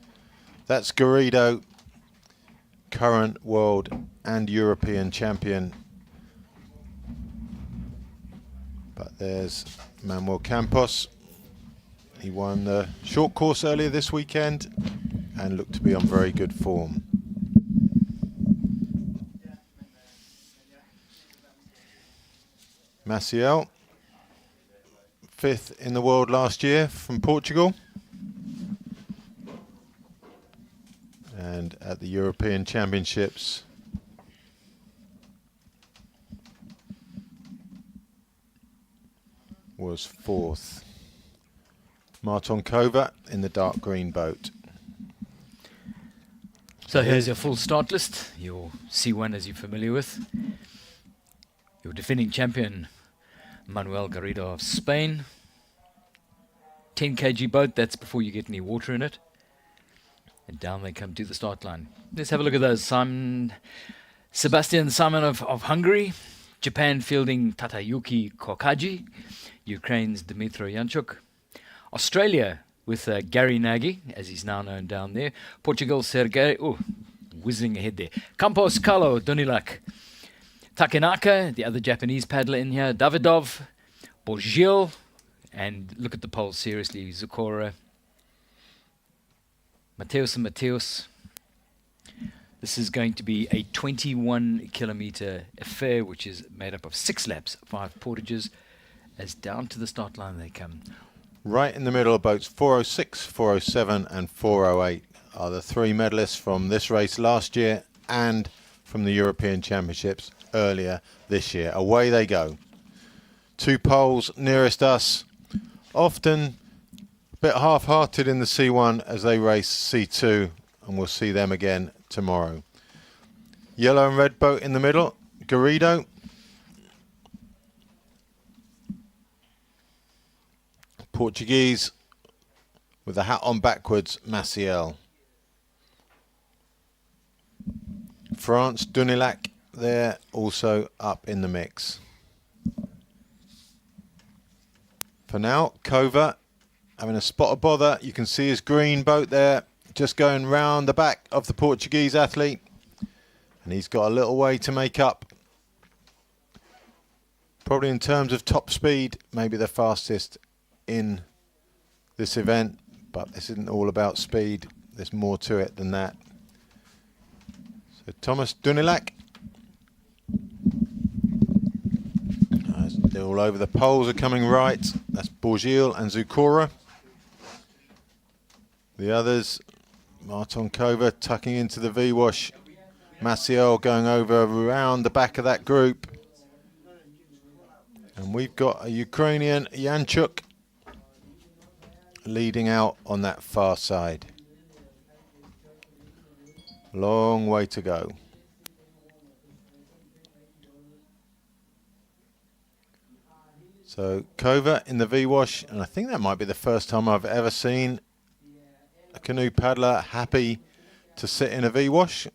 That's Garrido, current world and European champion. But there's Manuel Campos. He won the short course earlier this weekend and looked to be on very good form. Maciel, 5th in the world last year from Portugal. And at the European Championships, was 4th. Marton Kova in the dark green boat. So here's your full start list. Your C1, as you're familiar with. Your defending champion, Manuel Garrido of Spain. 10 kg boat, that's before you get any water in it. And down they come to the start line. Let's have a look at those. Sebastian Simon of Hungary. Japan fielding Tatayuki Kokaji. Ukraine's Dmitry Yanchuk. Australia with Gary Nagy, as he's now known down there. Portugal, Sergei, whizzing ahead there. Campos, Carlo, Donilak. Takenaka, the other Japanese paddler in here. Davidov, Borgil, and look at the poles seriously. Zukora, Mateus and Mateus. This is going to be a 21-kilometer affair, which is made up of 6 laps, 5 portages. As down to the start line they come. Right in the middle of boats, 406, 407 and 408 are the 3 medalists from this race last year and from the European Championships earlier this year. Away they go. 2 poles nearest us, often a bit half-hearted in the C1 as they race C2, and we'll see them again tomorrow. Yellow and red boat in the middle, Garrido. Portuguese with the hat on backwards, Maciel. France, Dunilac, they're also up in the mix. For now, Kova having a spot of bother. You can see his green boat there, just going round the back of the Portuguese athlete. And he's got a little way to make up. Probably in terms of top speed, maybe the fastest in this event, but this isn't all about speed. There's more to it than that. So Thomas Dunilac. They're all over. The poles are coming right. That's Borgil and Zukora. The others, Marton Kova tucking into the V-wash. Maciel going over around the back of that group. And we've got a Ukrainian, Yanchuk, leading out on that far side. Long way to go. So Kova in the V-wash, and I think that might be the first time I've ever seen a canoe paddler happy to sit in a V-wash.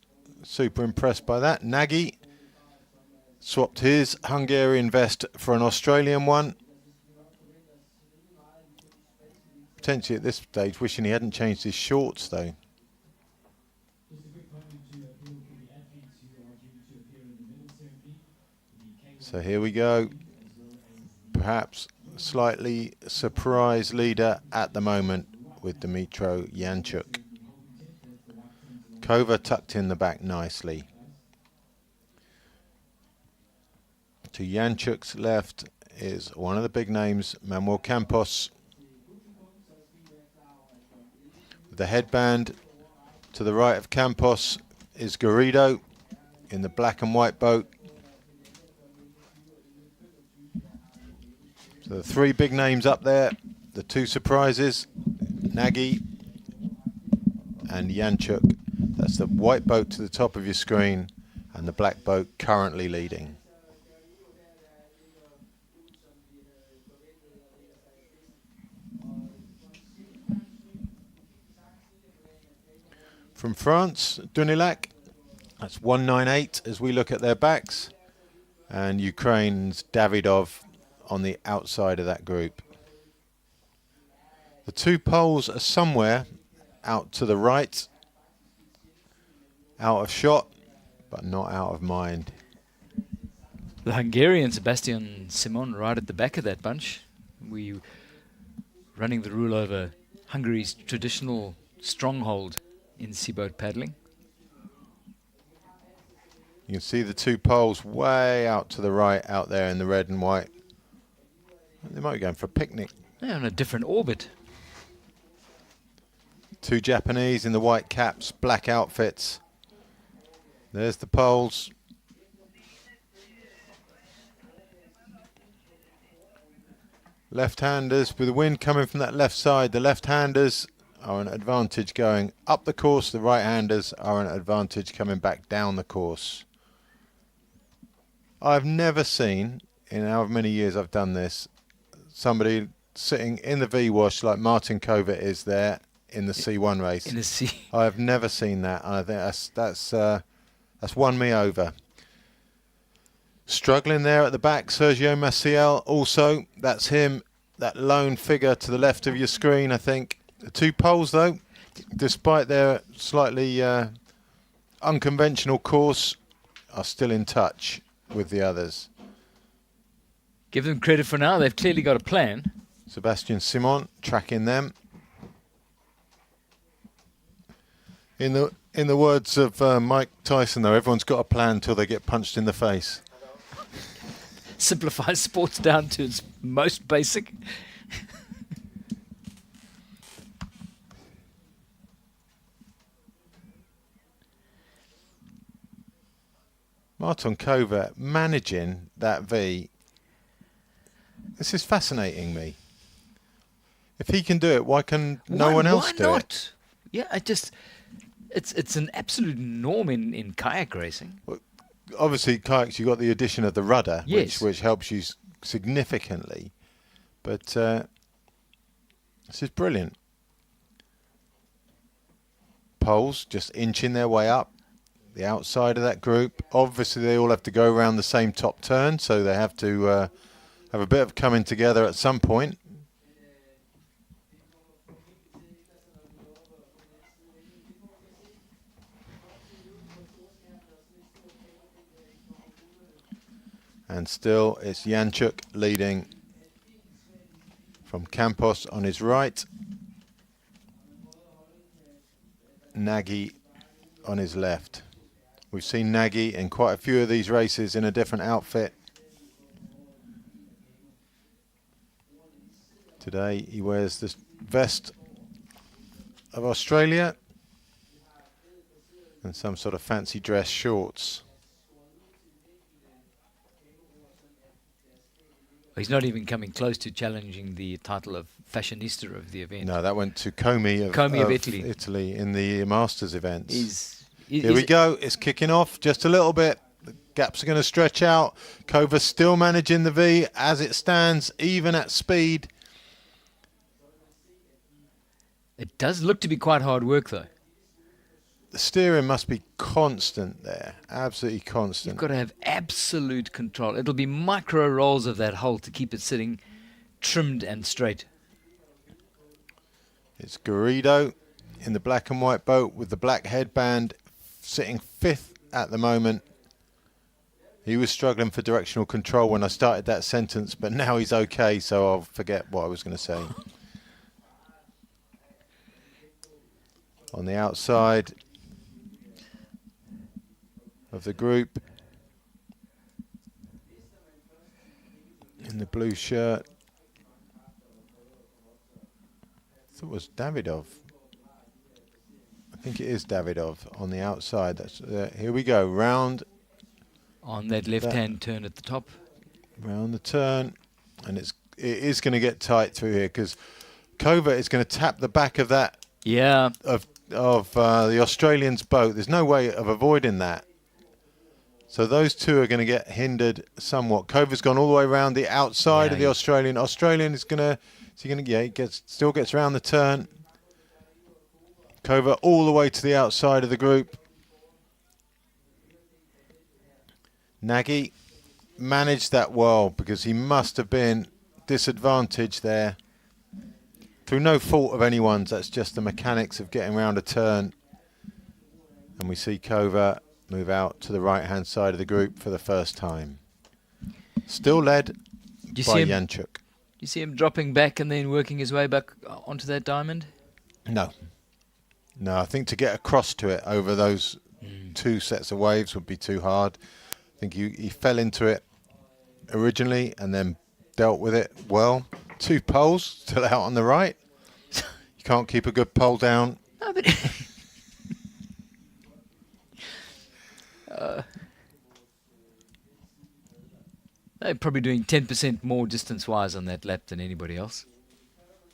Super impressed by that. Nagy swapped his Hungarian vest for an Australian one. Potentially at this stage wishing he hadn't changed his shorts though. So here we go. Perhaps slightly surprise leader at the moment with Dmitro Janchuk. Kova tucked in the back nicely. To Janchuk's left is one of the big names, Manuel Campos. The headband to the right of Campos is Garrido in the black and white boat. So the three big names up there, the two surprises, Nagy and Janchuk. That's the white boat to the top of your screen and the black boat currently leading. From France, Dunilac, that's 198 as we look at their backs. And Ukraine's Davidov on the outside of that group. The two poles are somewhere out to the right, out of shot, but not out of mind. The Hungarian Sebastian Simon right at the back of that bunch. We running the rule over Hungary's traditional stronghold in seaboat paddling. You can see the two poles way out to the right out there in the red and white. They might be going for a picnic. They're on a different orbit. Two Japanese in the white caps, black outfits. There's the poles. Left-handers with the wind coming from that left side. The left-handers are an advantage going up the course. The right-handers are an advantage coming back down the course. I've never seen, in however many years I've done this, somebody sitting in the V-wash like Martin Kova is there in the C1 race. In the C. I've never seen that. I think that's won me over. Struggling there at the back, Sergio Maciel also. That's him, that lone figure to the left of your screen, I think. The two poles, though, despite their slightly unconventional course, are still in touch with the others. Give them credit for now. They've clearly got a plan. Sebastian Simon tracking them. In the words of Mike Tyson, though, everyone's got a plan until they get punched in the face. Simplify sports down to its most basic. Martin Kova managing that V. This is fascinating me. If he can do it, why can no one else do it? Yeah, it's an absolute norm in kayak racing. Well, obviously, kayaks, you've got the addition of the rudder, Yes. which helps you significantly. But this is brilliant. Poles just inching their way up the outside of that group. Obviously, they all have to go around the same top turn, so they have to have a bit of coming together at some point. And still, it's Janchuk leading from Campos on his right. Nagy on his left. We've seen Nagy in quite a few of these races in a different outfit. Today he wears the vest of Australia and some sort of fancy dress shorts. He's not even coming close to challenging the title of fashionista of the event. No, that went to Comey of Italy. Italy in the Masters events. Here we go. It's kicking off just a little bit. The gaps are going to stretch out. Kova's still managing the V as it stands, even at speed. It does look to be quite hard work, though. The steering must be constant there, absolutely constant. You've got to have absolute control. It'll be micro rolls of that hull to keep it sitting trimmed and straight. It's Garrido in the black and white boat with the black headband, sitting fifth at the moment. He was struggling for directional control when I started that sentence, but now he's okay, so I'll forget what I was going to say. on the outside of the group. In the blue shirt. I thought it was Davidov. I think it is Davidov on the outside. That's here we go. Round On that left-hand turn at the top. round the turn, and it is going to get tight through here because Covert is going to tap the back of that Yeah. of the Australian's boat. There's no way of avoiding that. So those two are going to get hindered somewhat. Covert's gone all the way around the outside Yeah, of the Australian. Australian is going to, he still gets around the turn. Covert all the way to the outside of the group. Nagy managed that well because he must have been disadvantaged there. Through no fault of anyone's, that's just the mechanics of getting around a turn. And we see Covert move out to the right-hand side of the group for the first time. Still led Do you by see him? Janchuk. You see him dropping back and then working his way back onto that diamond? No. No, I think to get across to it over those two sets of waves would be too hard. I think he fell into it originally and then dealt with it well. Two poles still out on the right. You can't keep a good pole down. No, but they're probably doing 10% more distance-wise on that lap than anybody else.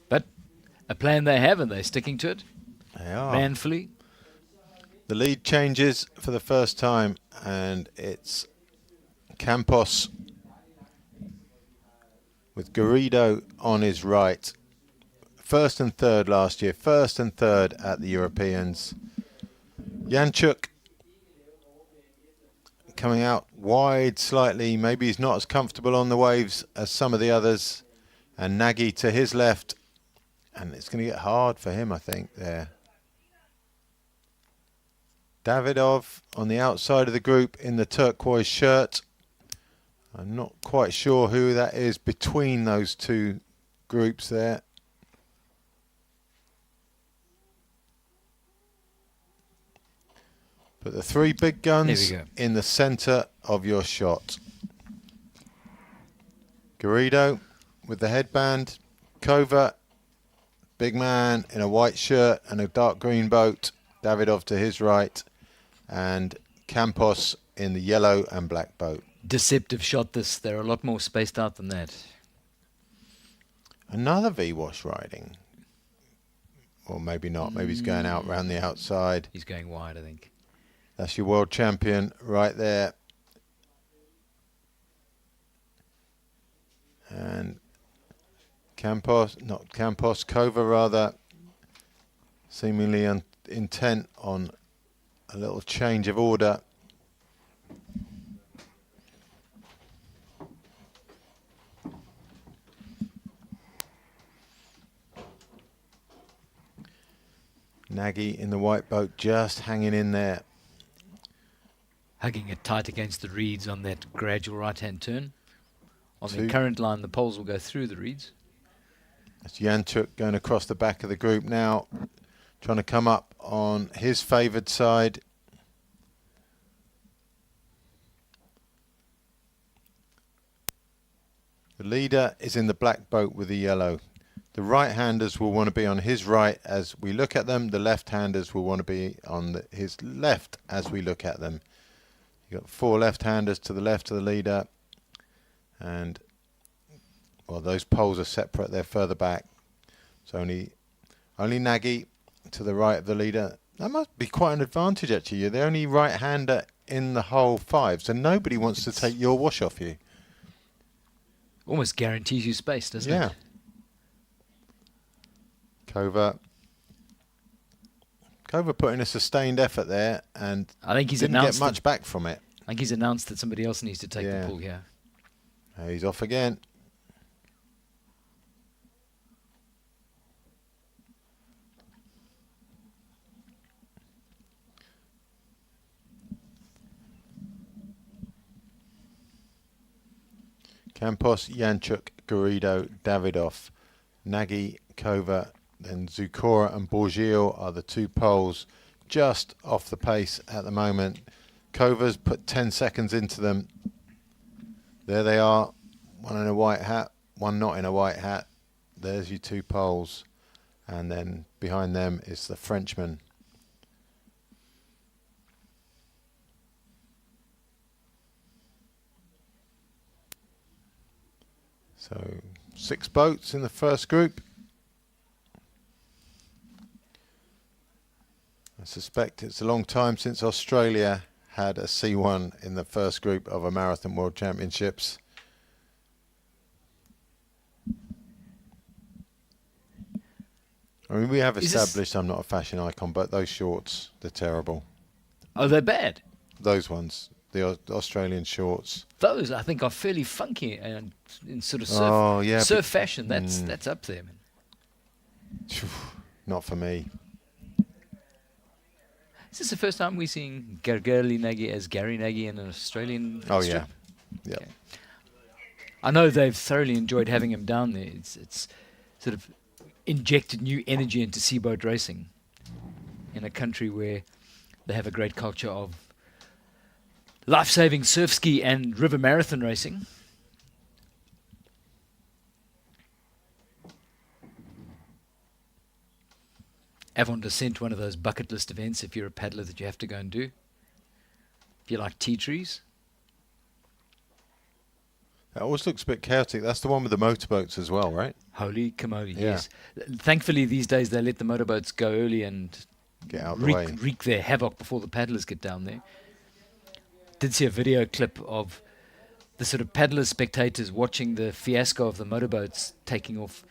But a plan they have, and they're sticking to it They are. manfully. The lead changes for the first time, and it's Campos with Garrido on his right. First and third last year, first and third at the Europeans. Janchuk coming out wide slightly. Maybe he's not as comfortable on the waves as some of the others. And Nagy to his left. And it's going to get hard for him, I think, there. Davidov on the outside of the group in the turquoise shirt. I'm not quite sure who that is between those two groups there. But the three big guns go. in the center of your shot. Garrido with the headband. Covert, big man in a white shirt and a dark green boat. Davidov to his right. And Campos in the yellow and black boat. Deceptive shot this. They're a lot more spaced out than that. Another V-wash riding. Or maybe not. Maybe he's going out round the outside. He's going wide, I think. That's your world champion right there. And Covert rather, seemingly intent on a little change of order. Nagy in the white boat just hanging in there. Hugging it tight against the reeds on that gradual right-hand turn. On the Two. current line, the poles will go through the reeds. That's Janchuk going across the back of the group now, trying to come up on his favoured side. The leader is in the black boat with the yellow. The right-handers will want to be on his right as we look at them. The left-handers will want to be on his left as we look at them. You've got four left-handers to the left of the leader. And, well, those poles are separate. They're further back. So only Nagy to the right of the leader. That must be quite an advantage, actually. You're the only right-hander in the whole five. So nobody wants to take your wash off you. Almost guarantees you space, doesn't Yeah. it? Covert put in a sustained effort there and I think he's didn't announced get much back from it. I think he's announced that somebody else needs to take Yeah. the pull here. He's off again. Campos, Janchuk, Garrido, Davidov, Nagy, Covert, Then Zukora and Borgil are the two poles just off the pace at the moment. Kova's put 10 seconds into them. There they are, one in a white hat, one not in a white hat. There's your two poles. And then behind them is the Frenchman. So 6 boats in the first group. I suspect it's a long time since Australia had a C1 in the first group of a Marathon World Championships. I mean, we have established I'm not a fashion icon, but those shorts, they're terrible. Oh, they're bad. Those ones, the Australian shorts. Those, I think, are fairly funky and in sort of surf fashion. That's up there, man. Not for me. Is this the first time we're seeing Gergerli Nagy as Gary Nagy in an Australian Oh, strip? yeah. Okay. I know they've thoroughly enjoyed having him down there. It's sort of injected new energy into seaboat racing in a country where they have a great culture of life-saving surf ski and river marathon racing. Avon Descent, one of those bucket list events if you're a paddler that you have to go and do. If you like tea trees. That always looks a bit chaotic. That's the one with the motorboats as well, right? Holy camoly, Yeah. yes. Thankfully, these days they let the motorboats go early and Get out of the way. wreak their havoc before the paddlers get down there. Did see a video clip of the sort of paddlers, spectators watching the fiasco of the motorboats taking off,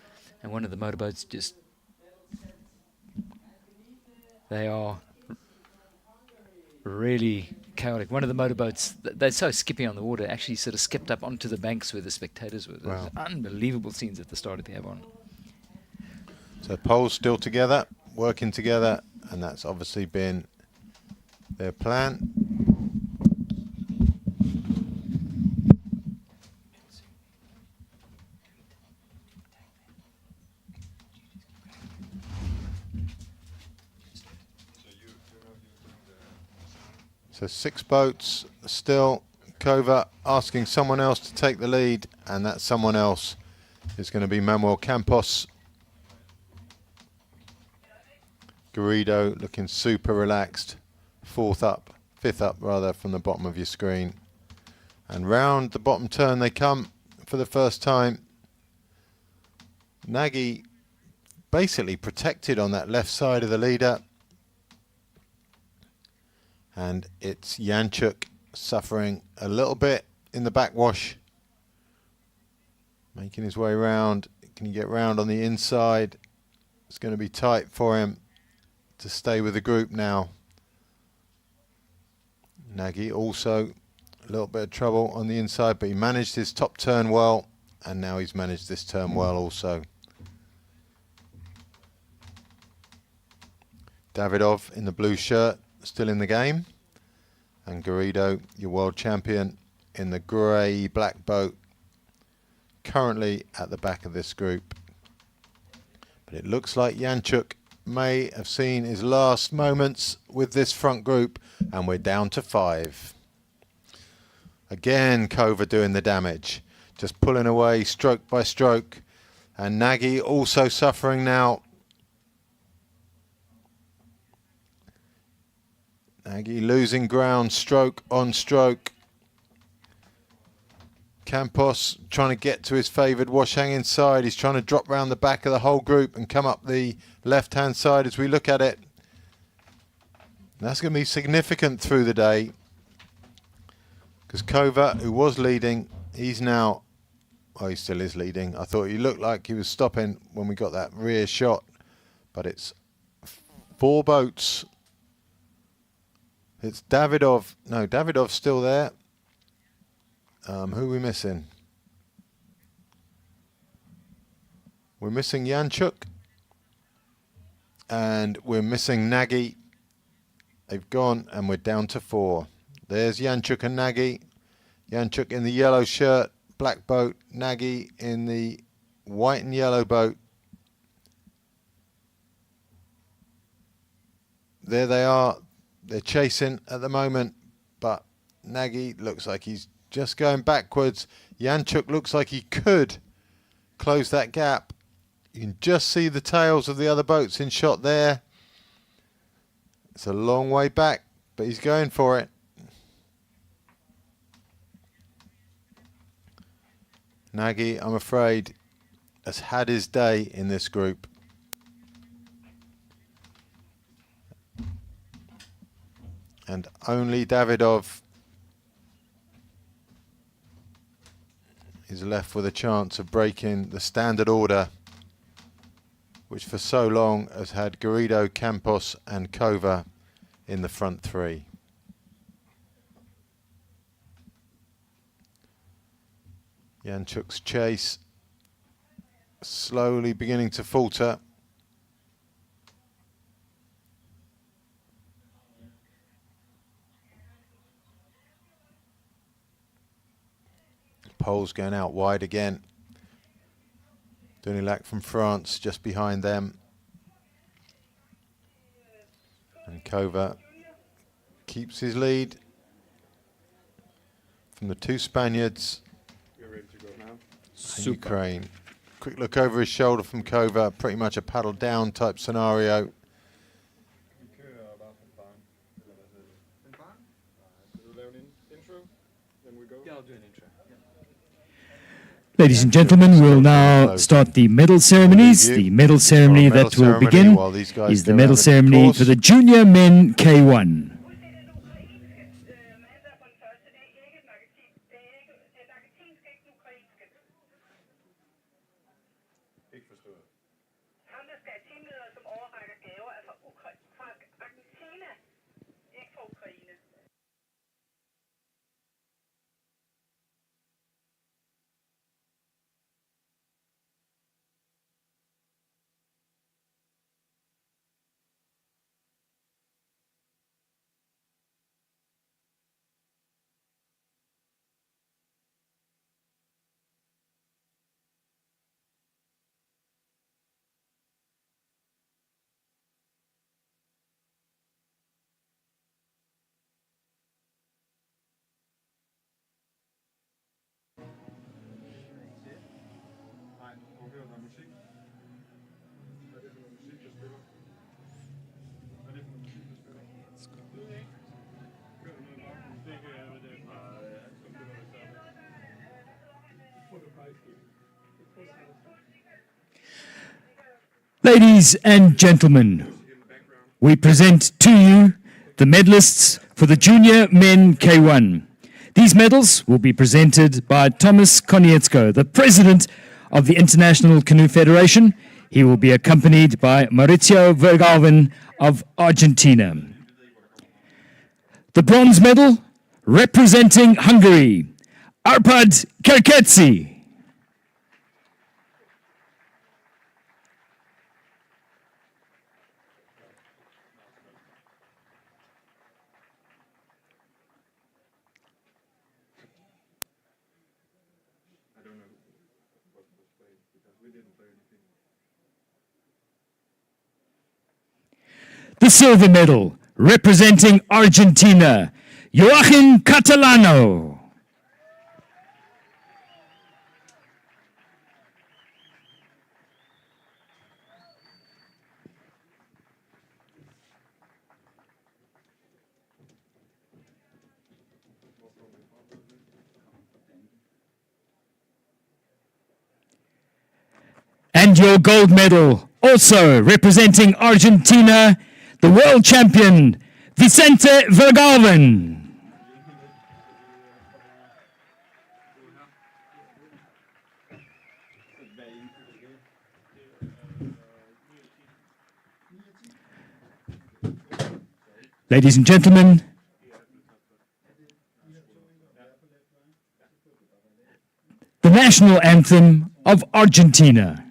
and one of the motorboats just... They are really chaotic. One of the motorboats, they're so skippy on the water, actually sort of skipped up onto the banks where the spectators were. Wow. Unbelievable scenes at the start of the Avon. So poles still together, working together, and that's obviously been their plan. So 6 boats still. Kova asking someone else to take the lead, and that someone else is going to be Manuel Campos. Garrido looking super relaxed. 5th up rather from the bottom of your screen. And round the bottom turn they come for the first time. Nagy basically protected on that left side of the leader. And it's Janchuk suffering a little bit in the backwash. Making his way round. Can he get round on the inside? It's going to be tight for him to stay with the group now. Nagy also a little bit of trouble on the inside, but he managed his top turn well, and now he's managed this turn well also. Davidov in the blue shirt, still in the game. And Garrido, your world champion, in the grey-black boat, currently at the back of this group. But it looks like Janchuk may have seen his last moments with this front group, and we're down to 5. Again, Kova doing the damage, just pulling away stroke by stroke, and Nagy also suffering now. Nagy losing ground, stroke on stroke. Campos trying to get to his favoured wash hang inside. He's trying to drop round the back of the whole group and come up the left-hand side as we look at it. And that's going to be significant through the day, because Kova, who was leading, he's now, oh, he still is leading. I thought he looked like he was stopping when we got that rear shot, but it's 4 boats. It's Davidov. No, Davidov's still there. Who are we missing? We're missing Janchuk. And we're missing Nagy. They've gone, and we're down to 4. There's Janchuk and Nagy. Janchuk in the yellow shirt, black boat. Nagy in the white and yellow boat. There they are. They're chasing at the moment, but Nagy looks like he's just going backwards. Jančuk looks like he could close that gap. You can just see the tails of the other boats in shot there. It's a long way back, but he's going for it. Nagy, I'm afraid, has had his day in this group. And only Davidov is left with a chance of breaking the standard order, which for so long has had Garrido, Campos and Kova in the front three. Jančuk's chase slowly beginning to falter. Poles going out wide again. Dunilac from France just behind them. And Kova keeps his lead from the two Spaniards. We're ready to go now. And Ukraine. Quick look over his shoulder from Kova, pretty much a paddle down type scenario. Ladies and gentlemen, we'll now start the medal ceremonies. The medal ceremony that will begin is the medal ceremony for the junior men K1. Ladies and gentlemen, we present to you the medalists for the junior men K1. These medals will be presented by Thomas Konietzko, the president of the International Canoe Federation. He will be accompanied by Maurizio Vergalven of Argentina. The bronze medal, representing Hungary, Arpad Kerketsi. The silver medal, representing Argentina, Joachim Catalano. And your gold medal, also representing Argentina, the world champion, Vicente Vergalven. Ladies and gentlemen, the national anthem of Argentina.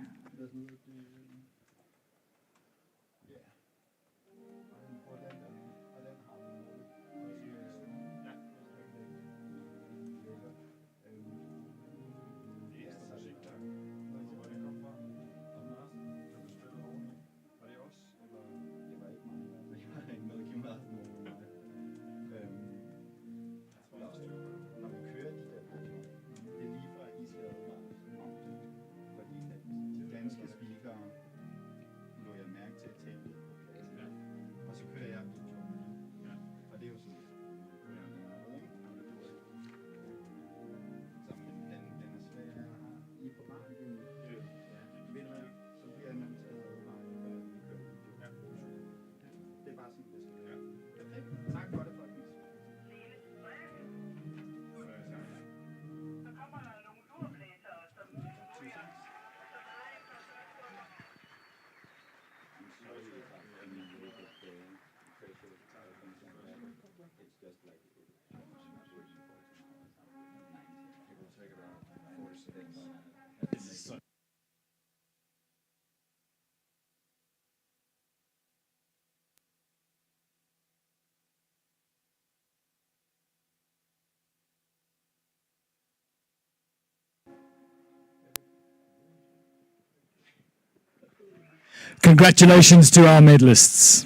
Congratulations to our medalists.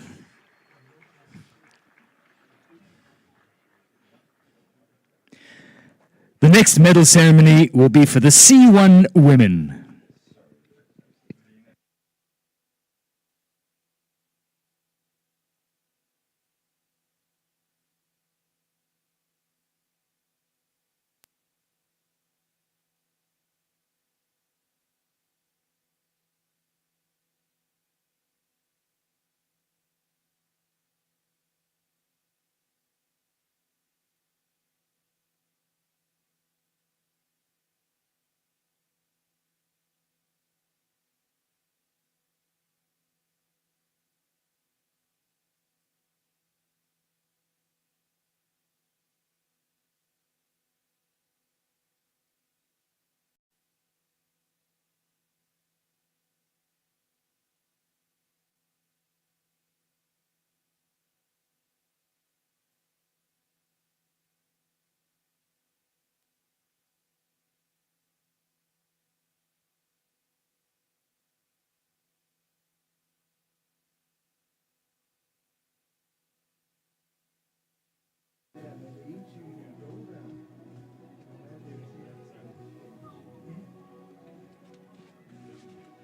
The next medal ceremony will be for the C1 women.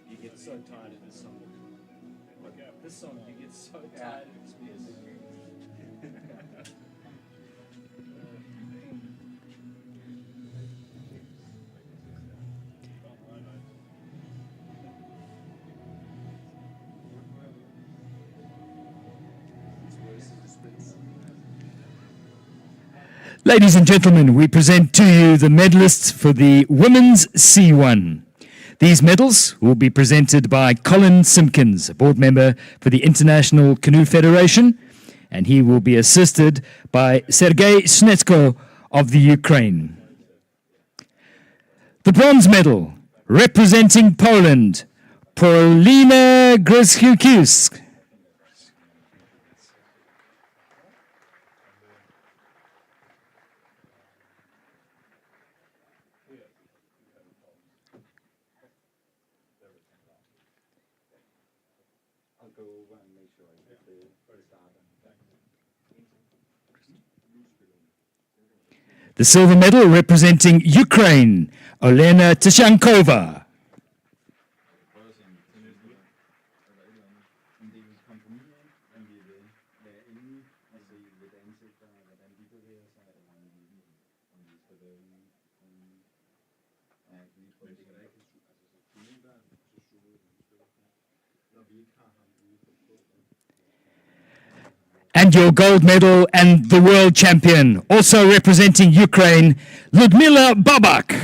You get so tired of this song. This song, you get so tired of this music. Ladies and gentlemen, we present to you the medalists for the Women's C1. These medals will be presented by Colin Simpkins, a board member for the International Canoe Federation, and he will be assisted by Sergei Snetsko of the Ukraine. The bronze medal, representing Poland, Paulina Grzykiewicz. The silver medal representing Ukraine, Olena Tishankova. And your gold medal and the world champion, also representing Ukraine, Ludmila Babak.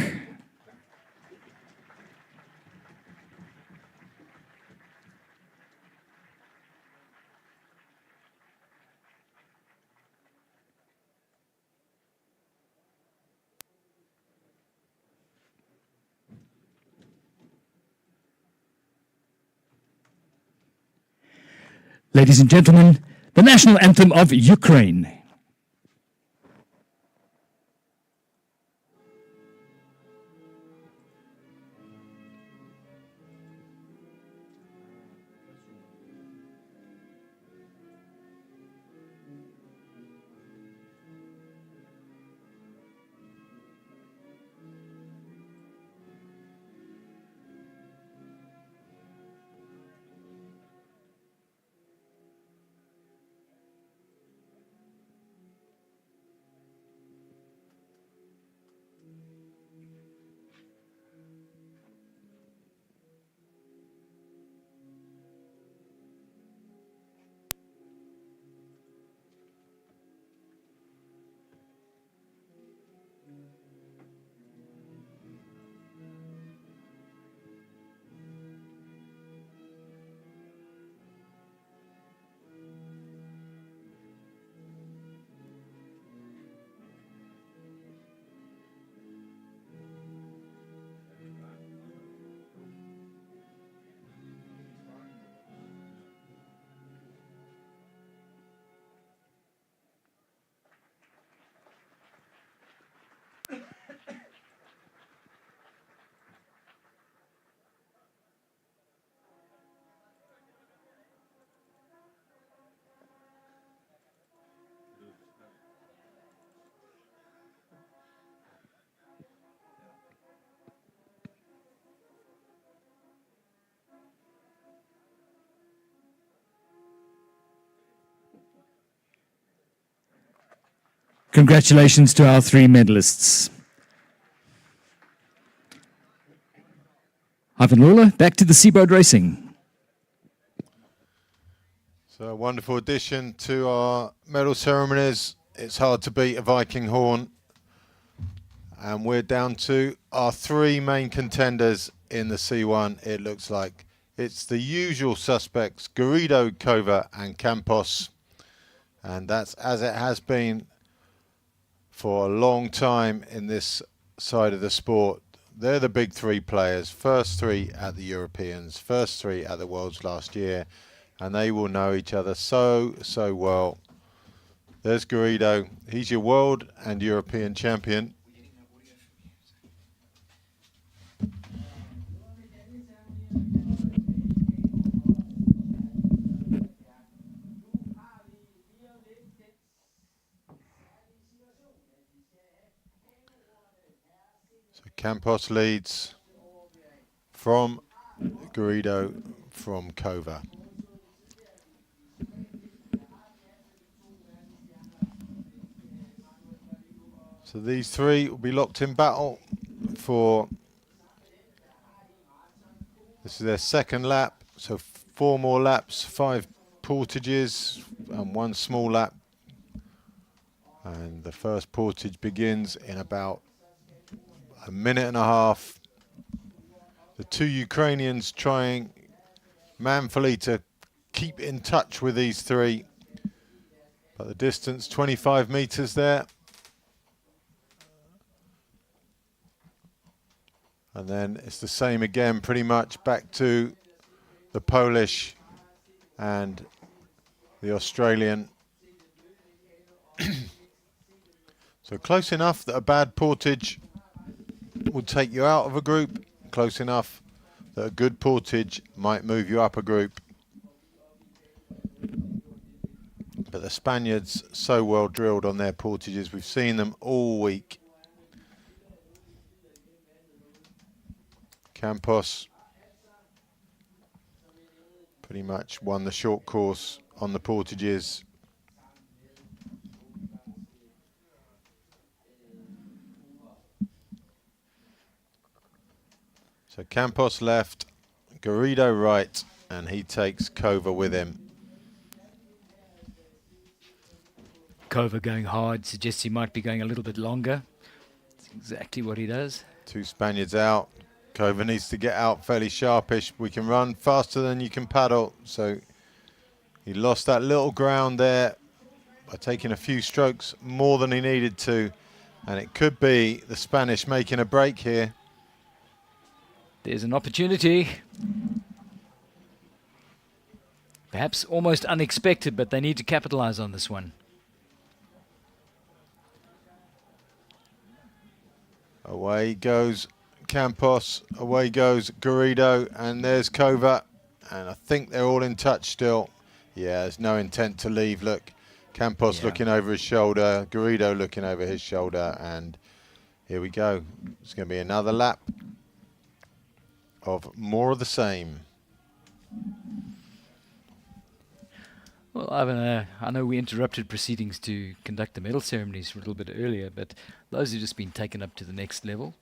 Ladies and gentlemen, the national anthem of Ukraine. Congratulations to our 3 medalists. Ivan Lawler, back to the Seaboat Racing. So a wonderful addition to our medal ceremonies. It's hard to beat a Viking horn. And we're down to our 3 main contenders in the C1, it looks like. It's the usual suspects, Garrido, Kova and Campos. And that's as it has been for a long time in this side of the sport. They're the big 3 players, first 3 at the Europeans, first 3 at the Worlds last year, and they will know each other so well. There's Garrido, he's your world and European champion. Campos leads from Garrido from Kova. So these 3 will be locked in battle for, this is their second lap, so 4 more laps, 5 portages and 1 small lap. And the first portage begins in about a minute and a half. The 2 Ukrainians trying manfully to keep in touch with these 3. But the distance, 25 meters there. And then it's the same again, pretty much back to the Polish and the Australian. So close enough that a bad portage will take you out of a group, close enough that a good portage might move you up a group. But the Spaniards so well drilled on their portages, we've seen them all week. Campos pretty much won the short course on the portages. So Campos left, Garrido right, and he takes Kova with him. Kova going hard suggests he might be going a little bit longer. That's exactly what he does. 2 Spaniards out. Kova needs to get out fairly sharpish. We can run faster than you can paddle. So he lost that little ground there by taking a few strokes more than he needed to. And it could be the Spanish making a break here. There's an opportunity. Perhaps almost unexpected, but they need to capitalize on this one. Away goes Campos, away goes Garrido, and there's Kova. And I think they're all in touch still. Yeah, there's no intent to leave. Look, Campos looking over his shoulder, Garrido looking over his shoulder, and here we go. It's going to be another lap of more of the same. Well, Ivan, I know we interrupted proceedings to conduct the medal ceremonies a little bit earlier, but those have just been taken up to the next level.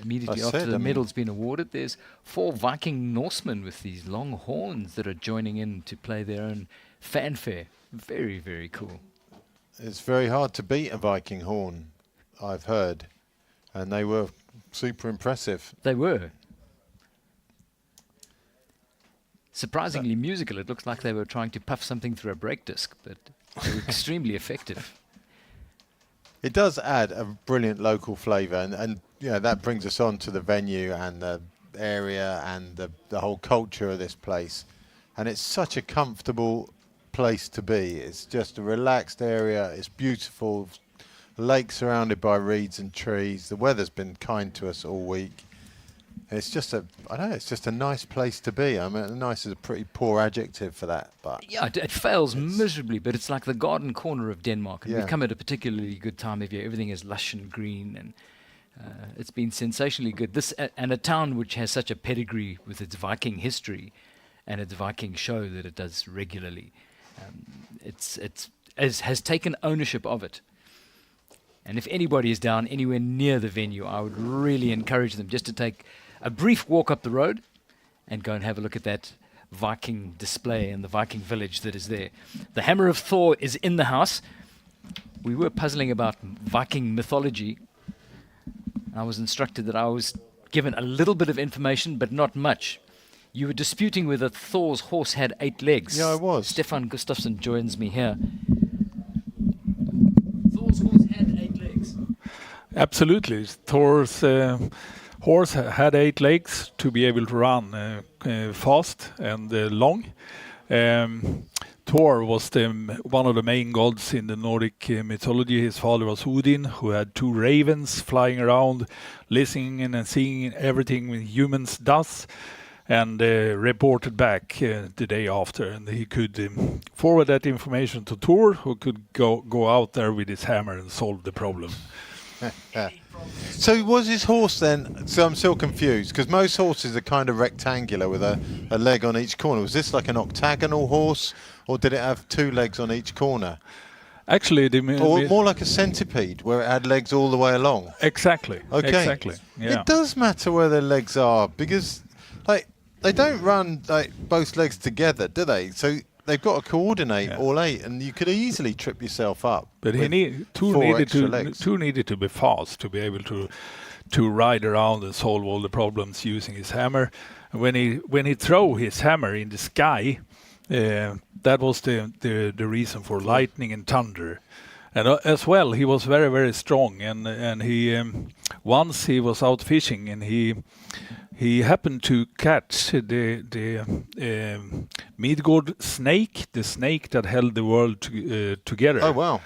Immediately after the medal's been awarded, there's 4 Viking Norsemen with these long horns that are joining in to play their own fanfare. Very, very cool. It's very hard to beat a Viking horn, I've heard, and they were super impressive. They were. Surprisingly musical. It looks like they were trying to puff something through a brake disc, but they were extremely effective. It does add a brilliant local flavour, and you know, that brings us on to the venue and the area and the whole culture of this place. And it's such a comfortable place to be. It's just a relaxed area. It's beautiful. Lake surrounded by reeds and trees. The weather's been kind to us all week. It's just it's just a nice place to be. I mean, nice is a pretty poor adjective for that, but yeah, it fails miserably. But it's like the garden corner of Denmark, and we've come at a particularly good time of year. Everything is lush and green, and it's been sensationally good. This and a town which has such a pedigree with its Viking history and its Viking show that it does regularly. Has taken ownership of it. And if anybody is down anywhere near the venue, I would really encourage them just to take a brief walk up the road and go and have a look at that Viking display and the Viking village that is there. The Hammer of Thor is in the house. We were puzzling about Viking mythology. I was instructed that I was given a little bit of information, but not much. You were disputing whether Thor's horse had 8 legs. Yeah, I was. Stefan Gustafsson joins me here. Thor's horse had 8 legs. Absolutely. Thor's horse had 8 legs to be able to run fast and long. Thor was one of the main gods in the Nordic mythology. His father was Odin, who had 2 ravens flying around, listening and seeing everything humans does, and reported back the day after. And he could forward that information to Thor, who could go out there with his hammer and solve the problem. So was his horse then, so I'm still confused, because most horses are kind of rectangular with a leg on each corner. Was this like an octagonal horse, or did it have 2 legs on each corner? Actually, Or more like a centipede, where it had legs all the way along? Exactly. Okay. Exactly. Yeah. It does matter where their legs are, because like they don't run like both legs together, do they? So they've got to coordinate all 8, and you could easily trip yourself up. But with Thor 4 extra legs. needed to be fast to be able to ride around and solve all the problems using his hammer. And when he throw his hammer in the sky, that was the reason for lightning and thunder. And as well, he was very, very strong. And he once he was out fishing, and he happened to catch the Midgård snake, the snake that held the world together. Oh wow!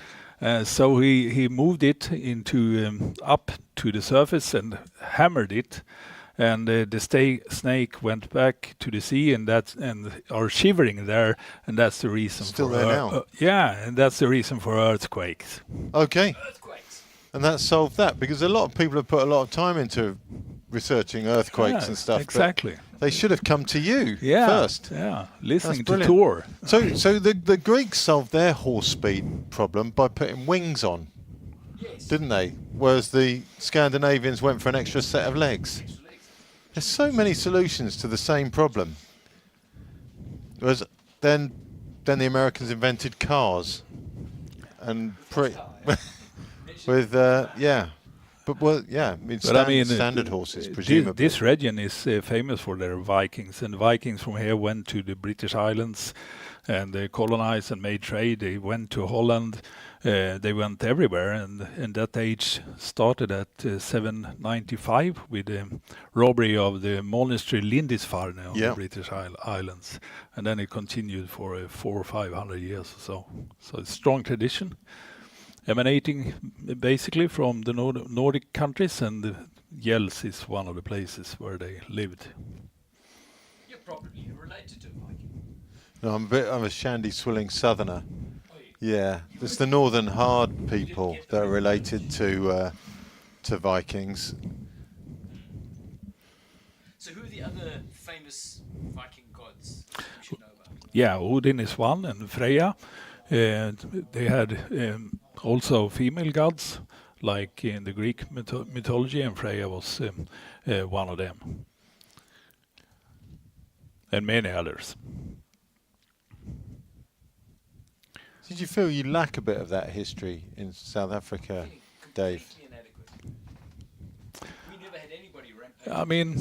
So he moved it into up to the surface and hammered it, and the snake went back to the sea, and are shivering there, and that's the reason. Still for there now. Yeah, and that's the reason for earthquakes. Okay. And that solved that, because a lot of people have put a lot of time into researching earthquakes and stuff. Exactly. They should have come to you first. Yeah, listening to brilliant. Thor. So the Greeks solved their horse speed problem by putting wings on, didn't they? Whereas the Scandinavians went for an extra set of legs. There's so many solutions to the same problem. Whereas then the Americans invented cars, and with standard horses, presumably. This region is famous for their Vikings, and the Vikings from here went to the British Islands, and they colonized and made trade. They went to Holland. They went everywhere, and that age started at 795 with the robbery of the monastery Lindisfarne on the British Islands, and then it continued for 400 or 500 years or so. So it's a strong tradition, emanating basically from the Nordic countries, and Jels is one of the places where they lived. You're probably related to Viking. No, I'm a bit of a shandy swilling southerner. Yeah, it's the northern hard people that are related to Vikings. So who are the other famous Viking gods we should know about? Yeah, Odin is one, and Freya. They had also female gods, like in the Greek mythology, and Freya was one of them. And many others. Did you feel you lack a bit of that history in South Africa, Dave? We never had anybody I mean,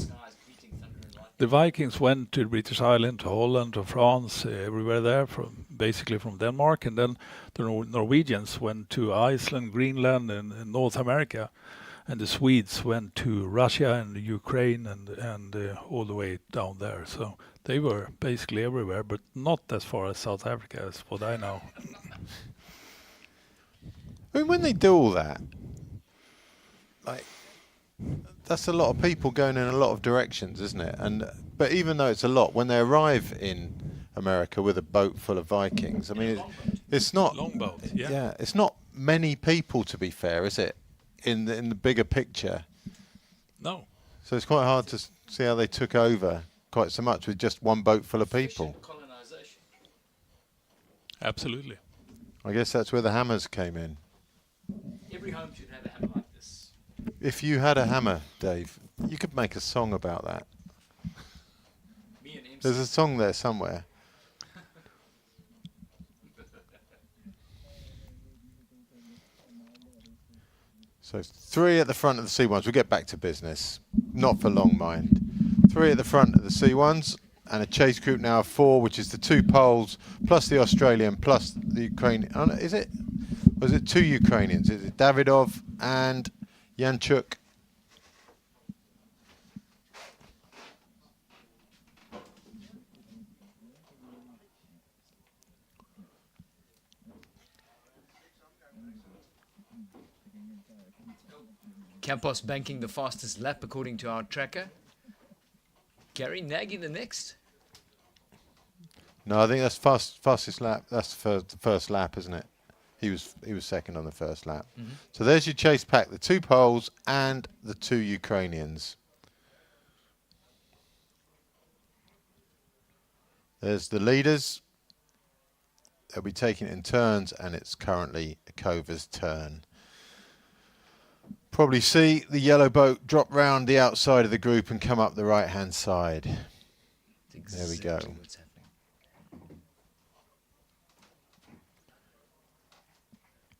the Vikings went to the British Island, to Holland, to France, everywhere there, basically from Denmark, and then the Norwegians went to Iceland, Greenland, and North America, and the Swedes went to Russia and Ukraine and all the way down there. So they were basically everywhere, but not as far as South Africa, as what I know. I mean, when they do all that, like, that's a lot of people going in a lot of directions, isn't it? But even though it's a lot, when they arrive in America with a boat full of Vikings, I mean, it's not longboat. Yeah, it's not many people, to be fair, is it? In the bigger picture. No. So it's quite hard to see how they took over quite so much with just one boat full of people. Absolutely. I guess that's where the hammers came in. Every home should have If you had a hammer, Dave, you could make a song about that. Me and MC. There's a song there somewhere. So 3 at the front of the C1s. We'll get back to business. Not for long, mind. 3 at the front of the C1s, and a chase group now of 4, which is the 2 Poles, plus the Australian, plus the Ukrainian. Oh, no, is it? Was it 2 Ukrainians? Is it Davidov and Yanchuk? Campos banking the fastest lap according to our tracker. Gary Nagy the next. No, I think that's fastest lap. That's for the first lap, isn't it? He was second on the first lap. So there's your chase pack: the 2 Poles and the 2 Ukrainians. There's the leaders. They'll be taking it in turns, and it's currently Kova's turn. Probably see the yellow boat drop round the outside of the group and come up the right-hand side. There we go. What's happening.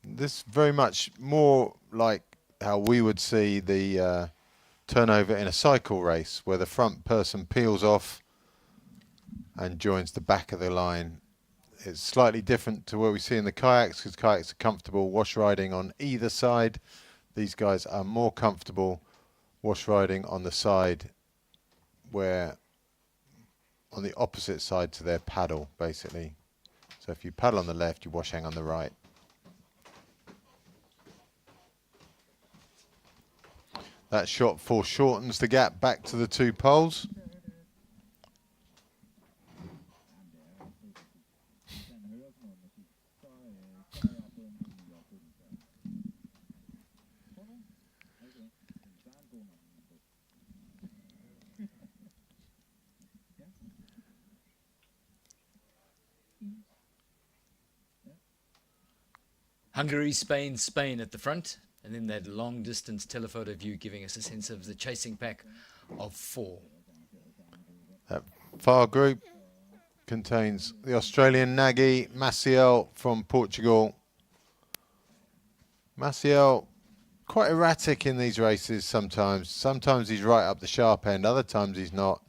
This very much more like how we would see the turnover in a cycle race, where the front person peels off and joins the back of the line. It's slightly different to what we see in the kayaks, because kayaks are comfortable wash riding on either side. These guys are more comfortable wash riding on the side where, on the opposite side to their paddle, basically. So if you paddle on the left, you wash hang on the right. That shot foreshortens the gap back to the 2 Poles. Hungary, Spain, Spain at the front. And then that long distance telephoto view giving us a sense of the chasing pack of 4. That far group contains the Australian Nagy, Maciel from Portugal. Maciel, quite erratic in these races sometimes. Sometimes he's right up the sharp end, other times he's not.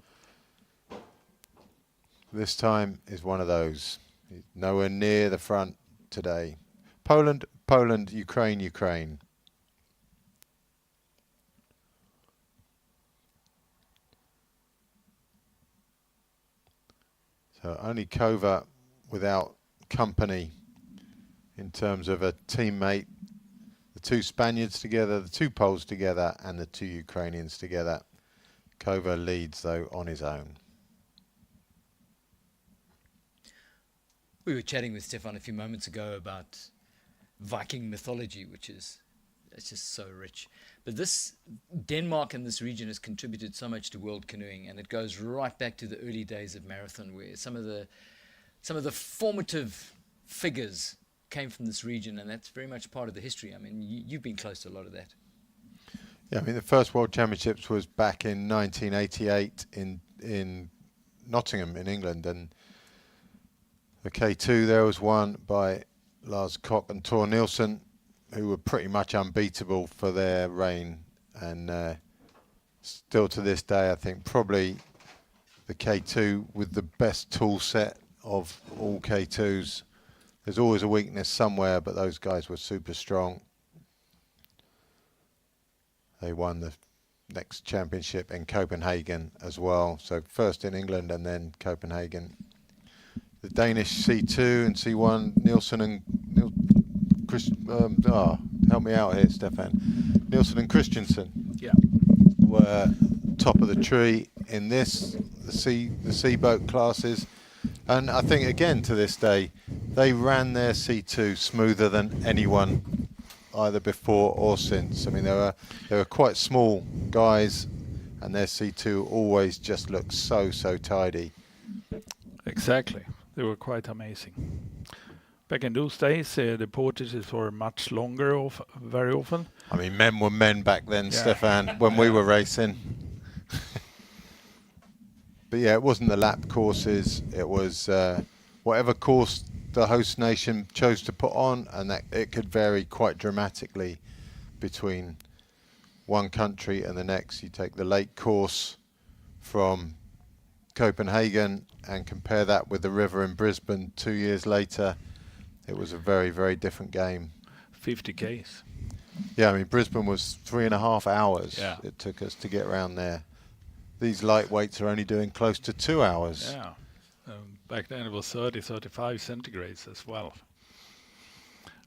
This time is one of those. He's nowhere near the front today. Poland, Poland, Ukraine, Ukraine. So only Kova without company in terms of a teammate. The 2 Spaniards together, the 2 Poles together, and the 2 Ukrainians together. Kova leads, though, on his own. We were chatting with Stefan a few moments ago about Viking mythology, which is, it's just so rich. But this, Denmark and this region has contributed so much to world canoeing, and it goes right back to the early days of marathon, where some of the formative figures came from this region, and that's very much part of the history. I mean, you've been close to a lot of that. Yeah, I mean, the first World Championships was back in 1988 in Nottingham in England, and the K2 there was won by Lars Koch and Thor Nielsen, who were pretty much unbeatable for their reign, and still to this day I think probably the K2 with the best tool set of all K2s. There's always a weakness somewhere, but those guys were super strong. They won the next championship in Copenhagen as well, so first in England and then Copenhagen. The Danish C2 and C1, Nielsen and help me out here, Stefan. Nielsen and Christensen were top of the tree in this, the C boat classes, and I think again to this day they ran their C2 smoother than anyone either before or since. I mean, they were quite small guys, and their C2 always just looked so tidy. Exactly. They were quite amazing. Back in those days, the portages were much longer, very often. I mean, men were men back then, Yeah. Stefan, when we were racing. But yeah, it wasn't the lap courses. It was whatever course the host nation chose to put on, and that it could vary quite dramatically between one country and the next. You take the lake course from Copenhagen and compare that with the river in Brisbane 2 years later. It was a very, very different game. 50 Ks. Yeah, I mean, Brisbane was 3.5 hours Yeah. it took us to get around there. These lightweights are only doing close to 2 hours. Yeah. Back then it was 30, 35 centigrades as well.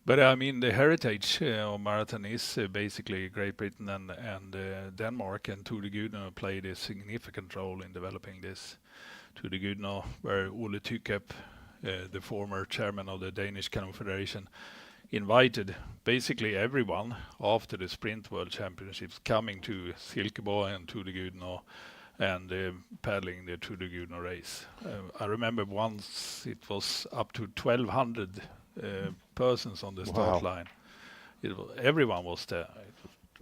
But I mean, the heritage of marathon is basically Great Britain and Denmark, and Tour de Gudner played a significant role in developing this. Tour de Gudner, where Ole Tykep, the former chairman of the Danish Canoe Federation, invited basically everyone after the Sprint World Championships coming to Silkeborg and Tour de Gudner and paddling the Tour de Gudner race. I remember once it was up to 1,200 persons on the start line. Everyone was there.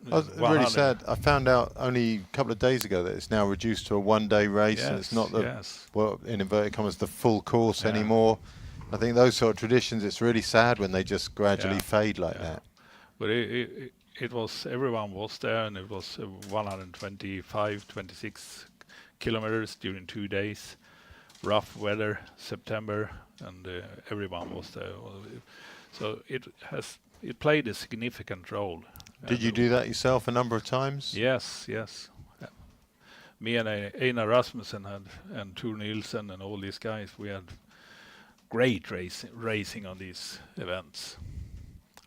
I was really sad. I found out only a couple of days ago that it's now reduced to a one-day race, and it's not the, well, in inverted commas, the full course anymore. I think those sort of traditions, it's really sad when they just gradually fade like that. But it was, everyone was there, and it was 125, 26 kilometers during 2 days. Rough weather, September, and everyone was there. So it played a significant role. Did you do that yourself a number of times? Yes. Me and Einar Rasmussen and Tor Nielsen and all these guys, we had great racing on these events.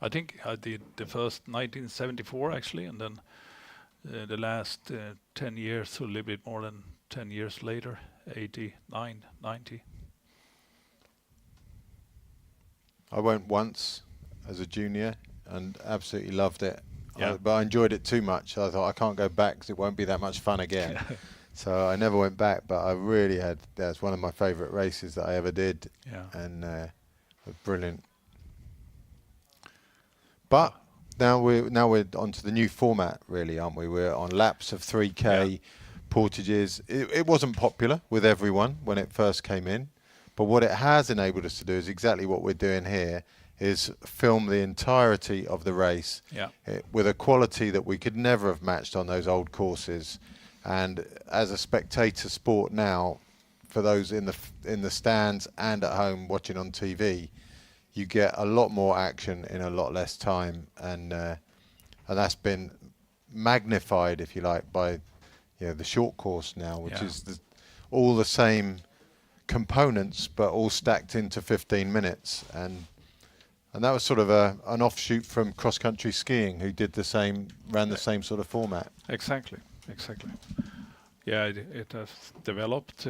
I think I did the first 1974 actually, and then the last 10 years, so a little bit more than 10 years later, 89, 90. I went once as a junior and absolutely loved it. Yeah. But I enjoyed it too much. I thought I can't go back because it won't be that much fun again. So I never went back, but I really that's one of my favourite races that I ever did. Yeah. And it was brilliant. But now we're onto the new format, really, aren't we? We're on laps of 3K, portages. It wasn't popular with everyone when it first came in, but what it has enabled us to do is exactly what we're doing here, is film the entirety of the race with a quality that we could never have matched on those old courses. And as a spectator sport now, for those in the stands and at home watching on TV, you get a lot more action in a lot less time, and that's been magnified, if you like, by the short course now, which is all the same components but all stacked into 15 minutes, and that was sort of an offshoot from cross-country skiing, who did ran the same sort of format. Exactly. Yeah, it has developed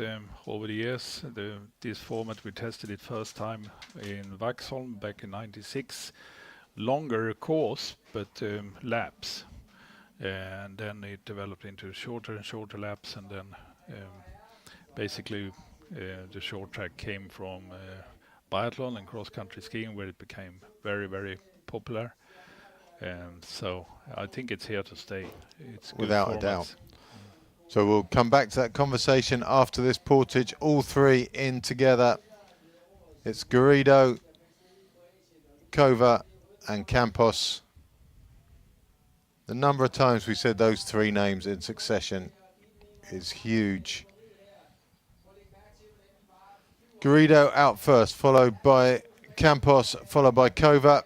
over the years. This format, we tested it first time in Vaxholm back in '96. Longer course, but laps. And then it developed into shorter and shorter laps, and then basically the short track came from biathlon and cross-country skiing, where it became very, very popular. And so I think it's here to stay. It's good without formats. a doubt. So we'll come back to that conversation after this portage. All three in together. It's Garrido, Kova and Campos. The number of times we said those three names in succession is huge. Garrido out first, followed by Campos, followed by Kova.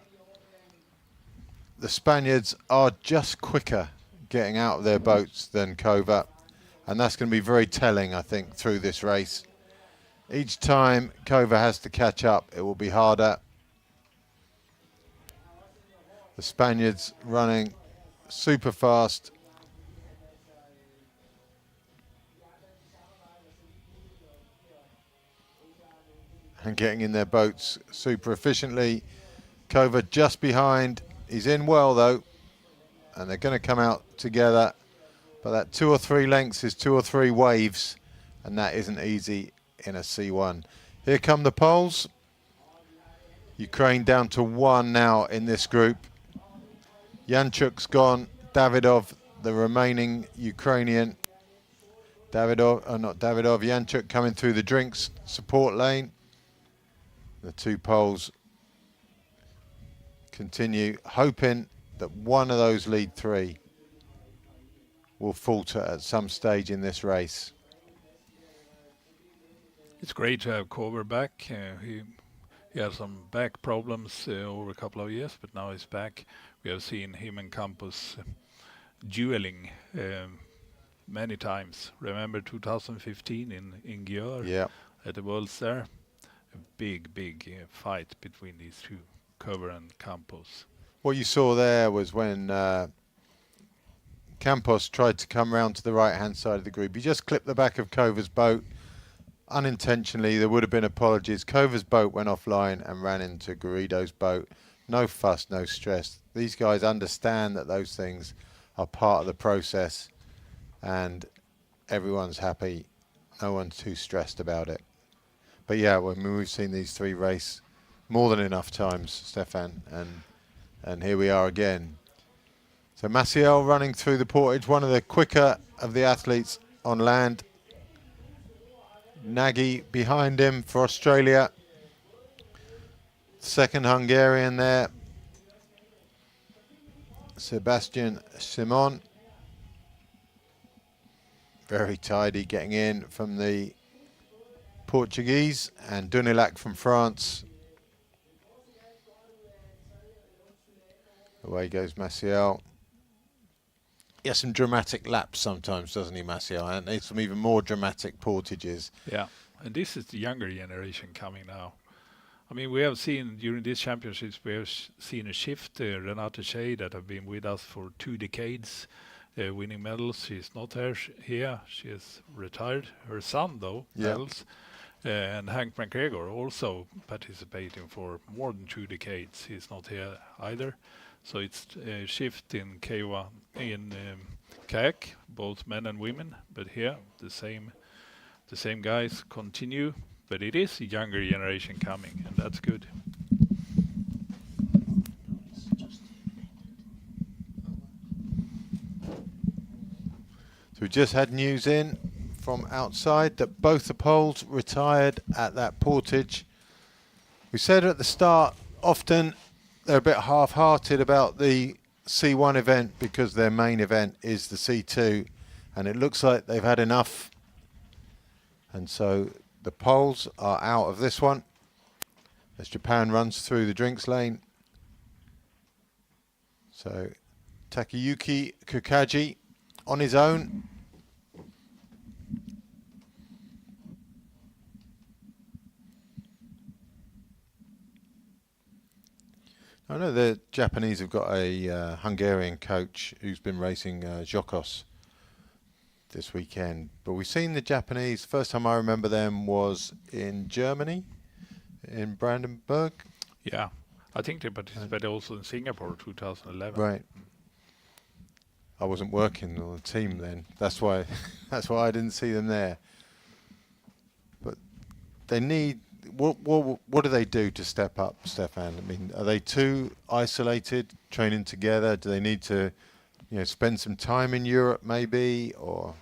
The Spaniards are just quicker getting out of their boats than Kova, and that's going to be very telling, I think, through this race. Each time Kova has to catch up, it will be harder. The Spaniards running super fast. And getting in their boats super efficiently. Kova just behind. He's in well, though. And they're going to come out together. But that 2 or 3 lengths is 2 or 3 waves. And that isn't easy in a C1. Here come the poles. Ukraine down to 1 now in this group. Yanchuk's gone. Davidov, the remaining Ukrainian. Yanchuk coming through the drinks support lane. The two Poles continue, hoping that one of those lead three will falter at some stage in this race. It's great to have Kover back. He had some back problems over a couple of years, but now he's back. We have seen him and Campos dueling many times. Remember 2015 in Györ at the Worlds there? A big fight between these two, Kover and Campos. What you saw there was when Campos tried to come round to the right-hand side of the group. He just clipped the back of Kover's boat. Unintentionally, there would have been apologies. Kover's boat went offline and ran into Garrido's boat. No fuss, no stress. These guys understand that those things are part of the process, and everyone's happy. No one's too stressed about it. But yeah, we've seen these three race more than enough times, Stefan, and here we are again. So Maciel running through the Portage, one of the quicker of the athletes on land. Nagy behind him for Australia. Second Hungarian there. Sebastian Simon. Very tidy getting in from the Portuguese, and Dunilac from France. Away goes Maciel. He has some dramatic laps sometimes, doesn't he, Maciel? And there's some even more dramatic portages. Yeah, and this is the younger generation coming now. I mean, we have seen during these championships, we have seen a shift. Renate Shea, that have been with us for 2 decades, winning medals. She's not here. She is retired. Her son, though, medals. And Hank McGregor also participating for more than 2 decades. He's not here either. So it's a shift in K1 in kayak, both men and women. But here the same guys continue. But it is a younger generation coming, and that's good. So we just had news in from outside that both the Poles retired at that Portage. We said at the start, often they're a bit half-hearted about the C1 event because their main event is the C2, and it looks like they've had enough. And so the Poles are out of this one as Japan runs through the drinks lane. So Takayuki Kukaji on his own. I know the Japanese have got a Hungarian coach who's been racing Zsokos this weekend. But we've seen the Japanese, first time I remember them was in Germany, in Brandenburg. Yeah, I think they participated also in Singapore 2011. Right. I wasn't working on the team then. That's why I didn't see them there. But they need, what do they do to step up, Stefan? I mean, are they too isolated, training together? Do they need to, spend some time in Europe maybe, or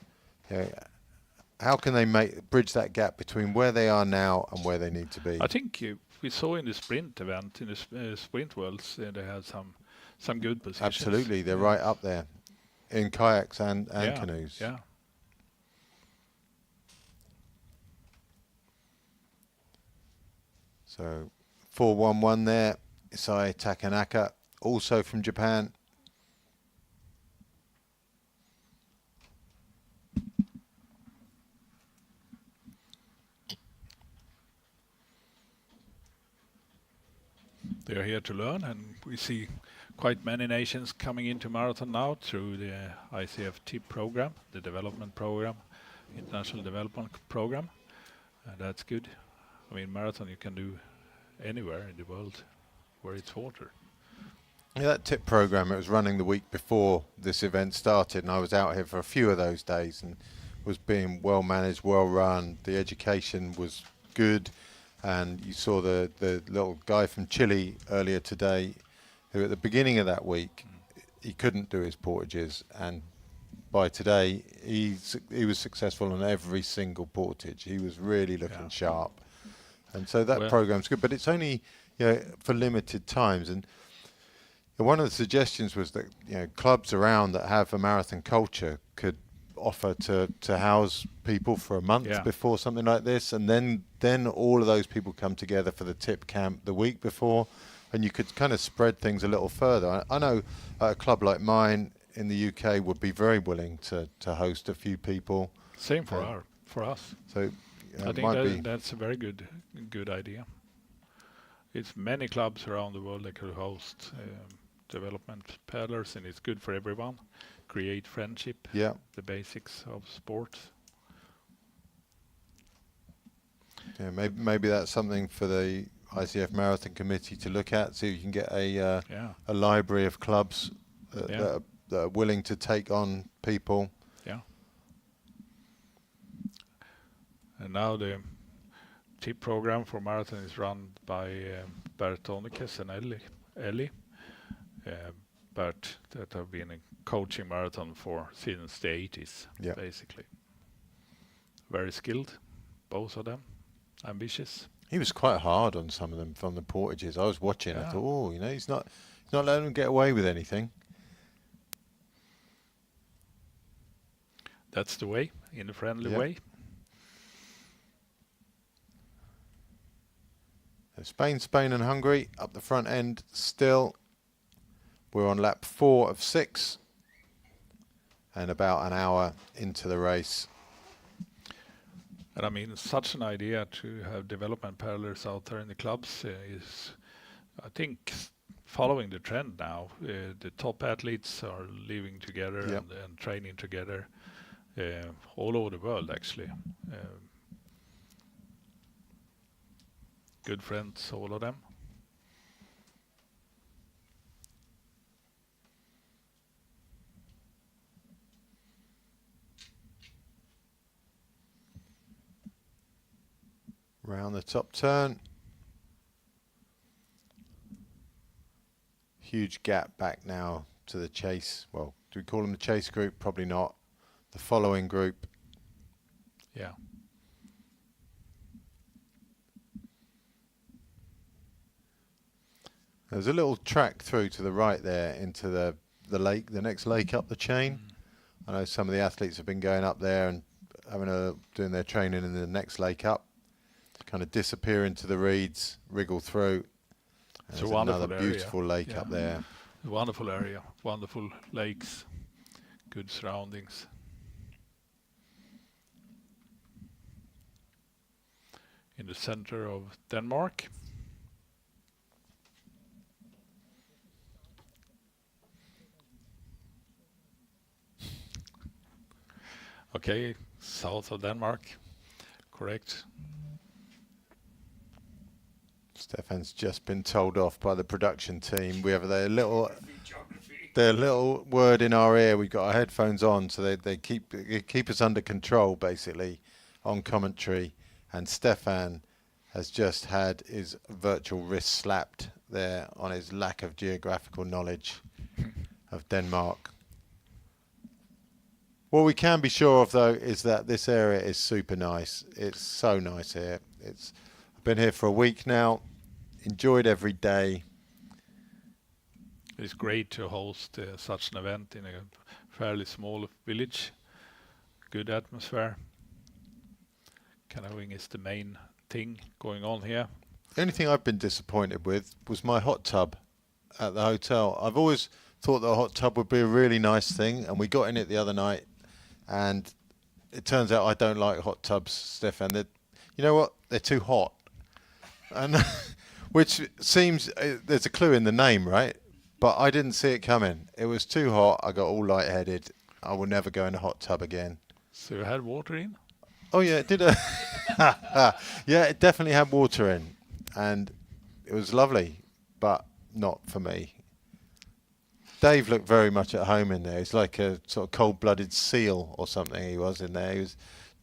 how can they bridge that gap between where they are now and where they need to be? I think we saw in the sprint event, in the sprint worlds, they had some good positions. Absolutely, they're right up there in kayaks and canoes. Yeah. So 4-1-1 there. Isai Takanaka, also from Japan. They are here to learn, and we see quite many nations coming into marathon now through the ICF TIP program, the development program, international development program, and that's good. I mean, marathon you can do anywhere in the world where it's water. Yeah, that TIP program, it was running the week before this event started, and I was out here for a few of those days and was being well managed, well run. The education was good, And you saw the little guy from Chile earlier today, who at the beginning of that week, he couldn't do his portages, and by today he was successful on every single portage. He was really looking sharp, and so that program's good. But it's only for limited times. And one of the suggestions was that clubs around that have a marathon culture could offer to house people for a month before something like this, and then all of those people come together for the tip camp the week before, and you could kind of spread things a little further. I know a club like mine in the UK would be very willing to host a few people. Same for us. So I think that's a very good idea. It's many clubs around the world that could host development paddlers, and it's good for everyone. Create friendship, the basics of sports. Yeah, maybe that's something for the ICF Marathon Committee to look at. So you can get a library of clubs that are willing to take on people. Yeah. And now the tip program for marathon is run by Bert Onikes and Ellie. Bert that have been coaching marathon since the 80s, basically. Very skilled, both of them. Ambitious. He was quite hard on some of them from the portages. I was watching. I thought, he's not letting them get away with anything. That's the way, in a friendly way. Spain and Hungary up the front end still. We're on lap 4 of 6 and about an hour into the race. And I mean, such an idea to have development paddlers out there in the clubs is, I think, following the trend now. The top athletes are living together and training together all over the world, actually. Good friends, all of them. Round the top turn. Huge gap back now to the chase. Well, do we call them the chase group? Probably not. The following group. Yeah. There's a little track through to the right there into the lake, the next lake up the chain. I know some of the athletes have been going up there and doing their training in the next lake up. Kind of disappear into the reeds, wriggle through. It's a wonderful another beautiful lake up there. A wonderful area, wonderful lakes, good surroundings. In the center of Denmark. Okay, south of Denmark, correct. Stefan's just been told off by the production team. We have their little word in our ear. We've got our headphones on, so they keep us under control, basically, on commentary. And Stefan has just had his virtual wrist slapped there on his lack of geographical knowledge of Denmark. What we can be sure of, though, is that this area is super nice. It's so nice here. I've been here for a week now. Enjoyed every day. It's great to host such an event in a fairly small village. Good atmosphere. Canoeing is the main thing going on here. The only thing I've been disappointed with was my hot tub at the hotel. I've always thought that a hot tub would be a really nice thing, and we got in it the other night, and it turns out I don't like hot tubs, Stefan. You know what? They're too hot. And which seems, there's a clue in the name, right? But I didn't see it coming. It was too hot. I got all lightheaded. I will never go in a hot tub again. So you had water in? Oh yeah, it did. Yeah, it definitely had water in, and it was lovely, but not for me. Dave looked very much at home in there. He's like a sort of cold-blooded seal or something. He was in there. He was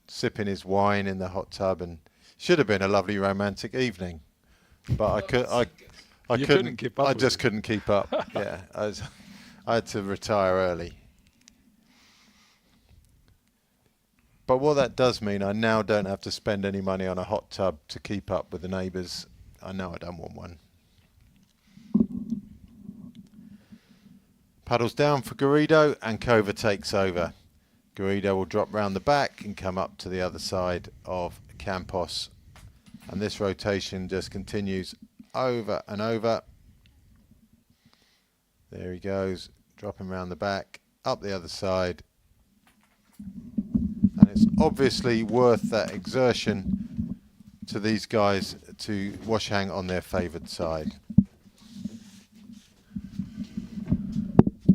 sipping his wine in the hot tub and Should have been a lovely romantic evening, but I You couldn't couldn't keep up I with just it. couldn't keep up. Yeah, I had to retire early. But what that does mean, I now don't have to spend any money on a hot tub to keep up with the neighbours. I know I don't want one. Paddles down for Garrido, and Kova takes over. Garrido will drop round the back and come up to the other side of Campos. And this rotation just continues over and over. There he goes, dropping round the back, up the other side. And it's obviously worth that exertion to these guys to wash hang on their favoured side.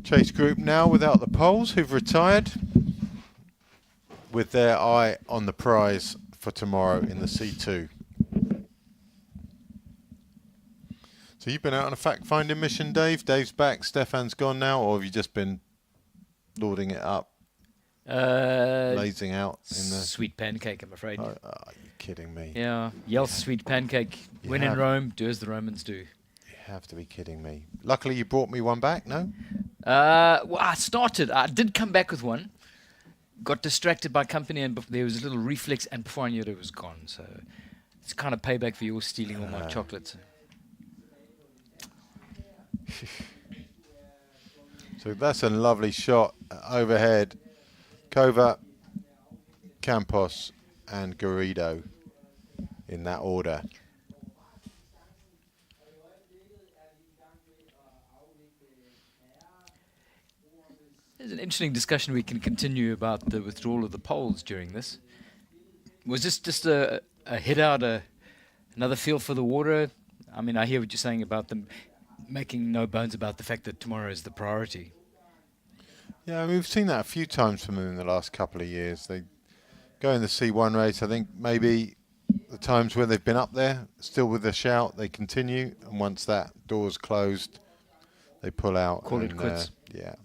Chase group now without the poles, who've retired, with their eye on the prize for tomorrow in the C2. So you've been out on a fact-finding mission, Dave. Dave's back, Stefan's gone now, or have you just been lording it up, lazing out in the... Sweet pancake, I'm afraid. Oh, are you kidding me? Yeah, yell sweet pancake. You When in have. Rome, do as the Romans do. You have to be kidding me. Luckily you brought me one back, no? Well, I did come back with one. Got distracted by company, and there was a little reflex, and before I knew it, it was gone. So it's kind of payback for your stealing all my chocolates. So that's a lovely shot overhead. Kova, Campos and Garrido in that order. There's an interesting discussion we can continue about the withdrawal of the poles during this. Was this just a hit out, another feel for the water? I mean, I hear what you're saying about them making no bones about the fact that tomorrow is the priority. Yeah, we've seen that a few times from them in the last couple of years. They go in the C1 race. I think maybe the times when they've been up there, still with the shout, they continue. And once that door's closed, they pull out. Call it quits. Yeah.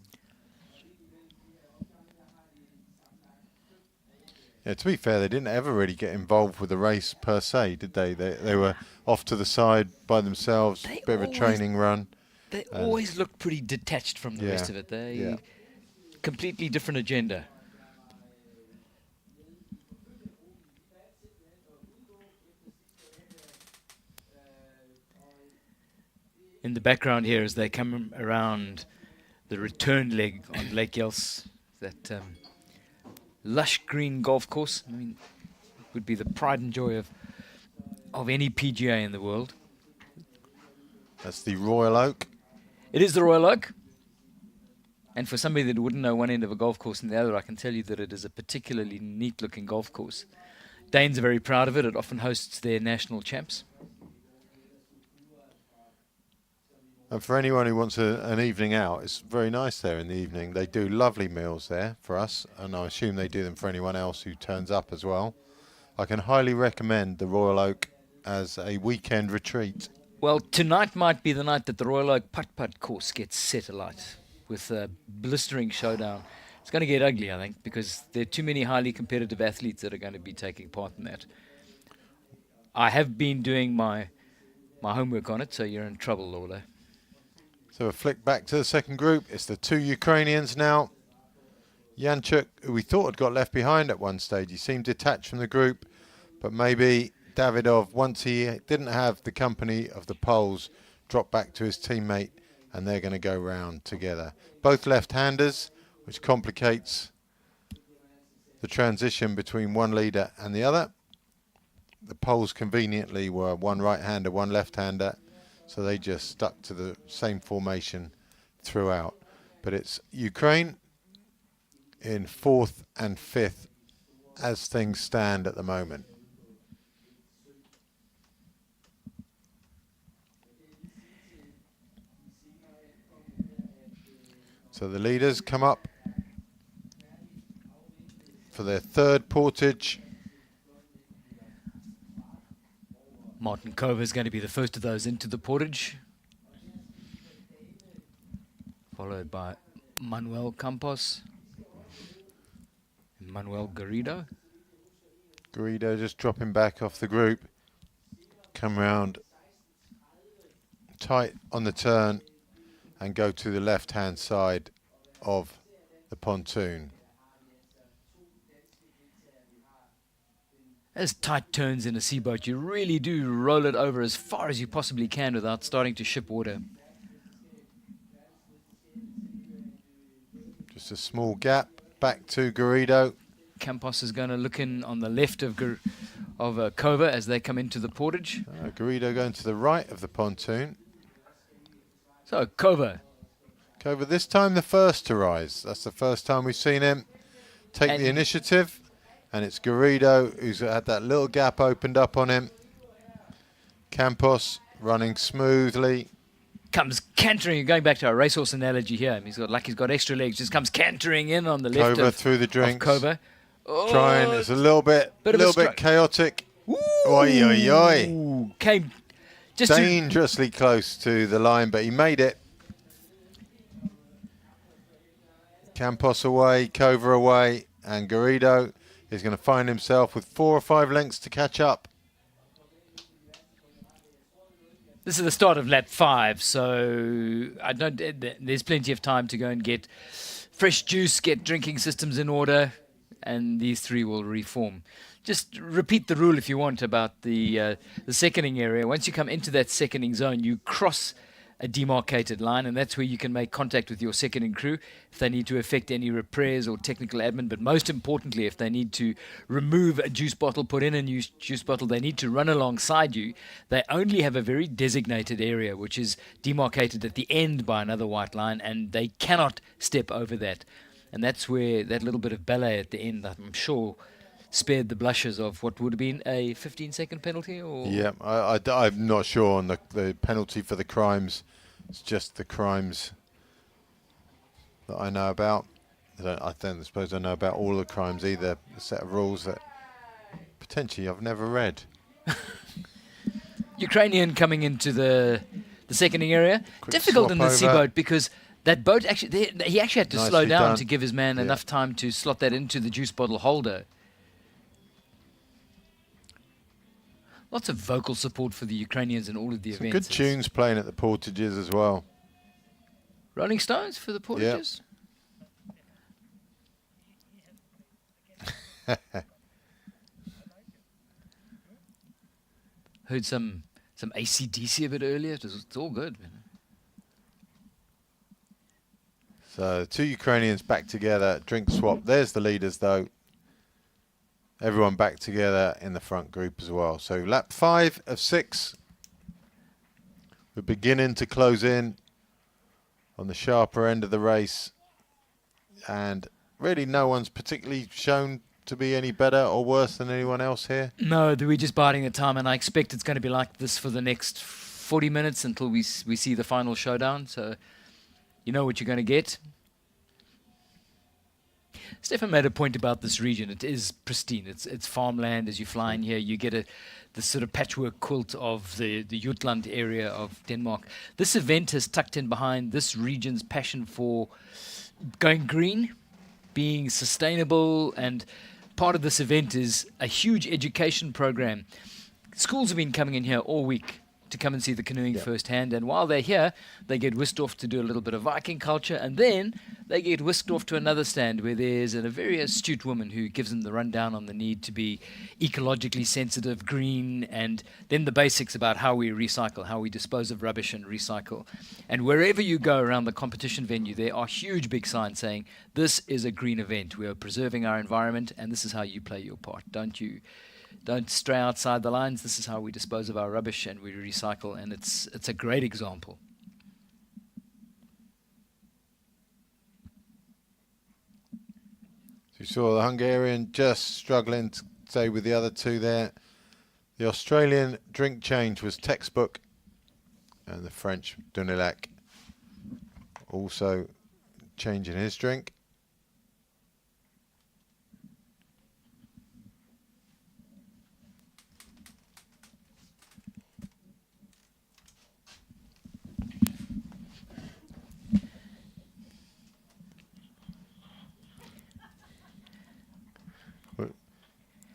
Yeah, to be fair, they didn't ever really get involved with the race per se, did they? They were off to the side by themselves, bit of a training run. They always looked pretty detached from the rest Yeah, of it. They yeah. completely different agenda. In the background here, as they come around the return leg on Lake Yels, that lush green golf course. I mean, would be the pride and joy of any PGA in the world. That's the Royal Oak. It is the Royal Oak. And for somebody that wouldn't know one end of a golf course and the other, I can tell you that it is a particularly neat-looking golf course. Danes are very proud of it. It often hosts their national champs. And for anyone who wants an evening out, it's very nice there in the evening. They do lovely meals there for us, and I assume they do them for anyone else who turns up as well. I can highly recommend the Royal Oak as a weekend retreat. Well, tonight might be the night that the Royal Oak putt-putt course gets set alight with a blistering showdown. It's going to get ugly, I think, because there are too many highly competitive athletes that are going to be taking part in that. I have been doing my homework on it, so you're in trouble, Lawler. So a flick back to the second group. It's the two Ukrainians now. Yanchuk, who we thought had got left behind at one stage. He seemed detached from the group, but maybe Davidov, once he didn't have the company of the Poles, dropped back to his teammate, and they're going to go round together. Both left-handers, which complicates the transition between one leader and the other. The Poles conveniently were one right-hander, one left-hander, so they just stuck to the same formation throughout. But it's Ukraine in 4th and 5th as things stand at the moment. So the leaders come up for their third portage. Martin Kova is going to be the first of those into the portage, followed by Manuel Campos and Manuel Garrido. Garrido just dropping back off the group. Come round tight on the turn and go to the left-hand side of the pontoon. As tight turns in a seaboat, you really do roll it over as far as you possibly can without starting to ship water. Just a small gap back to Garrido. Campos is going to look in on the left of Kova as they come into the portage. Garrido going to the right of the pontoon. So Kova. Kova this time the first to rise. That's the first time we've seen him take the initiative. And it's Garrido who's had that little gap opened up on him. Campos running smoothly. Comes cantering, going back to our racehorse analogy here. He's got extra legs, just comes cantering in on the left Kova of, through the drinks. Kova. Trying, it's a little bit chaotic. Oi, oi, oi. Came just dangerously close to the line, but he made it. Campos away, Kova away, and Garrido is going to find himself with 4 or 5 lengths to catch up. This is the start of lap 5, so there's plenty of time to go and get fresh juice, get drinking systems in order, and these 3 will reform. Just repeat the rule if you want about the seconding area. Once you come into that seconding zone, you cross a demarcated line, and that's where you can make contact with your seconding crew if they need to effect any repairs or technical admin. But most importantly, if they need to remove a juice bottle, put in a new juice bottle, they need to run alongside you. They only have a very designated area, which is demarcated at the end by another white line, and they cannot step over that. And that's where that little bit of ballet at the end, I'm sure, spared the blushes of what would have been a 15-second penalty. Or yeah, I'm not sure on the penalty for the crimes. It's just the crimes that I know about. I don't suppose I know about all the crimes either. A set of rules that potentially I've never read. Ukrainian coming into the seconding area. Quick Difficult in the swap over. seaboat because that boat actually, he actually had to slow Nicely down done. to give his man enough time to slot that into the juice bottle holder. Lots of vocal support for the Ukrainians in all of the Some events. good tunes playing at the Portages as well. Rolling Stones for the Portages. Heard some AC/DC a bit earlier. It's all good, man. So 2 Ukrainians back together, drink swap. There's the leaders though. Everyone back together in the front group as well. So lap 5 of 6. We're beginning to close in on the sharper end of the race. And really no one's particularly shown to be any better or worse than anyone else here. No, we're just biding the time, and I expect it's going to be like this for the next 40 minutes until we see the final showdown. So you know what you're going to get. Stefan made a point about this region. It is pristine. It's farmland. As you fly in here, you get this sort of patchwork quilt of the Jutland area of Denmark. This event has tucked in behind this region's passion for going green, being sustainable, and part of this event is a huge education program. Schools have been coming in here all week to come and see the canoeing firsthand, and while they're here, they get whisked off to do a little bit of Viking culture, and then they get whisked off to another stand where there's a very astute woman who gives them the rundown on the need to be ecologically sensitive, green, and then the basics about how we recycle, how we dispose of rubbish and recycle. And wherever you go around the competition venue, there are huge big signs saying, this is a green event. We are preserving our environment, and this is how you play your part. Don't stray outside the lines. This is how we dispose of our rubbish and we recycle, and it's a great example. So you saw the Hungarian just struggling to stay with the other 2 there. The Australian drink change was textbook, and the French Dunilac also changing his drink.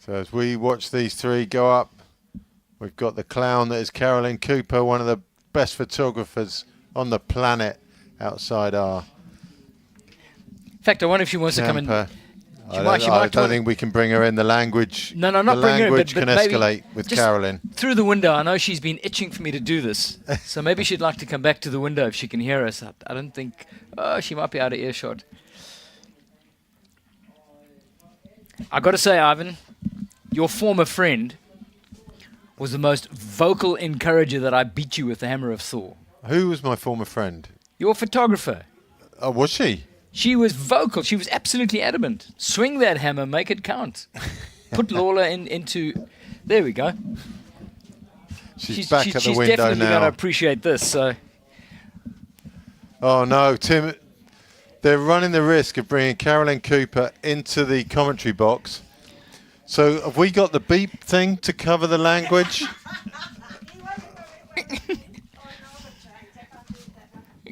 So as we watch these three go up, we've got the clown that is Carolyn Cooper, one of the best photographers on the planet outside our In fact, I wonder if she wants to come in. camper. She I might- don't, she I might don't wanna- think we can bring her in. The language, No, no, the not bring her in, language but can maybe escalate with just Carolyn. through the window. I know she's been itching for me to do this, so maybe she'd like to come back to the window if she can hear us. I don't think. Oh, she might be out of earshot. I got to say, Ivan, your former friend was the most vocal encourager that I beat you with the hammer of Thor. Who was my former friend? Your photographer. Oh, was she? She was vocal. She was absolutely adamant. Swing that hammer, make it count. Put Lawler into. There we go. She's back at the she's window definitely going to now. appreciate this. So Oh no, Tim! They're running the risk of bringing Carolyn Cooper into the commentary box. So have we got the beep thing to cover the language?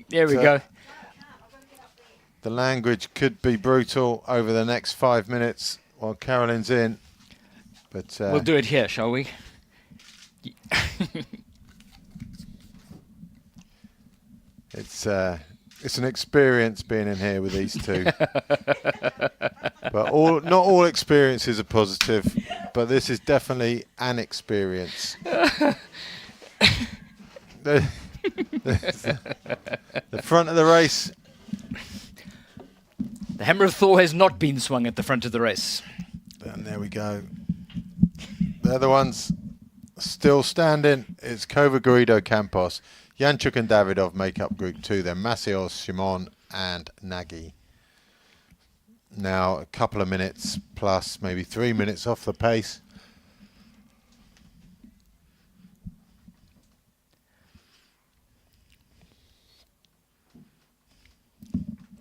there we So- go. The language could be brutal over the next 5 minutes while Carolyn's in. But We'll do it here, shall we? it's an experience being in here with these two. But not all experiences are positive, but this is definitely an experience. The front of the race. The hammer of Thor has not been swung at the front of the race. And there we go. The other ones still standing. It's Kova Garrido Campos. Janchuk and Davidov make up group 2. Then Macios, Shimon, and Nagy. Now a couple of minutes plus, maybe 3 minutes off the pace.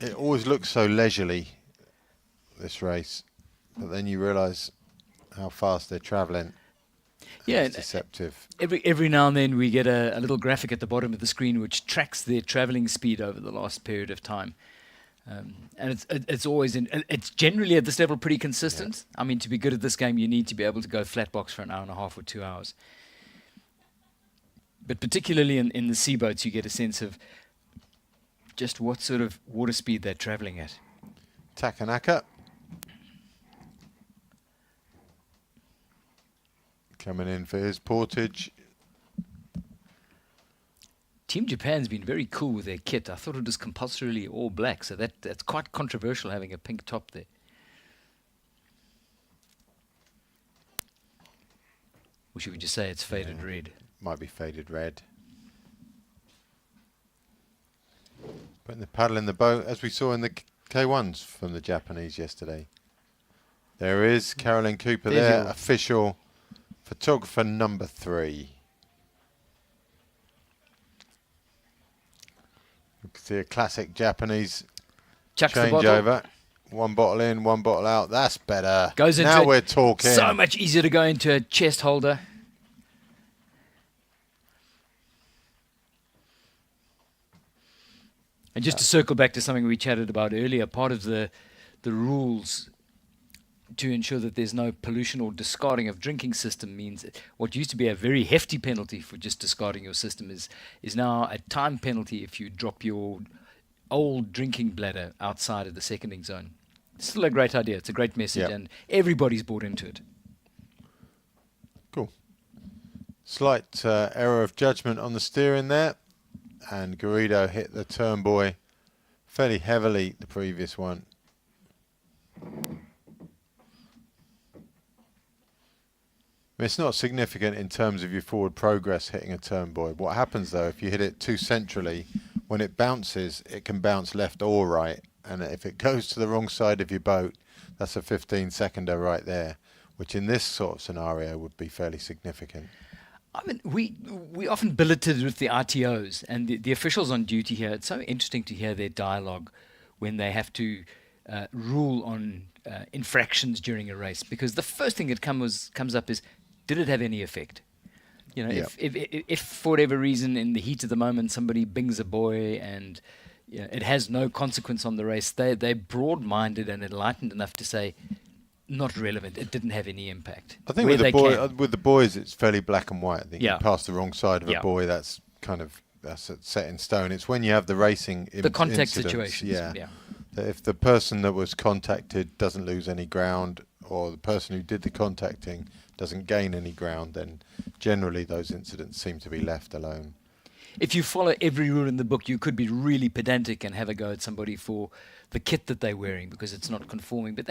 It always looks so leisurely, this race, but then you realise how fast they're travelling. Yeah, It's deceptive. every now and then we get a little graphic at the bottom of the screen which tracks their traveling speed over the last period of time. And it's always it's generally at this level pretty consistent. I mean, to be good at this game, you need to be able to go flat box for an hour and a half or 2 hours. But particularly in the sea boats, you get a sense of just what sort of water speed they're traveling at. Takanaka. Coming in for his Portage. Team Japan's been very cool with their kit. I thought it was compulsorily all black, so that's quite controversial having a pink top there. Or should we just say it's faded red? Might be faded red. Putting the paddle in the boat, as we saw in the K1s from the Japanese yesterday. There is Carolyn Cooper There's there, your- official photographer number 3. You can see a classic Japanese Chucks the bottle. changeover. One bottle in, one bottle out. That's better. Goes into now it. we're talking. So much easier to go into a chest holder. And just to circle back to something we chatted about earlier, part of the rules to ensure that there's no pollution or discarding of drinking system means that what used to be a very hefty penalty for just discarding your system is now a time penalty if you drop your old drinking bladder outside of the seconding zone. It's still a great idea. It's a great message, Yep. and everybody's bought into it. Cool. Slight error of judgment on the steering there. And Garrido hit the turn buoy fairly heavily the previous one. It's not significant in terms of your forward progress hitting a turn buoy. What happens though, if you hit it too centrally, when it bounces, it can bounce left or right. And if it goes to the wrong side of your boat, that's a 15-seconder right there, which in this sort of scenario would be fairly significant. I mean, we often billeted with the RTOs and the officials on duty here. It's so interesting to hear their dialogue when they have to rule on infractions during a race, because the first thing that comes up is, did it have any effect? You know, Yep. if for whatever reason in the heat of the moment somebody bings a buoy and it has no consequence on the race, they're broad-minded and enlightened enough to say, not relevant. It didn't have any impact. I think Where with the they boy, can. with the boys, it's fairly black and white. I think Yeah. you pass the wrong side of Yeah. a buoy, that's set in stone. It's when you have the racing The contact incidents, situations. yeah. Yeah. That if the person that was contacted doesn't lose any ground, or the person who did the contacting doesn't gain any ground, then generally those incidents seem to be left alone. If you follow every rule in the book, you could be really pedantic and have a go at somebody for the kit that they're wearing because it's not conforming. But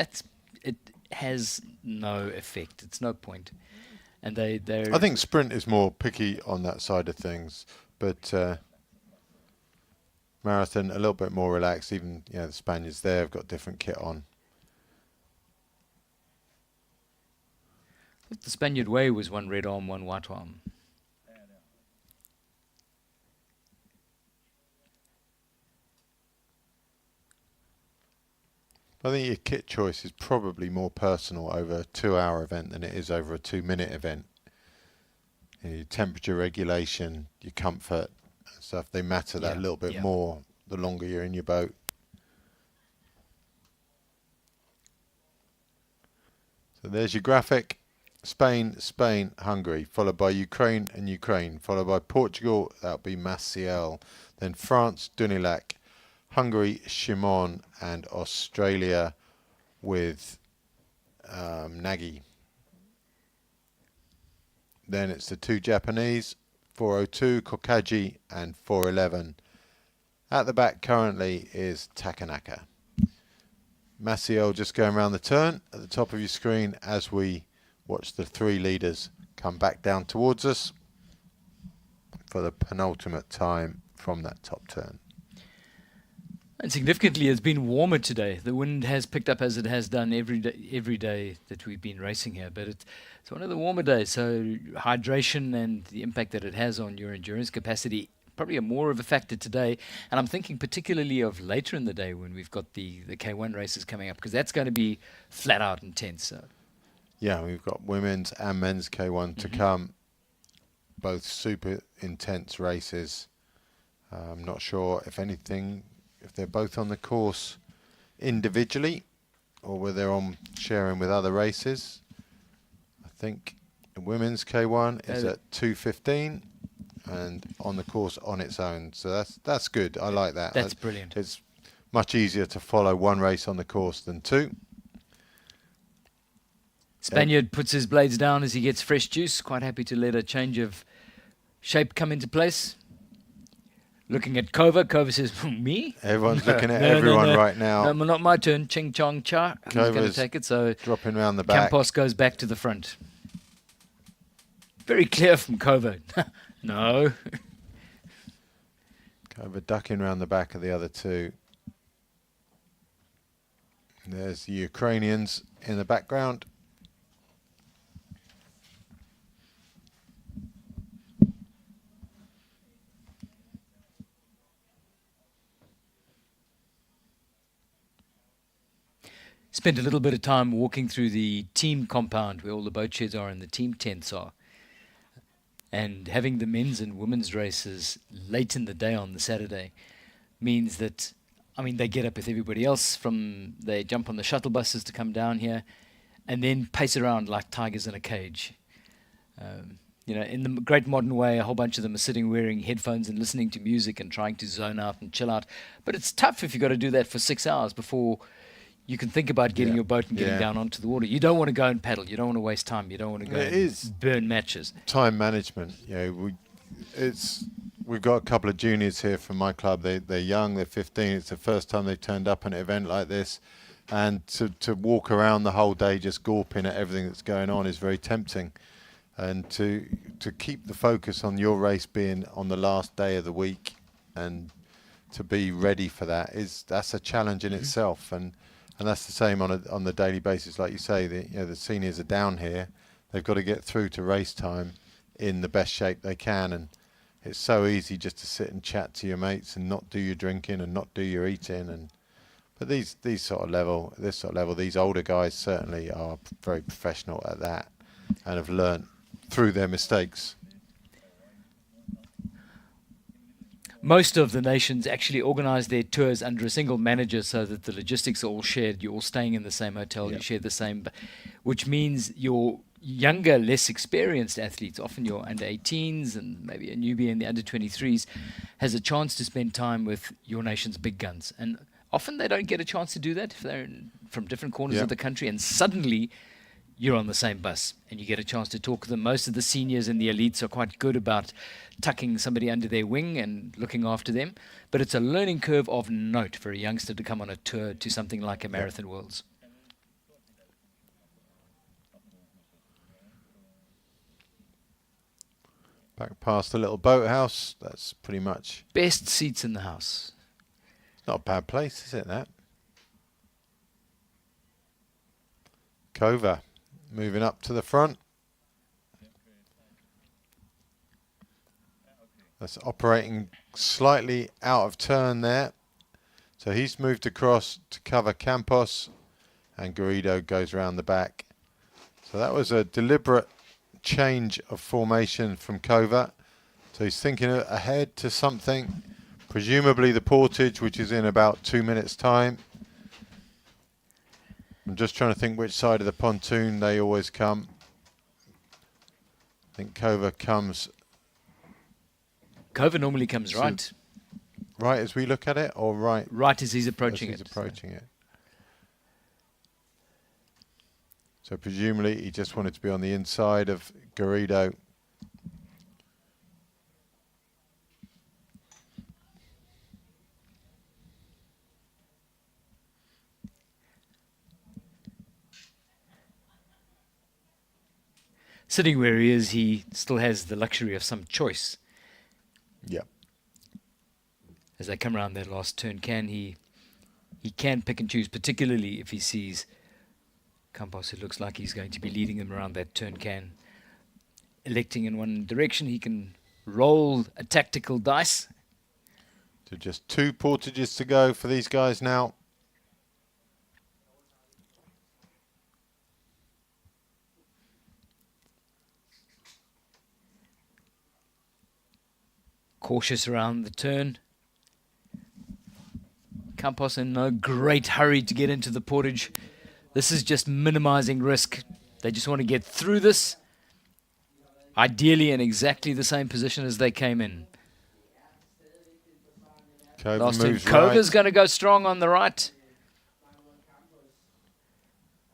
it has no effect. It's no point. And they're. I think sprint is more picky on that side of things, but marathon a little bit more relaxed. Even the Spaniards there have got different kit on. I thought the Spaniard way was one red arm, one white arm. I think your kit choice is probably more personal over a 2-hour event than it is over a 2-minute event. Your temperature regulation, your comfort, stuff, they matter that a little bit more the longer you're in your boat. So there's your graphic. Spain, Spain, Hungary, followed by Ukraine and Ukraine, followed by Portugal, that'll be Maciel, then France, Dunilac, Hungary, Shimon, and Australia with Nagy. Then it's the two Japanese, 402, Kokaji, and 411. At the back currently is Takanaka. Maciel just going around the turn at the top of your screen as we watch the three leaders come back down towards us for the penultimate time from that top turn. And significantly, it's been warmer today. The wind has picked up as it has done every day that we've been racing here. But it's one of the warmer days, so hydration and the impact that it has on your endurance capacity probably are more of a factor today. And I'm thinking particularly of later in the day when we've got the K1 races coming up, because that's going to be flat out intense. So. Yeah, we've got women's and men's K1 to come. Both super intense races. I'm not sure if they're both on the course individually or whether they're on sharing with other races. I think the women's K1 is at 2:15 and on the course on its own. So that's good. I like that. That's brilliant. It's much easier to follow one race on the course than two. Spaniard puts his blades down as he gets fresh juice. Quite happy to let a change of shape come into place. Looking at Kova. Kova says, me? Everyone's looking at everyone right now. No, not my turn. Ching Chong Cha. Who's going to take it? So dropping around the back. Campos goes back to the front. Very clear from Kova. No. Kova ducking around the back of the other two. There's the Ukrainians in the background. Spent a little bit of time walking through the team compound where all the boat sheds are and the team tents are. And having the men's and women's races late in the day on the Saturday means that, they get up with everybody else they jump on the shuttle buses to come down here and then pace around like tigers in a cage. In the great modern way, a whole bunch of them are sitting wearing headphones and listening to music and trying to zone out and chill out. But it's tough if you've got to do that for 6 hours before you can think about getting your boat and getting down onto the water. You don't want to go and paddle. You don't want to waste time. You don't want to go burn matches. Time management. We've got a couple of juniors here from my club. They're young. They're 15. It's the first time they've turned up at an event like this, and to walk around the whole day just gawping at everything that's going on is very tempting. And to keep the focus on your race being on the last day of the week, and to be ready for that's a challenge in itself. And that's the same on the daily basis, like you say. The seniors are down here; they've got to get through to race time in the best shape they can. And it's so easy just to sit and chat to your mates and not do your drinking and not do your eating. But this sort of level, these older guys certainly are very professional at that and have learnt through their mistakes. most of the nations actually organize their tours under a single manager so that the logistics are all shared. You're all staying in the same hotel, you share the same, which means your younger, less experienced athletes, often your under 18s and maybe a newbie in the under 23s, has a chance to spend time with your nation's big guns. And often they don't get a chance to do that if they're from different corners of the country, and suddenly you're on the same bus and you get a chance to talk to them. Most of the seniors and the elites are quite good about tucking somebody under their wing and looking after them. But it's a learning curve of note for a youngster to come on a tour to something like a Marathon Worlds. Back past the little boathouse. That's pretty much Best seats in the house. not a bad place, is it, that? Kova moving up to the front. That's operating slightly out of turn there. So he's moved across to cover Campos, and Garrido goes around the back. So that was a deliberate change of formation from Kova. So he's thinking ahead to something, presumably the Portage, which is in about 2 minutes' time. I'm just trying to think which side of the pontoon they always come. I think Kova comes... Kova normally comes right. Right as we look at it, or right? Right as he's approaching it. So presumably he just wanted to be on the inside of Garrido. Sitting where he is, he still has the luxury of some choice. Yeah. As they come around that last turn, he can pick and choose, particularly if he sees Campos, who looks like he's going to be leading him around that turn electing in one direction. He can roll a tactical dice. So just 2 portages to go for these guys now. Cautious around the turn. Campos in no great hurry to get into the Portage. This is just minimizing risk. They just want to get through this, ideally in exactly the same position as they came in. Last turn, Kova's going to go strong on the right.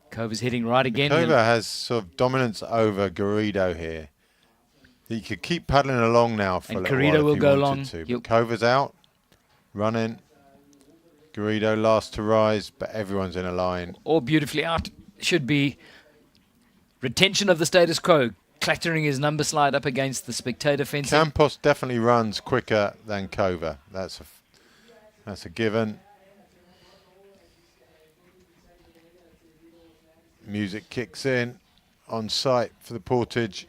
Kova's heading right again. Kova has sort of dominance over Garrido here. He could keep paddling along now for a little while Garrido will if he go wanted long. to. But Kova's out, running. Garrido last to rise, but everyone's in a line. All beautifully out. Should be retention of the status quo, clattering his number slide up against the spectator fencing. Campos definitely runs quicker than Kova. That's a given. Music kicks in on site for the Portage.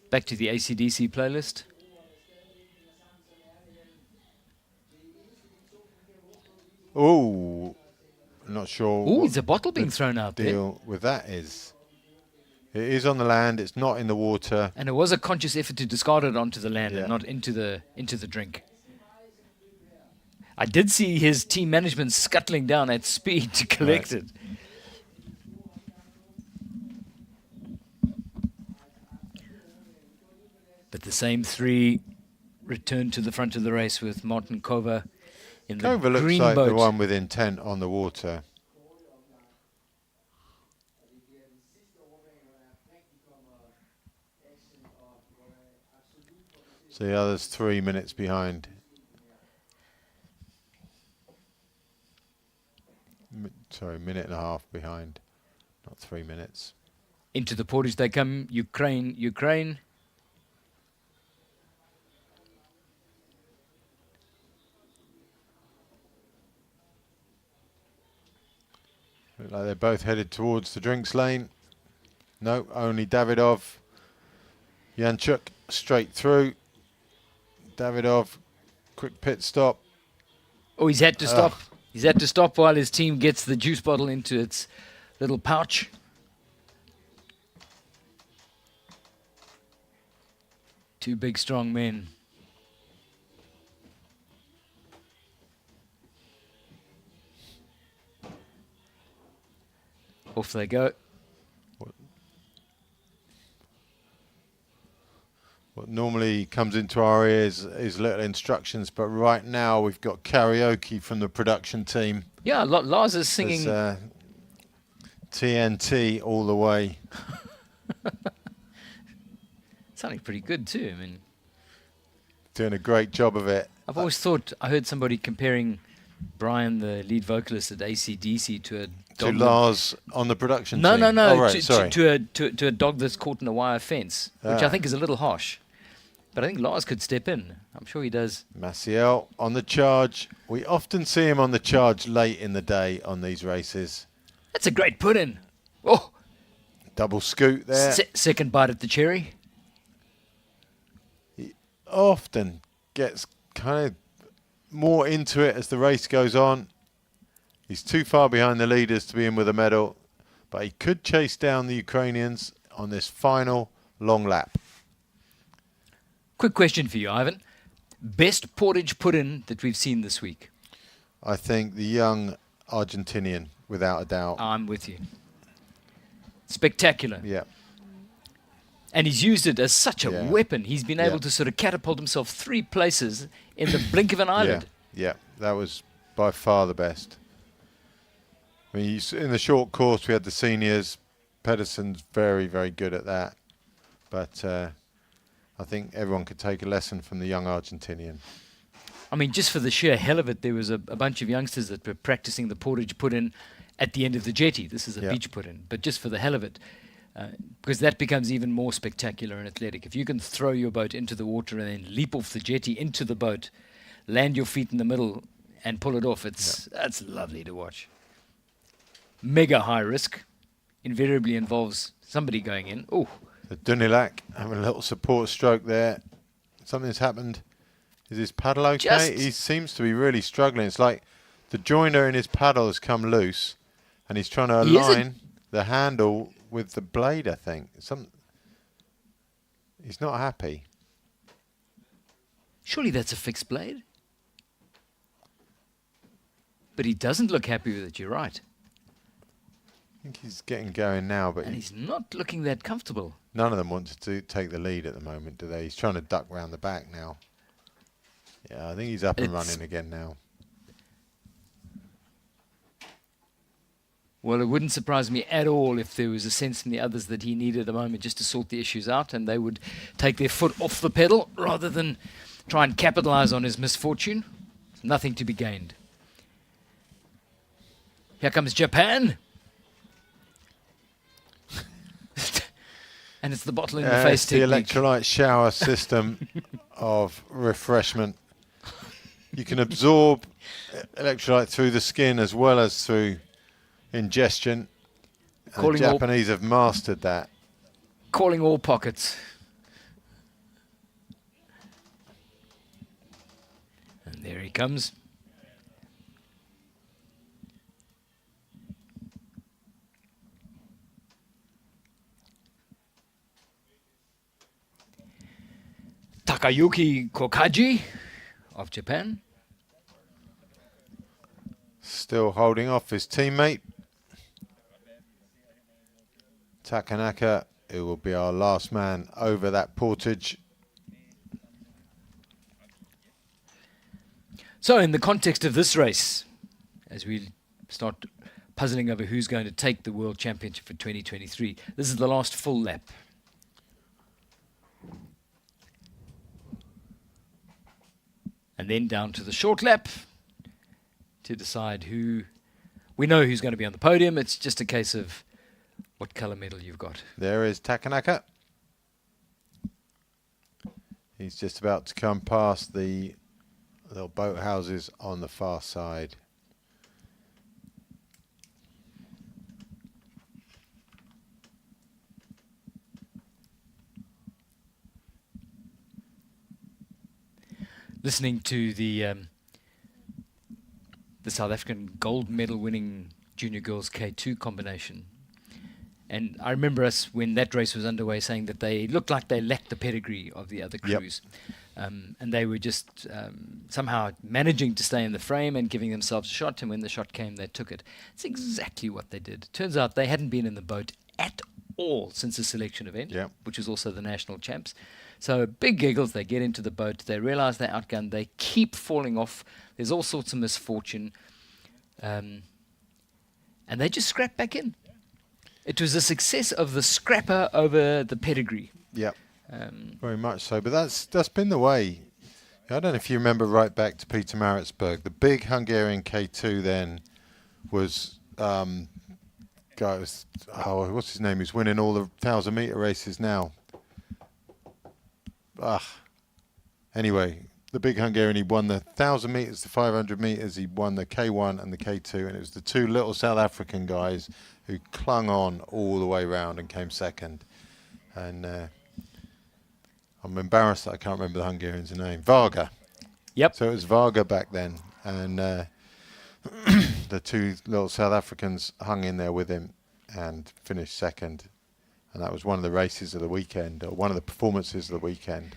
Back to the AC/DC playlist. Oh, not sure. Oh, it's a bottle being thrown out there. Deal with that is. It is on the land. It's not in the water. And it was a conscious effort to discard it onto the land and not into the drink. I did see his team management scuttling down at speed to collect it. But the same 3 returned to the front of the race with Martin Kova in the Kova looks green like boat. the one with intent on the water. So the other's 3 minutes behind. Sorry, 1.5 minutes behind, not 3 minutes. Into the Portage they come, Ukraine. Look like they're both headed towards the drinks lane. No, only Davidov. Janchuk straight through. Davidov, quick pit stop. Oh, he's had to stop. He's had to stop while his team gets the juice bottle into its little pouch. Two big, strong men. Off they go. What normally comes into our ears is little instructions, but right now we've got karaoke from the production team. Yeah, Lars is singing. There's, TNT all the way. Sounding pretty good too. I mean, Doing a great job of it. I've always thought, I heard somebody comparing Brian, the lead vocalist at AC/DC, to a To dog. Lars on the production No, team. no, no. Oh, right, sorry. To a dog that's caught in a wire fence, which I Ah. think is a little harsh. But I think Lars could step in. I'm sure he does. Maciel on the charge. We often see him on the charge late in the day on these races. That's a great put in. Oh, Double scoot there. second bite at the cherry. He often gets kind of more into it as the race goes on. He's too far behind the leaders to be in with a medal, but he could chase down the Ukrainians on this final long lap. Quick question for you, Ivan. Best Portage put-in that we've seen this week? I think the young Argentinian, without a doubt. I'm with you. Spectacular. Yeah. And he's used it as such a Yeah. weapon. He's been able Yeah. to sort of catapult himself 3 places in the blink of an eyelid. Yeah, that was by far the best. I mean, in the short course, we had the seniors. Pedersen's very, very good at that. But I think everyone could take a lesson from the young Argentinian. I mean, just for the sheer hell of it, there was a bunch of youngsters that were practicing the Portage put-in at the end of the jetty. This is a Yeah. beach put-in, but just for the hell of it, because that becomes even more spectacular and athletic. If you can throw your boat into the water and then leap off the jetty into the boat, land your feet in the middle and pull it off, that's lovely to watch. Mega high risk, invariably involves somebody going in. Oh, The Dunilac having a little support stroke there. Something's happened. Is his paddle okay? He seems to be really struggling. It's like the joiner in his paddle has come loose, and he's trying to align the handle with the blade, I think. He's not happy. surely that's a fixed blade. But he doesn't look happy with it, you're right. I think he's getting going now, but And he's not looking that comfortable. none of them want to take the lead at the moment, do they? He's trying to duck round the back now. Yeah, I think he's up and running again now. Well, it wouldn't surprise me at all if there was a sense in the others that he needed a moment just to sort the issues out, and they would take their foot off the pedal rather than try and capitalize on his misfortune. Nothing to be gained. Here comes Japan. And it's the bottle in the face It's the technique. electrolyte shower system of refreshment. You can absorb electrolyte through the skin as well as through ingestion. And the Japanese have mastered that. Calling all pockets. And there he comes. Takayuki Kokaji of Japan. Still holding off his teammate. Takanaka, who will be our last man over that portage. So in the context of this race, as we start puzzling over who's going to take the World Championship for 2023, this is the last full lap. And then down to the short lap to decide who. We know who's going to be on the podium. It's just a case of what color medal you've got. There is Takanaka. He's just about to come past the little boathouses on the far side. Listening to the South African gold medal winning junior girls K2 combination. And I remember us when that race was underway saying that they looked like they lacked the pedigree of the other crews. And they were just somehow managing to stay in the frame and giving themselves a shot. And when the shot came, they took it. It's exactly what they did. Turns out they hadn't been in the boat at all since the selection event, which was also the national champs. So big giggles, they get into the boat, they realize they're outgunned, they keep falling off, there's all sorts of misfortune, and they just scrap back in. It was a success of the scrapper over the pedigree. Yeah, very much so. But that's been the way. I don't know if you remember right back to Peter Maritzburg. The big Hungarian K2 then was, what's his name? He's winning all the 1,000-meter races now. Anyway, the big Hungarian, he won the 1,000 meters, the 500 meters, he won the K1 and the K2, and it was the two little South African guys who clung on all the way round and came second. And I'm embarrassed that I can't remember the Hungarian's name. Varga. Yep. So it was Varga back then, and the two little South Africans hung in there with him and finished second. And that was one of the races of the weekend, or one of the performances of the weekend.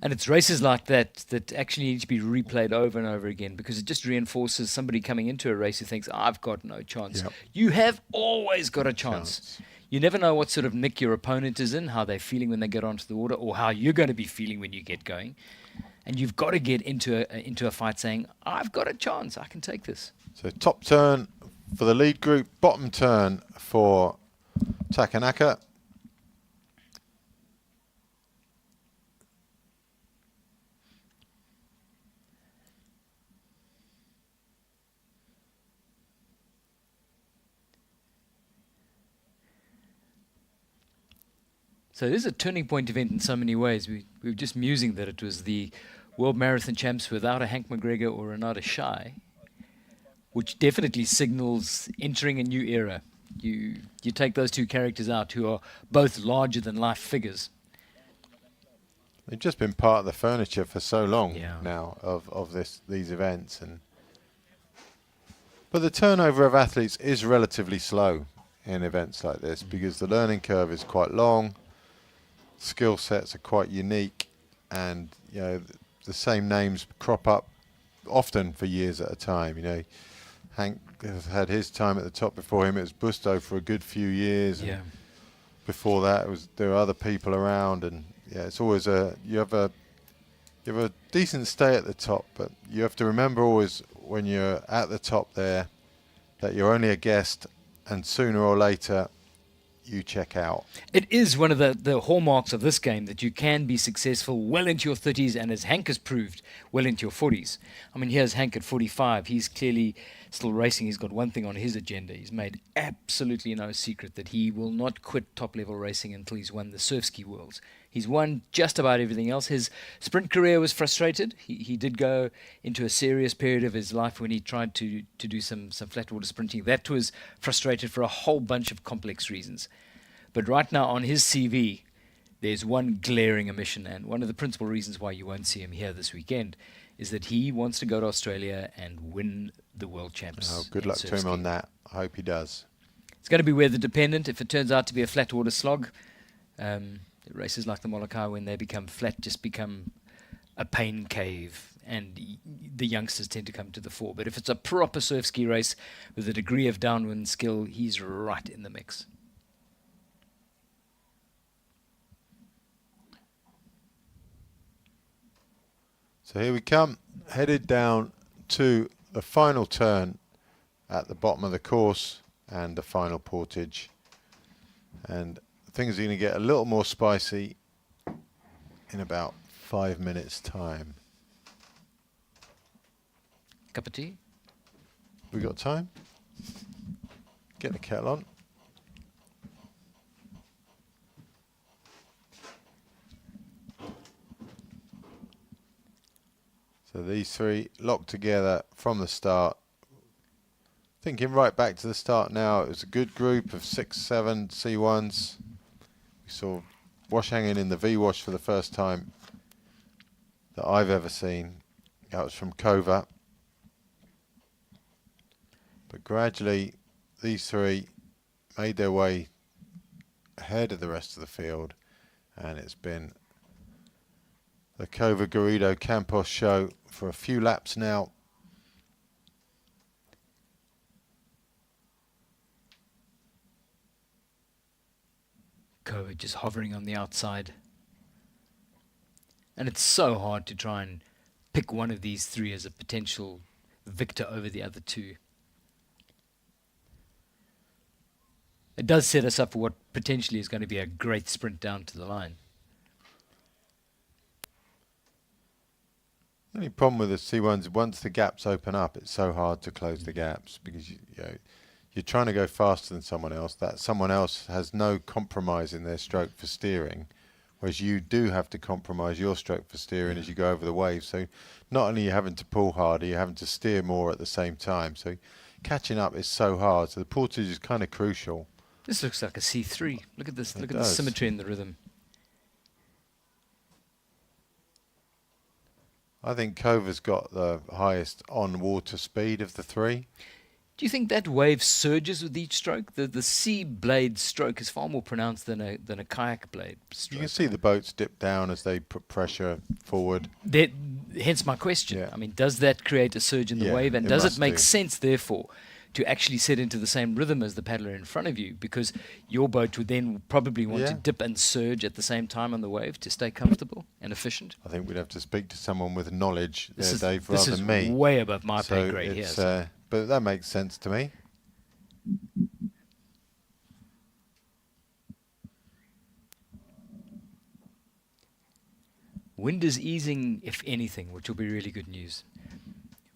And it's races like that that actually need to be replayed over and over again, because it just reinforces somebody coming into a race who thinks, I've got no chance. Yep. You have always got a chance. You never know what sort of nick your opponent is in, how they're feeling when they get onto the water, or how you're going to be feeling when you get going. And you've got to get into a fight saying, I've got a chance, I can take this. So top turn for the lead group, bottom turn for Takanaka. So this is a turning point event in so many ways. We were just musing that it was the World Marathon Champs without a Hank McGregor or Renata Shai, which definitely signals entering a new era. You take those two characters out who are both larger than life figures. They've just been part of the furniture for so long Yeah. now of these events, but the turnover of athletes is relatively slow in events like this because the learning curve is quite long, skill sets are quite unique, and the same names crop up often for years at a time. Hank has had his time at the top. Before him it was Busto for a good few years, and before that there were other people around, and it's always you have a decent stay at the top, but you have to remember always when you're at the top there that you're only a guest, and sooner or later you check out. It is one of the hallmarks of this game that you can be successful well into your 30s, and as Hank has proved, well into your 40s. I mean, here's Hank at 45. He's clearly still racing. He's got one thing on his agenda. He's made absolutely no secret that he will not quit top-level racing until he's won the surf ski worlds. He's won just about everything else. His sprint career was frustrated. He did go into a serious period of his life when he tried to do some flat water sprinting. That was frustrated for a whole bunch of complex reasons. But right now on his CV, there's one glaring omission, and one of the principal reasons why you won't see him here this weekend is that he wants to go to Australia and win the world champs. Oh, good luck to him on that. I hope he does. It's going to be weather dependent. If it turns out to be a flat water slog, races like the Molokai, when they become flat, just become a pain cave, and the youngsters tend to come to the fore. But if it's a proper surf ski race with a degree of downwind skill, he's right in the mix. So here we come, headed down to the final turn at the bottom of the course and the final portage. And things are going to get a little more spicy in about 5 minutes' time. Cup of tea? We got time? Get the kettle on. So these three locked together from the start. Thinking right back to the start now, it was a good group of 6, 7 C1s. We saw Wash hanging in the V-Wash for the first time that I've ever seen. That was from Kova. But gradually, these three made their way ahead of the rest of the field, and it's been the Cova Garrido Campos show for a few laps now. Cova just hovering on the outside. And it's so hard to try and pick one of these three as a potential victor over the other two. It does set us up for what potentially is going to be a great sprint down to the line. The only problem with the C1s, once the gaps open up, it's so hard to close the gaps because you're trying to go faster than someone else. That someone else has no compromise in their stroke for steering, whereas you do have to compromise your stroke for steering as you go over the wave. So not only are you having to pull harder, you're having to steer more at the same time. So catching up is so hard. So the portage is kind of crucial. This looks like a C3. Look at this. It Look at the does. symmetry in the rhythm. I think Cova's got the highest on-water speed of the three. Do you think that wave surges with each stroke? The C blade stroke is far more pronounced than a kayak blade You stroke. can see the boats dip down as they put pressure forward. Hence my question. Yeah. I mean, does that create a surge in the Yeah, wave? And it does it must make do. sense, therefore, to actually set into the same rhythm as the paddler in front of you? Because your boat would then probably want to Yeah. dip and surge at the same time on the wave to stay comfortable and efficient. I think we'd have to speak to someone with knowledge This there, is, Dave, this rather is than me. way above my So pay grade here. it's, So. but that makes sense to me. Wind is easing, if anything, which will be really good news.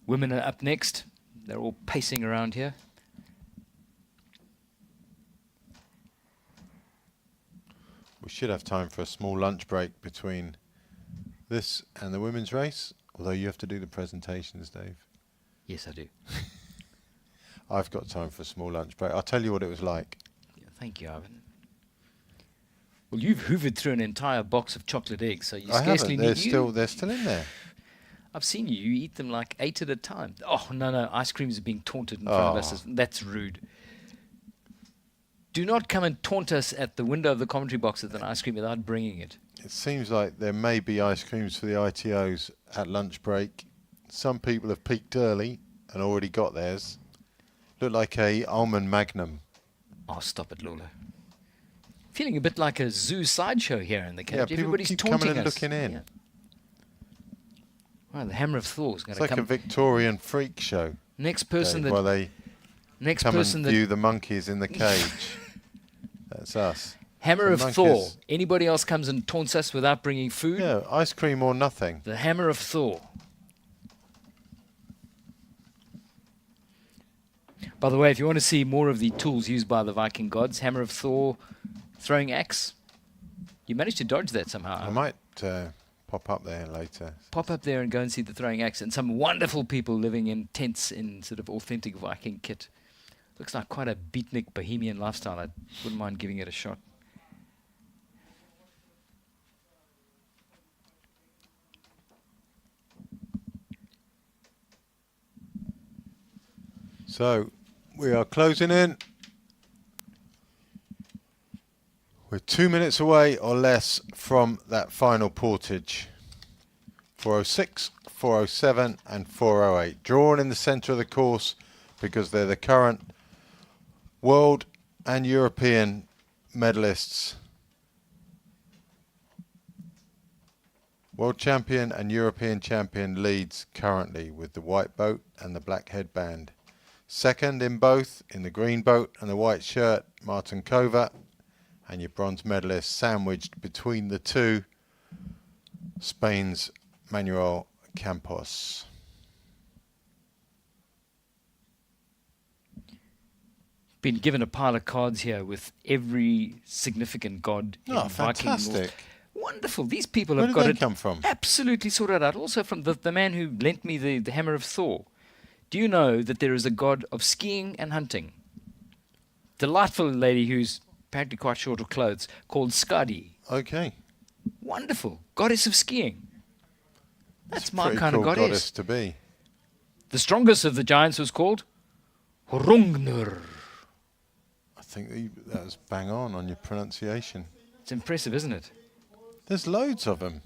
Women are up next. They're all pacing around here. We should have time for a small lunch break between this and the women's race, although you have to do the presentations, Dave. Yes, I do. I've got time for a small lunch break. I'll tell you what it was like. Yeah, thank you, Ivan. Well, you've hoovered through an entire box of chocolate eggs, so you I scarcely haven't. need They're still in there. I've seen you. You eat them like 8 at a time. Oh, no. Ice creams are being taunted in front of us. Oh. That's rude. Do not come and taunt us at the window of the commentary box with an ice cream without bringing it. It seems like there may be ice creams for the ITOs at lunch break. Some people have peaked early and already got theirs. Look like a almond magnum. Oh, stop it, Lola. Feeling a bit like a zoo sideshow here in the cage. Yeah, people Everybody's keep taunting coming and us. looking in. Yeah. Well, the Hammer of Thor is going It's to like come. a Victorian freak show. Next person Dave, that while they next come person and that view the monkeys in the cage. That's us. Hammer of Some Thor. monkeys. Anybody else comes and taunts us without bringing food? Yeah, ice cream or nothing. The Hammer of Thor. By the way, if you want to see more of the tools used by the Viking gods, Hammer of Thor, throwing axe. You managed to dodge that somehow. I might pop up there later. Pop up there and go and see the throwing axe and some wonderful people living in tents in sort of authentic Viking kit. Looks like quite a beatnik bohemian lifestyle. I wouldn't mind giving it a shot. So we are closing in. We're 2 minutes away or less from that final portage. 406, 407 and 408. Drawn in the centre of the course because they're the current world and European medalists. World champion and European champion leads currently with the white boat and the black headband. Second in both, in the green boat and the white shirt, Martin Cova, and your bronze medalist sandwiched between the two, Spain's Manuel Campos. Been given a pile of cards here with every significant god in Oh, Viking lore. fantastic. Wonderful. These people Where have did got they it come from? absolutely sorted out. Also from the man who lent me the Hammer of Thor. Do you know that there is a god of skiing and hunting? Delightful lady who's apparently quite short of clothes called Skadi. Okay. Wonderful. Goddess of skiing. That's It's a my pretty kind cool of goddess to be. The strongest of the giants was called Hrungnir. I think that was bang on your pronunciation. It's impressive, isn't it? There's loads of them.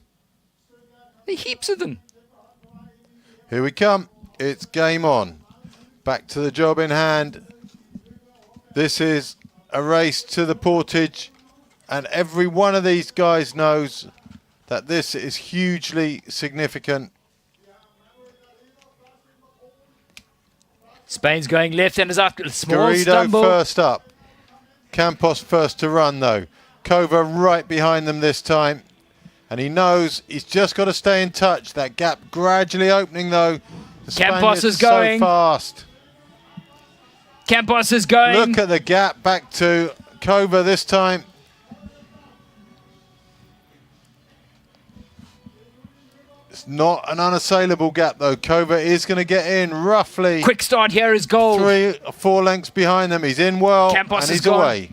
There are heaps of them. Here we come. It's game on. Back to the job in hand. This is a race to the Portage, and every one of these guys knows that this is hugely significant. Spain's going left and is out. Small Garrido stumble. first up. Campos first to run though. Kova right behind them this time. And he knows he's just got to stay in touch. That gap gradually opening though. The Campos is Spaniard's going. so fast. Campos is going. Look at the gap back to Kova this time. It's not an unassailable gap though. Kova is going to get in roughly. Quick start here is goal. 3 or 4 lengths behind them. He's in well Campos and is he's gone. away.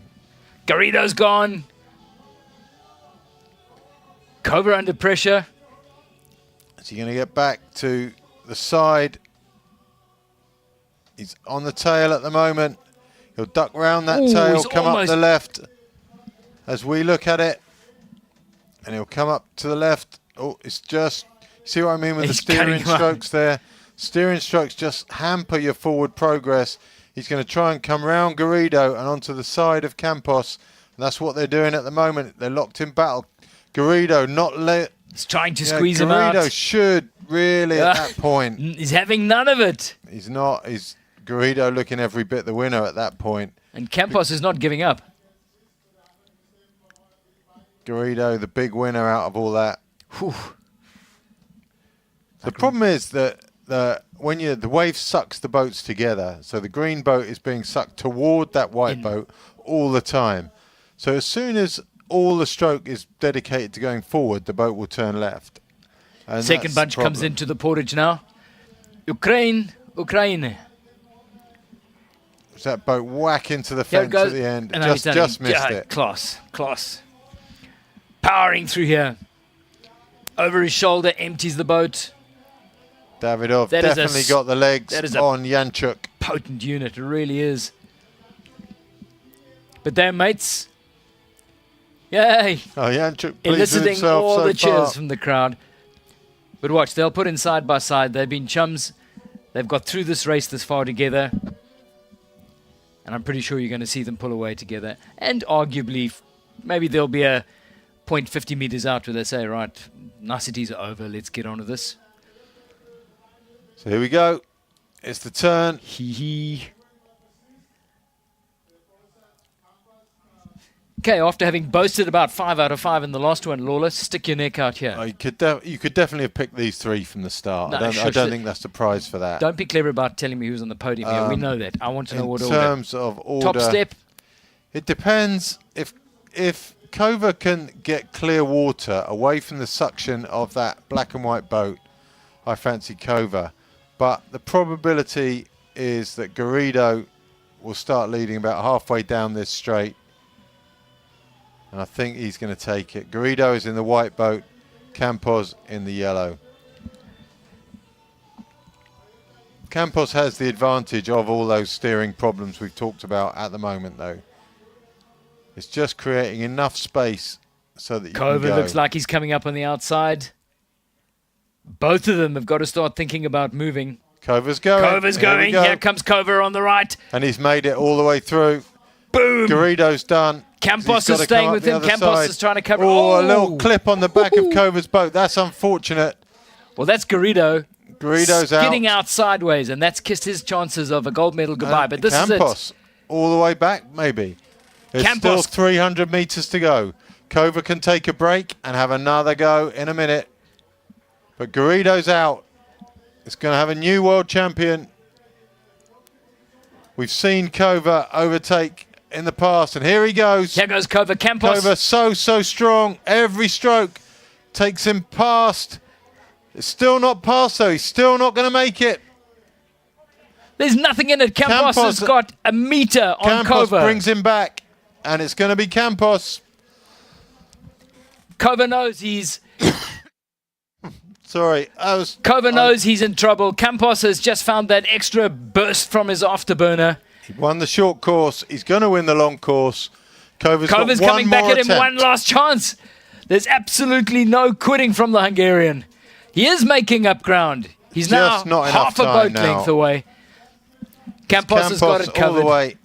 Garrido's gone. Kova under pressure. Is he going to get back to the side? He's on the tail at the moment. He'll duck round that Ooh, tail, he's come up almost- the left as we look at it. And he'll come up to the left. Oh, it's just, see what I mean with He's the steering cutting him up. strokes there? Steering strokes just hamper your forward progress. He's going to try and come round Garrido and onto the side of Campos. And that's what they're doing at the moment. They're locked in battle. Garrido not let. He's trying to squeeze him out. Garrido should really at that point. He's having none of it. He's not. He's Garrido looking every bit the winner at that point. And Campos is not giving up. Garrido, the big winner out of all that. Whew. The problem is that when the wave sucks the boats together, so the green boat is being sucked toward that white boat all the time. So as soon as all the stroke is dedicated to going forward, the boat will turn left. And Second that's bunch the comes problem. into the Portage now. Ukraine. Was that boat whack into the Here it fence goes. at the end? And now he's done Just it. missed Yeah, it. Class. Powering through here. Over his shoulder, empties the boat. Davidov That is a definitely got the legs that is a on Janchuk. Potent unit, it really is. But their mates, yay, Oh, Janchuk pleased with eliciting himself all so the cheers far. from the crowd. But watch, they'll put in side by side. They've been chums. They've got through this race this far together. And I'm pretty sure you're going to see them pull away together. And arguably, maybe there'll be a point 50 meters out where they say, right, niceties are over. Let's get on with this. So here we go. It's the turn. Hee. Okay, after having boasted about 5 out of 5 in the last one, Lawless, stick your neck out here. Oh, you could definitely have picked these 3 from the start. No, I sure. don't think that's the prize for that. Don't be clever about telling me who's on the podium here. We know that. I want to know what In order. terms of order, Top step. it depends. If Kova can get clear water away from the suction of that black and white boat, I fancy Kova. But the probability is that Garrido will start leading about halfway down this straight. And I think he's going to take it. Garrido is in the white boat, Campos in the yellow. Campos has the advantage of all those steering problems we've talked about at the moment, though. It's just creating enough space so that you can Kova go. looks like he's coming up on the outside. Both of them have got to start thinking about moving. Kova's going. Kova's Here we going. go. Here comes Kova on the right. And he's made it all the way through. Boom. Garrido's done. Campos He's is gotta staying come up with the him. other Campos side. is trying to cover. Oh, a little clip on the back of Kova's boat. That's unfortunate. Well, that's Garrido. Garrido's out. Skidding out sideways, and that's kissed his chances of a gold medal goodbye. And But this is Campos, it. all the way back, maybe. There's Campos. still 300 meters to go. Kova can take a break and have another go in a minute. But Garrido's out. It's going to have a new world champion. We've seen Kova overtake in the past, and here he goes. Here goes Kova. Campos. Kova so strong. Every stroke takes him past. It's still not past, though. He's still not going to make it. There's nothing in it. Campos has got a meter on Campos Kova. brings him back, and it's going to be Campos. Kova knows he's... Sorry, Kova knows he's in trouble. Campos has just found that extra burst from his afterburner. He won the short course. He's going to win the long course. Kova's got Kova's one coming back more at him. attempt. One last chance. There's absolutely no quitting from the Hungarian. He is making up ground. He's Just now not enough half a time boat length now. away. Campos has got it all covered. the way.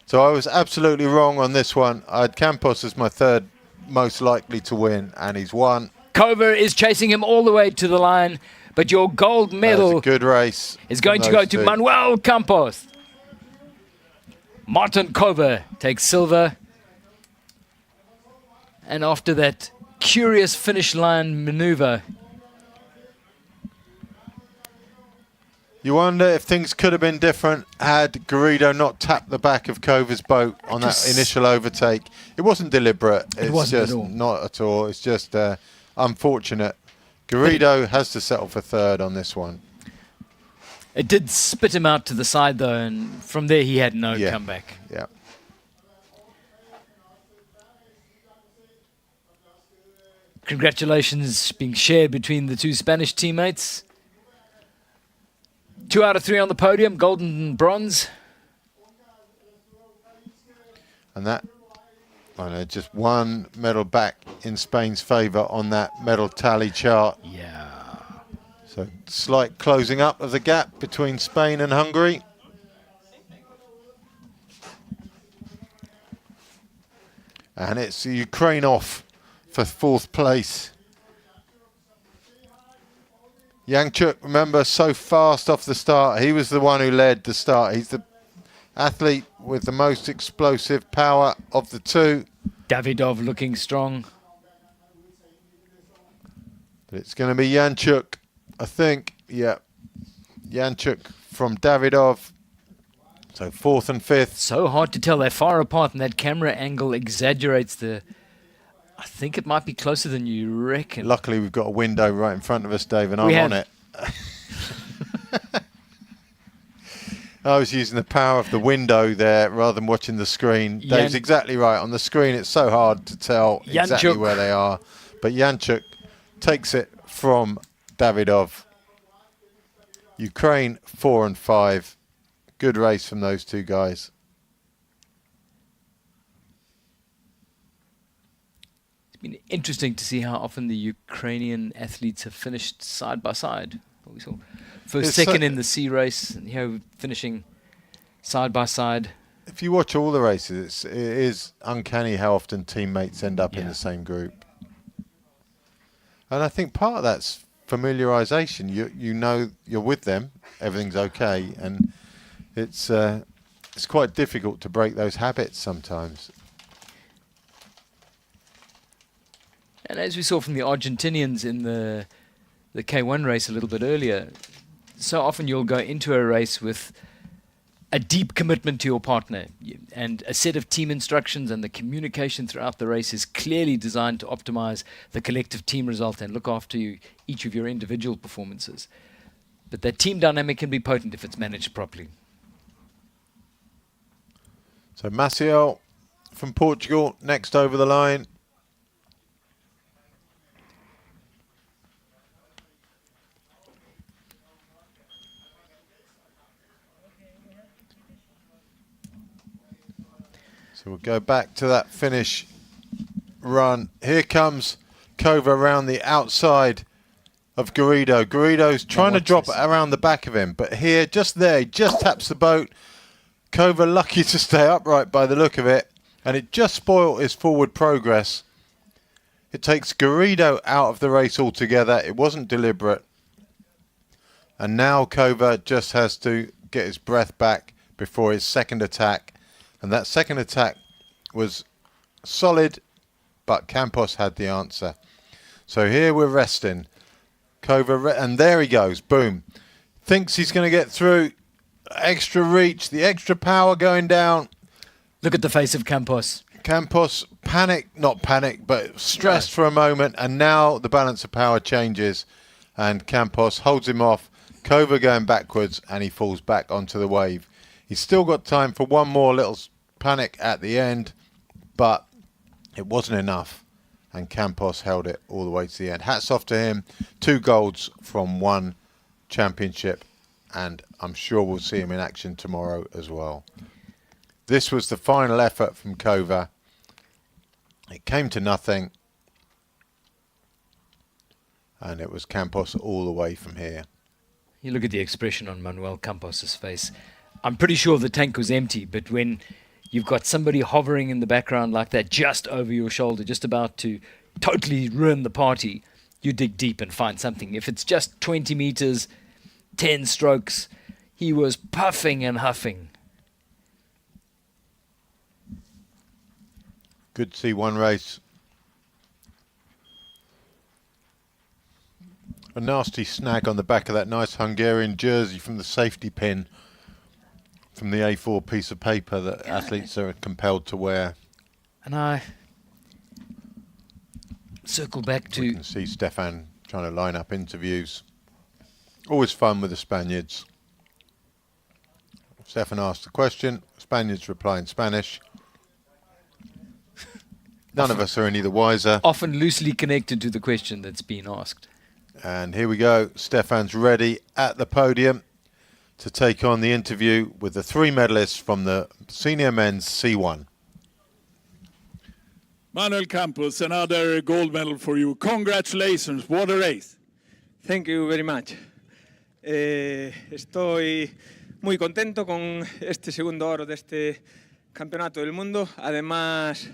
So I was absolutely wrong on this one. I had Campos as my third most likely to win, and he's won. Kova is chasing him all the way to the line, but your gold That was medal a good race. is going from to go those to two. Manuel Campos. Martin Kova takes silver. And after that curious finish line maneuver, You wonder if things could have been different had Garrido not tapped the back of Kova's boat on that Just- initial overtake. It wasn't deliberate. It's wasn't at just all. not at all. It's just unfortunate. Garrido has to settle for third on this one. it did spit him out to the side though, and from there he had no Yeah. comeback. Yeah. Congratulations being shared between the two Spanish teammates. 2 out of 3 on the podium, gold and bronze. And that, I know, just one medal back in Spain's favour on that medal tally chart. Yeah. So slight closing up of the gap between Spain and Hungary. And it's Ukraine off for 4th place. Yangchuk, remember, so fast off the start. He was the one who led the start. He's the athlete with the most explosive power of the two. Davidov looking strong. But it's going to be Yangchuk, I think. Yeah. Yangchuk from Davidov. So 4th and 5th. So hard to tell. They're far apart, and that camera angle exaggerates the... I think it might be closer than you reckon. Luckily, we've got a window right in front of us, Dave, and We I'm have. on it. I was using the power of the window there rather than watching the screen. Dave's exactly right. On the screen, it's so hard to tell exactly Yangchuk. where they are. But Yangchuk takes it from Davidov. Ukraine 4 and 5. Good race from those two guys. It's been interesting to see how often the Ukrainian athletes have finished side by side. What we saw first, It's so- second in the C race, and here finishing side by side. If you watch all the races, it is uncanny how often teammates end up in Yeah. the same group. And I think part of that's familiarization. You know you're with them, everything's okay, and it's quite difficult to break those habits sometimes. And as we saw from the Argentinians in the K1 race a little bit earlier, so often you'll go into a race with a deep commitment to your partner and a set of team instructions, and the communication throughout the race is clearly designed to optimize the collective team result and look after each of your individual performances. But that team dynamic can be potent if it's managed properly. So Maciel from Portugal next over the line. So we'll go back to that finish run. Here comes Kova around the outside of Garrido. Garrido's trying to watch drop this. around the back of him, but here, just there, he just taps the boat. Kova lucky to stay upright by the look of it, and it just spoiled his forward progress. It takes Garrido out of the race altogether. It wasn't deliberate. And now Kova just has to get his breath back before his second attack. And that second attack was solid, but Campos had the answer. So here we're resting. Kova, and there he goes, boom. Thinks he's going to get through. Extra reach, the extra power going down. Look at the face of Campos. Campos not panic, but stressed for a moment, and now the balance of power changes, and Campos holds him off. Kova going backwards, and he falls back onto the wave. He's still got time for one more little panic at the end, but it wasn't enough, and Campos held it all the way to the end. Hats off to him. 2 golds from 1 championship, and I'm sure we'll see him in action tomorrow as well. This was the final effort from Kova. It came to nothing. and it was Campos all the way from here. You look at the expression on Manuel Campos's face. I'm pretty sure the tank was empty, but when you've got somebody hovering in the background like that, just over your shoulder, just about to totally ruin the party, you dig deep and find something. If it's just 20 meters, 10 strokes, he was puffing and huffing. Good C1 race. A nasty snag on the back of that nice Hungarian jersey from the safety pin from the A4 piece of paper that athletes are compelled to wear. And I circle back to... You can see Stefan trying to line up interviews. Always fun with the Spaniards. Stefan asked the question, Spaniards reply in Spanish. None of us are any the wiser. Often loosely connected to the question that's been asked. And here we go. Stefan's ready at the podium to take on the interview with the 3 medalists from the senior men's C1. Manuel Campos, another gold medal for you. Congratulations, what a race. Thank you very much. Estoy muy contento con este segundo oro de este campeonato del mundo. Además,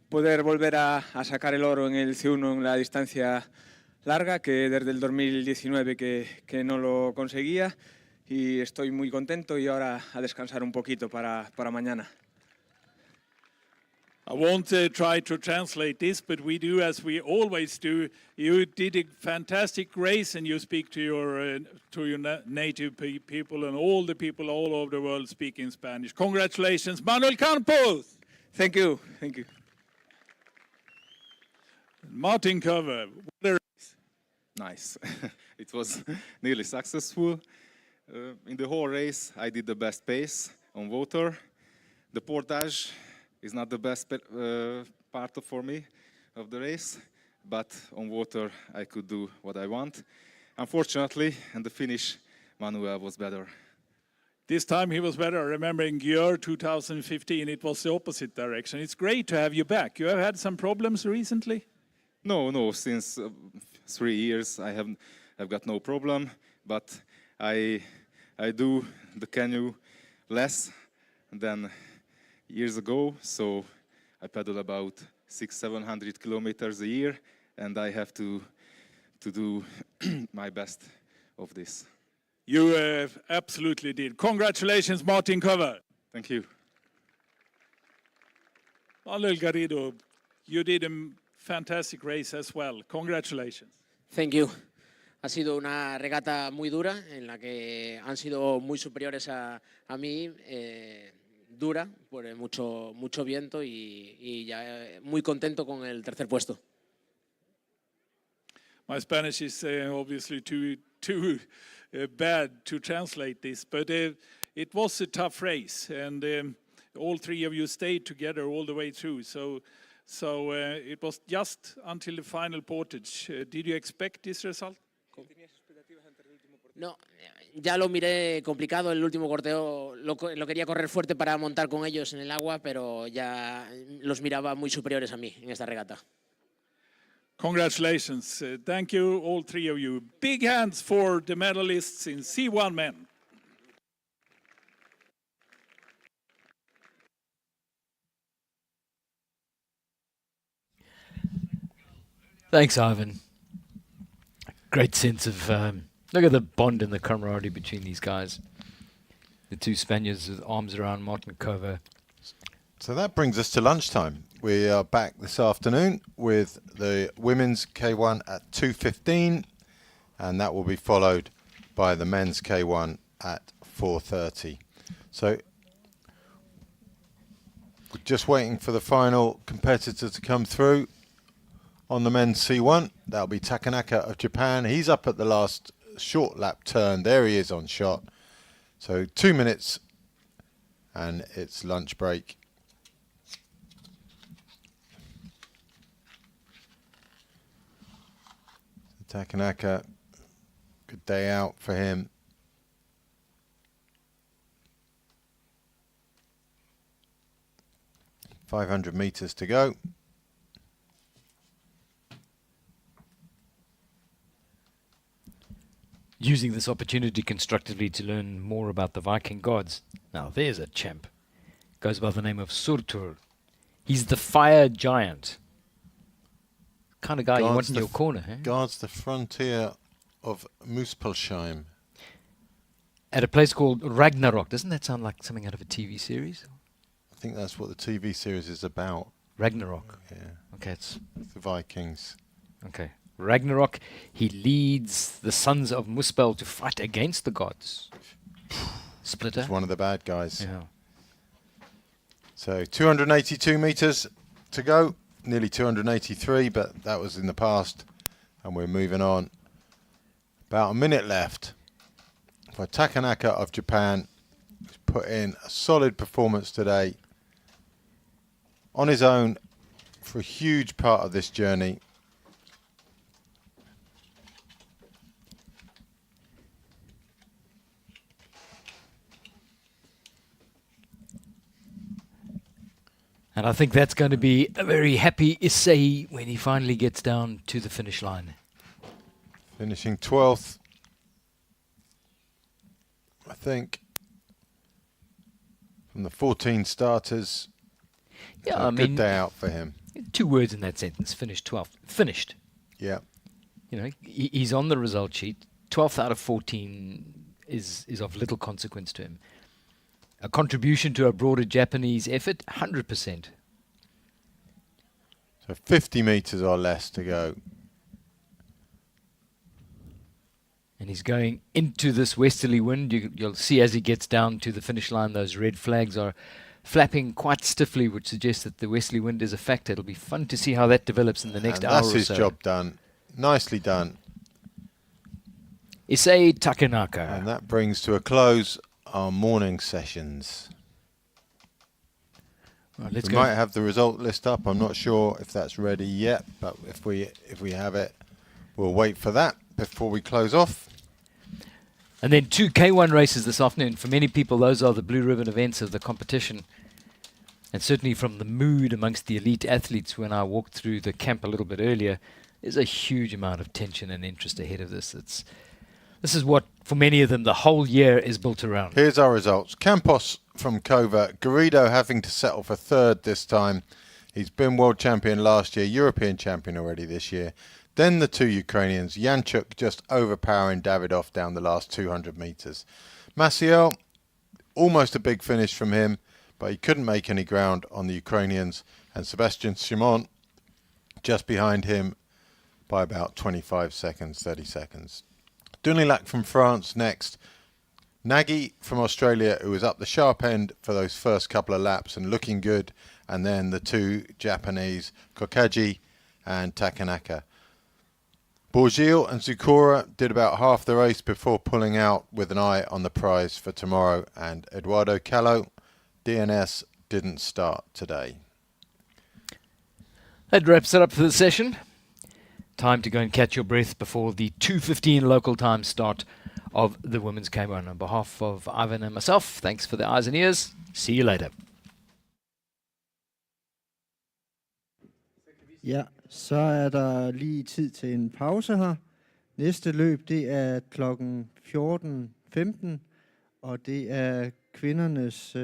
poder volver a sacar el oro en el C1 en la distancia larga, que desde el 2019 que no lo conseguía. Y estoy muy contento y ahora a descansar un poquito para mañana. I won't try to translate this, but we do as we always do. You did a fantastic race, and you speak to your native people, and all the people all over the world speak in Spanish. Congratulations, Manuel Campos! Thank you, thank you. Martin Cover, what a race. Nice. It was nearly successful. In the whole race, I did the best pace on water. The portage is not the best part for me of the race, but on water I could do what I want. Unfortunately, in the finish, Manuel was better. This time he was better. Remembering year 2015, it was the opposite direction. It's great to have you back. You have had some problems recently? No, since 3 years I've got no problem, but I do the canoe less than years ago, so I paddle about 600-700 kilometers a year, and I have to do my best of this. You absolutely did. Congratulations, Martin Cover. Thank you. Manuel Garrido, you did a fantastic race as well. Congratulations. Thank you. Ha sido una regata muy dura en la que han sido muy superiores a mí, dura por mucho viento y ya muy contento con el tercer puesto. My Spanish is obviously too bad to translate this, but it was a tough race, and all 3 of you stayed together all the way through. So it was just until the final portage. Did you expect this result? No, ya lo miré complicado. El último corteo lo quería correr fuerte para montar con ellos en el agua, pero ya los miraba muy superiores a mí en esta regata. Congratulations. Thank you, all 3 of you. Big hands for the medalists in C1w&m. Thanks, Ivan. Great sense of... look at the bond and the camaraderie between these guys. The 2 Spaniards with arms around Martin Cover. So that brings us to lunchtime. We are back this afternoon with the women's K1 at 2:15, and that will be followed by the men's K1 at 4:30. So we're just waiting for the final competitor to come through on the men's C1. That'll be Takanaka of Japan. He's up at the last short lap turn. There he is on shot. So 2 minutes and it's lunch break. Takanaka, good day out for him. .500 meters to go. using this opportunity constructively to learn more about the Viking gods. Now, there's a champ. Goes by the name of Surtur. He's the fire giant. Kind of guy you want in your corner, eh? Guards the frontier of Muspelheim. At a place called Ragnarok. Doesn't that sound like something out of a TV series? I think that's what the TV series is about. Ragnarok. Yeah. Okay, it's the Vikings. Okay. Ragnarok, he leads the sons of Muspel to fight against the gods. Splitter. He's one of the bad guys. Yeah. So 282 meters to go, nearly 283, but that was in the past, and we're moving on. About a minute left for Takanaka of Japan. He's put in a solid performance today on his own for a huge part of this journey. And I think that's going to be a very happy Issei when he finally gets down to the finish line. Finishing 12th, I think, from the 14 starters. Yeah, I mean, good day out for him. 2 words in that sentence. Finished 12th. Finished. Yeah. You know, he's on the result sheet. 12th out of 14 is of little consequence to him. A contribution to a broader Japanese effort, 100%. So 50 meters or less to go. And he's going into this westerly wind. You'll see as he gets down to the finish line, those red flags are flapping quite stiffly, which suggests that the westerly wind is a factor. It'll be fun to see how that develops in the next hour or so. That's his job done. Nicely done. Issei Takanaka. And that brings to a close our morning sessions. Right, let's we go. Might have the result list up. I'm not sure if that's ready yet, but if we have it, we'll wait for that before we close off. And then 2 K1 races this afternoon. For many people, those are the blue ribbon events of the competition. And certainly from the mood amongst the elite athletes when I walked through the camp a little bit earlier, there's a huge amount of tension and interest ahead of this. This is what, for many of them, the whole year is built around. Here's our results. Campos from Kova. Garrido having to settle for 3rd this time. He's been world champion last year, European champion already this year. Then the 2 Ukrainians. Yanchuk just overpowering Davidov down the last 200 meters. Maciel, almost a big finish from him, but he couldn't make any ground on the Ukrainians. And Sebastian Simon just behind him by about 25 seconds, 30 seconds. Dunilac from France next. Nagy from Australia, who was up the sharp end for those first couple of laps and looking good. And then the 2 Japanese, Kokaji and Takanaka. Bourgil and Zukora did about half the race before pulling out with an eye on the prize for tomorrow. And Eduardo Callo, DNS, didn't start today. That wraps it up for the session. Time to go and catch your breath before the 2:15 local time start of the women's K1. On behalf of Ivan and myself, thanks for the eyes and ears. See you later. Ja, så er der lige tid til en pause her. Næste løb, det er klokken 14:15, og det er kvindernes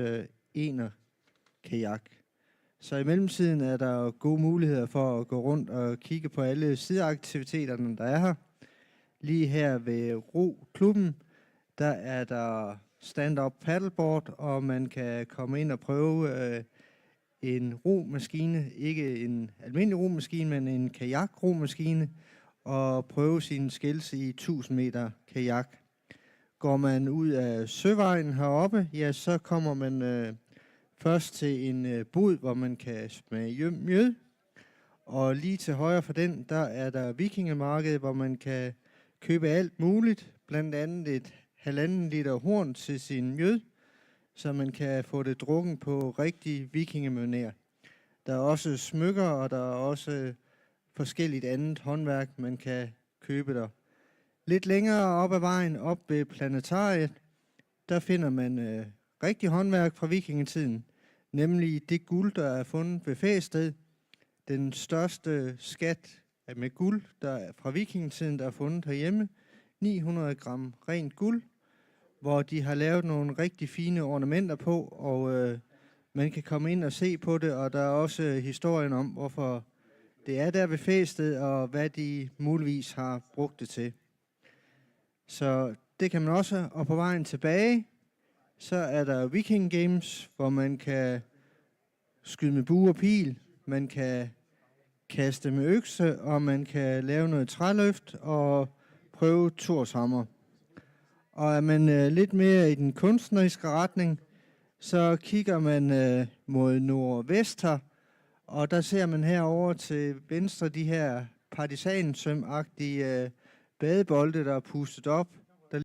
Canoe-Kayak. Så i mellemtiden er der gode muligheder for at gå rundt og kigge på alle sideaktiviteterne, der er her. Lige her ved Ro-klubben, der er der stand-up paddleboard, og man kan komme ind og prøve en romaskine, ikke en almindelig romaskine, men en kajak-romaskine, og prøve sine skills i 1000 meter kajak. Går man ud af søvejen heroppe, ja, så kommer man først til en bod, hvor man kan smage mjød. Og lige til højre for den, der er der vikingemarked, hvor man kan købe alt muligt. Blandt andet et 1,5 liter horn til sin mjød, så man kan få det drukken på rigtig vikingemønær. Der er også smykker, og der er også forskelligt andet håndværk, man kan købe der. Lidt længere op ad vejen, op ved planetariet, der finder man rigtig håndværk fra vikingetiden. Nemlig det guld, der er fundet ved Fæsted. Den største skat med guld, der er fra vikingetiden, der er fundet herhjemme. 900 gram rent guld, hvor de har lavet nogle rigtig fine ornamenter på, og man kan komme ind og se på det, og der er også historien om, hvorfor det er der ved fæstet, og hvad de muligvis har brugt det til. Så det kan man også, og på vejen tilbage, så er der Viking Games, hvor man kan skyde med bue og pil, man kan kaste med økse, og man kan lave noget træløft og prøve torshammer. Og er man lidt mere i den kunstneriske retning, så kigger man mod nordvest her, og der ser man herover til venstre de her partisansøm-agtige badebolde, der er pustet op